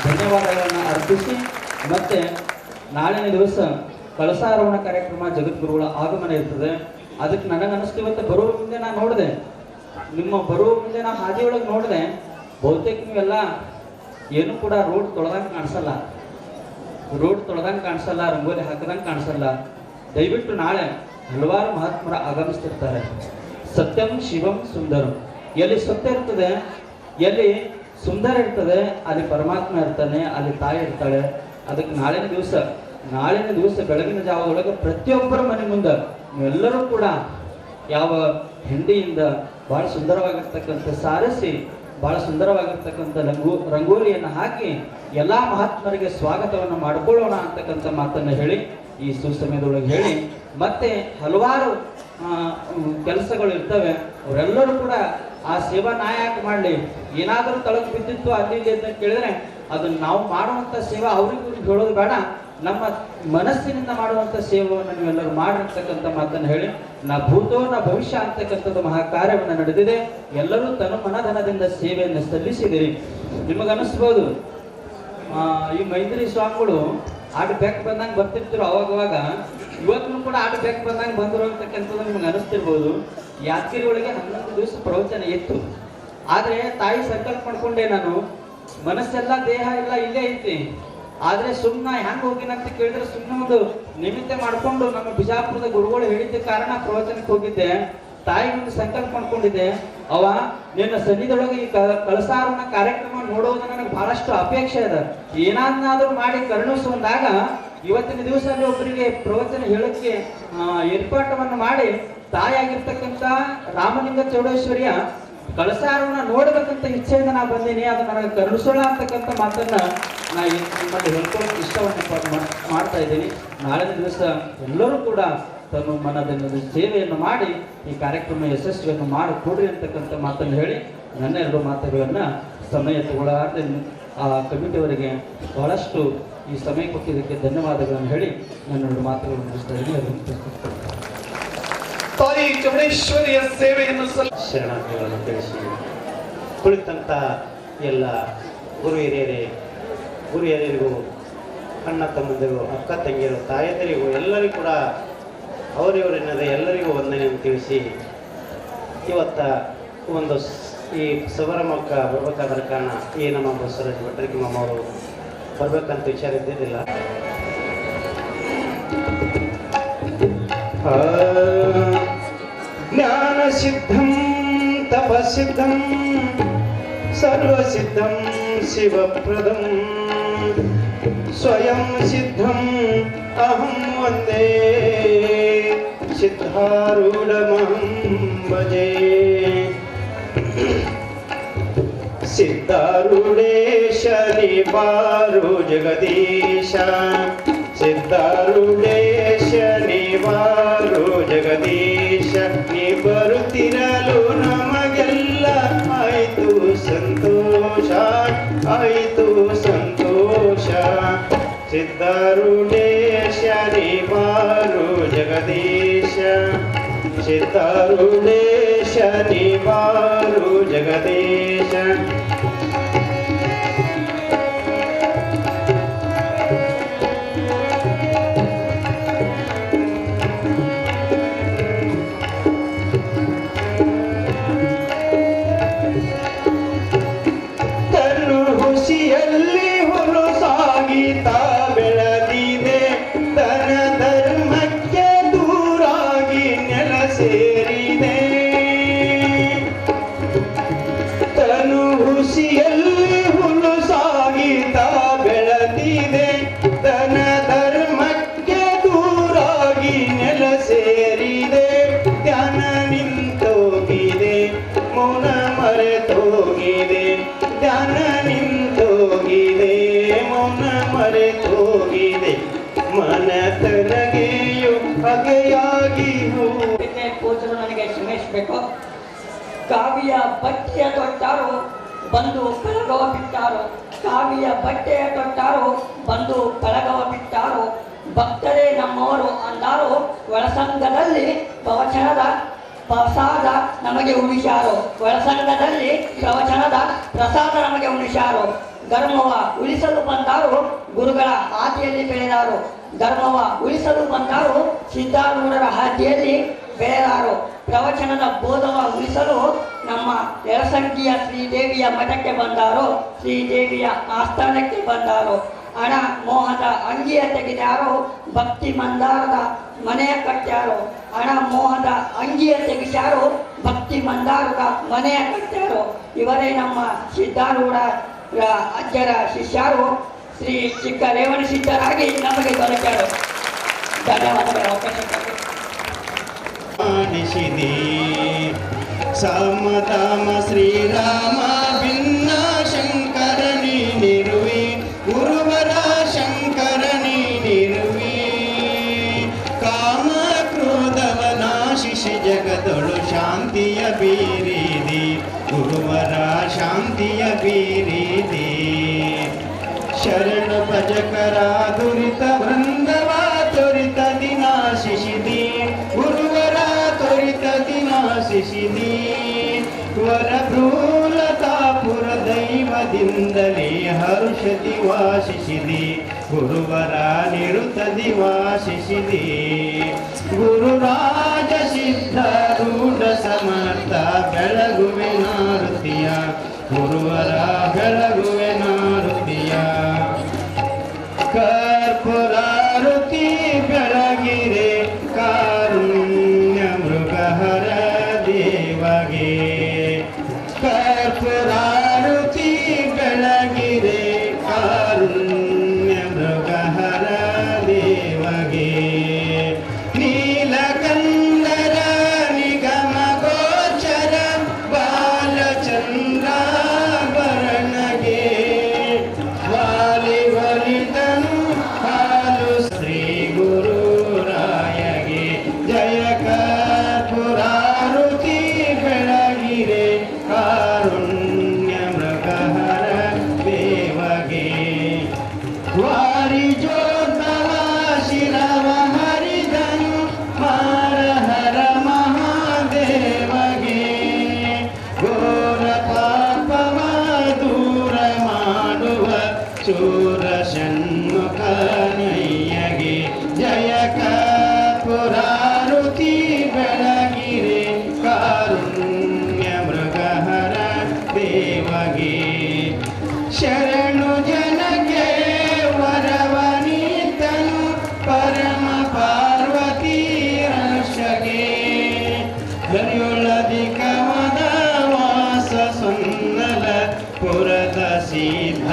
ಧನ್ಯವಾದಗಳನ್ನ ಅರ್ಪಿಸಿ, ಮತ್ತೆ ನಾಳಿನ ದಿವಸ ಕಳಸಾರೋಹಣ ಕಾರ್ಯಕ್ರಮ ಜಗದ್ಗುರುಗಳ ಆಗಮನ ಇರ್ತದೆ. ಅದಕ್ಕೆ ನನಗನ್ನಿಸ್ತು ಇವತ್ತು ಬರುವ ಮುಂದೆ ನಾನು ನೋಡಿದೆ, ನಿಮ್ಮ ಬರುವ ಮುಂದೆ ನಾ ಹಾದಿಯೊಳಗೆ ನೋಡಿದೆ, ಬಹುತೇಕ ನೀವೆಲ್ಲ ಏನು ಕೂಡ ರೋಡ್ ತೊಳೆದಂಗೆ ಕಾಣಿಸಲ್ಲ, ರಂಗೋಲಿ ಹಾಕದಂಗೆ ಕಾಣಿಸಲ್ಲ. ದಯವಿಟ್ಟು ನಾಳೆ ಹಲವಾರು ಮಹಾತ್ಮರ ಆಗಮಿಸ್ತಿರ್ತಾರೆ. ಸತ್ಯಂ ಶಿವಂ ಸುಂದರಂ, ಎಲ್ಲಿ ಸತ್ಯ ಇರ್ತದೆ, ಎಲ್ಲಿ ಸುಂದರ ಇರ್ತದೆ, ಅಲ್ಲಿ ಪರಮಾತ್ಮ ಇರ್ತಾನೆ, ಅಲ್ಲಿ ತಾಯಿ ಇರ್ತಾಳೆ. ಅದಕ್ಕೆ ನಾಳಿನ ದಿವಸ ಬೆಳಗಿನ ಜಾವದೊಳಗೆ ಪ್ರತಿಯೊಬ್ಬರ ಮನೆ ಮುಂದೆ ನೀವೆಲ್ಲರೂ ಕೂಡ ಯಾವ ಹೆಂಡಿಯಿಂದ ಬಹಳ ಸುಂದರವಾಗಿರ್ತಕ್ಕಂಥ ಸಾರಿಸಿ ಬಹಳ ಸುಂದರವಾಗಿರ್ತಕ್ಕಂಥ ರಂಗೋಲಿಯನ್ನು ಹಾಕಿ ಎಲ್ಲಾ ಮಹಾತ್ಮರಿಗೆ ಸ್ವಾಗತವನ್ನು ಮಾಡಿಕೊಳ್ಳೋಣ ಅಂತಕ್ಕಂಥ ಮಾತನ್ನು ಹೇಳಿ ಈ ಸುಸಮಯದೊಳಗೆ ಹೇಳಿ, ಮತ್ತೆ ಹಲವಾರು ಕೆಲಸಗಳು ಇರ್ತವೆ. ಅವರೆಲ್ಲರೂ ಕೂಡ ಆ ಸೇವಾ ನಾಯಕ ಮಾಡಲಿ, ಏನಾದರೂ ತಳಕು ಬಿದ್ದಿತ್ತು ಅಲ್ಲಿ ಅಂತ ಕೇಳಿದ್ರೆ ಅದನ್ನ ನಾವು ಮಾಡುವಂತ ಸೇವಾ ಅವ್ರಿಗೂ ಹೇಳೋದು ಬೇಡ, ನಮ್ಮ ಮನಸ್ಸಿನಿಂದ ಮಾಡುವಂತ ಸೇವೆಯನ್ನು ನೀವೆಲ್ಲರೂ ಮಾಡಿರ್ತಕ್ಕಂಥ ಮಾತನ್ನು ಹೇಳಿ, ನಾ ಭೂತೋ ನಾ ಭವಿಷ್ಯ ಅಂತಕ್ಕಂಥದ್ದು ಮಹಾ ಕಾರ್ಯವನ್ನು ನಡೆದಿದೆ. ಎಲ್ಲರೂ ತನ್ನ ಮನಧನದಿಂದ ಸೇವೆಯನ್ನು ಸಲ್ಲಿಸಿದಿರಿ. ನಿಮಗನ್ನಿಸ್ಬೋದು ಈ ಮೈತ್ರಿ ಸ್ವಾಮಿಗಳು ಆಟ ಬೆಕ್ ಬಂದಂಗೆ ಬರ್ತಿರ್ತಿರೋ ಅವಾಗವಾಗ, ಇವತ್ತು ಕೂಡ ಆಟ ಬೆಕ್ ಬಂದಂಗೆ ಬಂದರು ಅಂತಕ್ಕಂಥದ್ದು ನಿಮ್ಗೆ ಅನಿಸ್ತಿರ್ಬೋದು. ಯಾದಗಿರಿ ಒಳಗೆ 11 ದಿವಸ ಪ್ರವಚನ ಇತ್ತು. ಆದ್ರೆ ತಾಯಿ ಸಂಕಲ್ಪ ಮಾಡ್ಕೊಂಡೆ, ನಾನು ಮನಸ್ಸೆಲ್ಲ ದೇಹ ಎಲ್ಲ ಇಲ್ಲೇ ಐತಿ, ಆದ್ರೆ ಸುಮ್ಮನೆ ಹೆಂಗ್ ಹೋಗಿನಂತ ಕೇಳಿದ್ರೆ ಸುಮ್ಮನೆ ಒಂದು ನಿಮಿತ್ತ ಮಾಡ್ಕೊಂಡು ನಮ್ಮ ಬಿಜಾಪುರದ ಗುರುಗಳು ಹೇಳಿದ್ದ ಕಾರಣ ಪ್ರವಚನಕ್ಕೆ ಹೋಗಿದ್ದೆ. ತಾಯಿ ಒಂದು ಸಂಕಲ್ಪ ಮಾಡ್ಕೊಂಡಿದ್ದೆ, ಅವ ನಿನ್ನ ಸನ್ನಿಧೊಳಗೆ ಈ ಕಳಸಾರೋಹಣ ಕಾರ್ಯಕ್ರಮ ನೋಡೋದು ನನಗೆ ಬಹಳಷ್ಟು ಅಪೇಕ್ಷೆ ಇದೆ, ಏನಾದ್ರೂ ಮಾಡಿ ಕರುಣಿಸುವಂದಾಗ ಇವತ್ತಿನ ದಿವಸ ಅಲ್ಲಿ ಒಬ್ಬರಿಗೆ ಪ್ರವಚನ ಹೇಳಕ್ಕೆ ಏರ್ಪಾಟವನ್ನು ಮಾಡಿ ತಾಯಿಯಾಗಿರ್ತಕ್ಕಂಥ ರಾಮಲಿಂಗ ಚೌಡೇಶ್ವರಿಯ ಕಳಸಾರೋಹಣ ನೋಡ್ಬೇಕಂತ ಇಚ್ಛೆಯಿಂದ ನಾ ಬಂದೀನಿ, ಅದು ನನಗೆ ಕರುಣಿಸೋಣ ಅಂತಕ್ಕಂಥ ಮಾತನ್ನ ನಾ ನಿಮ್ಮಲ್ಲಿ ಹೇಳ್ಕೊಂಡು ಇಷ್ಟವನ್ನು ಮಾಡ್ತಾ ಇದ್ದೀನಿ. ನಾಳಿನ ದಿವಸ ಎಲ್ಲರೂ ಕೂಡ ತಮ್ಮ ಮನದ ಸೇವೆಯನ್ನು ಮಾಡಿ ಈ ಕಾರ್ಯಕ್ರಮ ಯಶಸ್ವಿಯನ್ನು ಮಾಡಿಕೊಡ್ರಿ ಅಂತಕ್ಕಂಥ ಮಾತನ್ನು ಹೇಳಿ ನನ್ನ 2 ಮಾತುಗಳನ್ನ ಸಮಯ ತಗೊಳ್ಳಾರ್ದೆ ಆ ಕಮಿಟಿಯವರಿಗೆ ಬಹಳಷ್ಟು ಈ ಸಮಯ ಕೊಟ್ಟಿದ್ದಕ್ಕೆ ಧನ್ಯವಾದಗಳನ್ನು ಹೇಳಿ ನನ್ನ 2 ಮಾತುಗಳನ್ನು ಮುಗಿಸ್ತಾ ಇದ್ದೀನಿ. ತಾಯಿ ಚೌಡೇಶ್ವರಿಯ ಸೇವೆಯನ್ನು ಶರಣಾರ್ಥಿಗಳನ್ನು ತಿಳಿಸಿ ಕುಳಿತಂಥ ಎಲ್ಲ ಗುರು ಹಿರಿಯರಿಗೂ ಅಣ್ಣ ತಮ್ಮಂದಿರು, ಅಕ್ಕ ತಂಗಿಯರು, ತಾಯಂದಿರಿಗೂ ಎಲ್ಲರಿಗೂ ಕೂಡ ಅವರಿವರೆನ್ನದೆ ಎಲ್ಲರಿಗೂ ವಂದನೆಯನ್ನು ತಿಳಿಸಿ, ಇವತ್ತ ಒಂದು ಈ ಸಮಾರಂಭಕ್ಕೆ ಬರ್ಬೇಕಾದ್ರ ಕಾರಣ ಈ ನಮ್ಮ ಬಸವರಾಜ ಭಟ್ರಿಗೆ ಮಾಮವರು ಬರ್ಬೇಕಂತ ವಿಚಾರ ಇದ್ದಿದ್ದಿಲ್ಲ. ಜ್ಞಾನ ಸಿದ್ಧಂ ತಪಸಿದ್ಧಂ ಸರ್ವಸಿದ್ಧಂ ಶಿವಪ್ರದಂ ಸ್ವಯಂ ಸಿದ್ಧಂ ಅಹಂ ವಂದೇ ಸಿದ್ಧಾರೂಢಮಹಂ ಭಜೆ. ಸಿದ್ಧಾರೂಢೇಶ ನಿವಾರು ಜಗದೀಶ, ಸಿದ್ಧಾರೂಢೇಶ ನಿವಾರು ಜಗದೀಶ, ನೀ ಬರುತ್ತಿರಲು ನಮಗೆಲ್ಲ ಆಯಿತು ಸಂತೋಷ, ಆಯಿತು ಸಂತೋಷ. ಸಿದ್ಧಾರೂಢೇಶ ನಿವಾರು ಜಗದೀಶ, ಸಿದ್ಧಾರೂಢೇಶ ನಿವಾರು ಜಗದೀಶ. ಬೆಳದಿದೆ ತನ ಧರ್ಮಕ್ಕೆ ದೂರಾಗಿ ನೆಲ ಸೇರಿದೆ. ತನು ಮರೆತೋಗಿದೆ ಮನ ತರಗೆಯು ಹಗೆಯಾಗಿ ಪೂಜರು ನನಗೆ ಶ್ರಮಿಸಬೇಕು. ಕಾವಿಯ ಬಟ್ಟೆಯ ತೊಟ್ಟಾರು ಬಂದು ಕಳಗವ ಬಿಟ್ಟಾರು, ಕಾವಿಯ ಬಟ್ಟೆಯ ತೊಟ್ಟಾರು ಬಂದು ಕಳಗವ ಬಿಟ್ಟಾರು, ಭಕ್ತರೇ ನಮ್ಮವರು ಅಂದಾರು, ಒಳಸಂಗದಲ್ಲಿ ಪ್ರವಚನದ ಪ್ರಸಾದ ನಮಗೆ ಉಳಿಸಾರು, ಒಳಸಂಗದಲ್ಲಿ ಪ್ರವಚನದ ಪ್ರಸಾದ ನಮಗೆ ಉಳಿಸಾರು. ಧರ್ಮವ ಉಳಿಸಲು ಬಂದಾರು, ಗುರುಗಳ ಹಾದಿಯಲ್ಲಿ ಬೆಳೆದಾರು, ಧರ್ಮವ ಉಳಿಸಲು ಬಂದಾರು, ಸಿದ್ಧಾರೂಢರ ಹಾದಿಯಲ್ಲಿ ಬೆಳೆದಾರು. ಪ್ರವಚನದ ಬೋಧವ ಉಳಿಸಲು ನಮ್ಮ ಯಲಸಂಗಿಯ ಶ್ರೀದೇವಿಯ ಮಠಕ್ಕೆ ಬಂದಾರು, ಶ್ರೀದೇವಿಯ ಆಸ್ಥಾನಕ್ಕೆ ಬಂದಾರು. ಹಣ ಮೋಹದ ಅಂಗಿಯ ತೆಗೆದಾರು, ಭಕ್ತಿ ಮಂದಾರದ ಮನೆಯ ಕಟ್ಟ್ಯಾರು. ಹಣ ಮೋಹದ ಅಂಗಿಯ ತೆಗೆಸಾರು, ಭಕ್ತಿ ಮಂದಾರದ ಮನೆಯ ಕಟ್ಟ್ಯಾರು. ಇವರೇ ನಮ್ಮ ಸಿದ್ಧಾರೂಢ ಅಜ್ಜರ ಶಿಷ್ಯರು, ಶ್ರೀ ಚಿಕ್ಕ ರೇವಣ ಸಿದ್ಧರಾಗಿ ನಮಗೆ ದೊರಕ್ಯಾರು. ಧನ್ಯವಾದಗಳು. ಅವಕಾಶ ಮಾಡಿಸಿದೆ ಸಮಧಾಮ ಶ್ರೀರಾಮ ಭಿನ್ನ ಶಂಕರ ನೀನಿರುವೆ, ಗುರುವರ ಶಂಕರ ನೀನಿರುವೆ. ಕಾಮ ಕ್ರೋಧವ ನಾಶಿಸಿ ಜಗದೊಳು ಶಾಂತಿಯ ಬೀರಿದೆ, ಗುರುವರ ಶಾಂತಿಯ ಬೀರಿದೆ. ಶರಣ ಭಜಕರ ದುರಿತ ವೃಂದವ ತ್ವರಿತ ದಿನಾಶಿಸಿದೆ, ಗುರುವರ ತ್ವರಿತ ದಿನಾಶಿಸಿದೆ. ವರಭ್ರೂಲತಾಪುರ ದೈವದಿಂದಲೇ ಹರ್ಷದಿ ವಾಸಿಸಿದೆ, ಗುರುವರ ನಿರುತದಿ ವಾಸಿಸಿದೆ. ಗುರುರಾಜ ಸಿದ್ಧಾರೂಢ ಸಮರ್ಥ ಬೆಳಗುವೆ ನಾರುತಿಯ, ಗುರುವರ ಬೆಳಗುವೆ ನಾರುತಿಯ. ಕರ್ಪುರಾರುತಿ ಬೆಳಗಿರೆ ಕಾರುಣ್ಯ ಮೃಗಹರ ದೇವಗೆ, ಕರ್ಪುರಾರುತಿ ಬೆಳಗಿರೆ ಕಾರುಣ್ಯ ಮೃಗಹರ ದೇವಗೆ. ನೀಲಕಂದರ ನಿಗಮ ಗೋಚರ ಬಾಲಚಂದ್ರ ಭರಣಗೆ, ವಾಲಿ ವಲಿತನು ಹಾಲು ಶ್ರೀ ಗುರುರಾಯಗೆ. ಜಯ ಕರ್ಪುರಾರುತಿ ಬೆಳಗಿರೆ ಕಾರುಣ್ಯ ಮೃಗಹರ ದೇವಗೆ. ವಾರಿ ಜೋರ್ಧವ ಶಿರವ ಹರಿದನು ಮಾರಹರ ಮಹಾದೇವಗೆ. ಘೋರ ಪಾಪವ ದೂರ ಮಾಡುವ ಚೂರ ಷಣ್ಮುಖನಯ್ಯಗೆ. ಜಯ ಕರ್ಪುರಾರುತಿ ಬೆಳಗಿರೆ ಕಾರುಣ್ಯ ಮೃಗಹರ ದೇವಗೆ. ಶರಣು ಜನಕ್ಕೆ ವರವನಿತನು ಪರಮ ಪಾರ್ವತಿ ರಕ್ಷಗೆ. ದರಿಯೊಳದಿಕಮದ ವಾಸ ಸೊನ್ನಲ ಪುರದ ಸಿದ್ಧ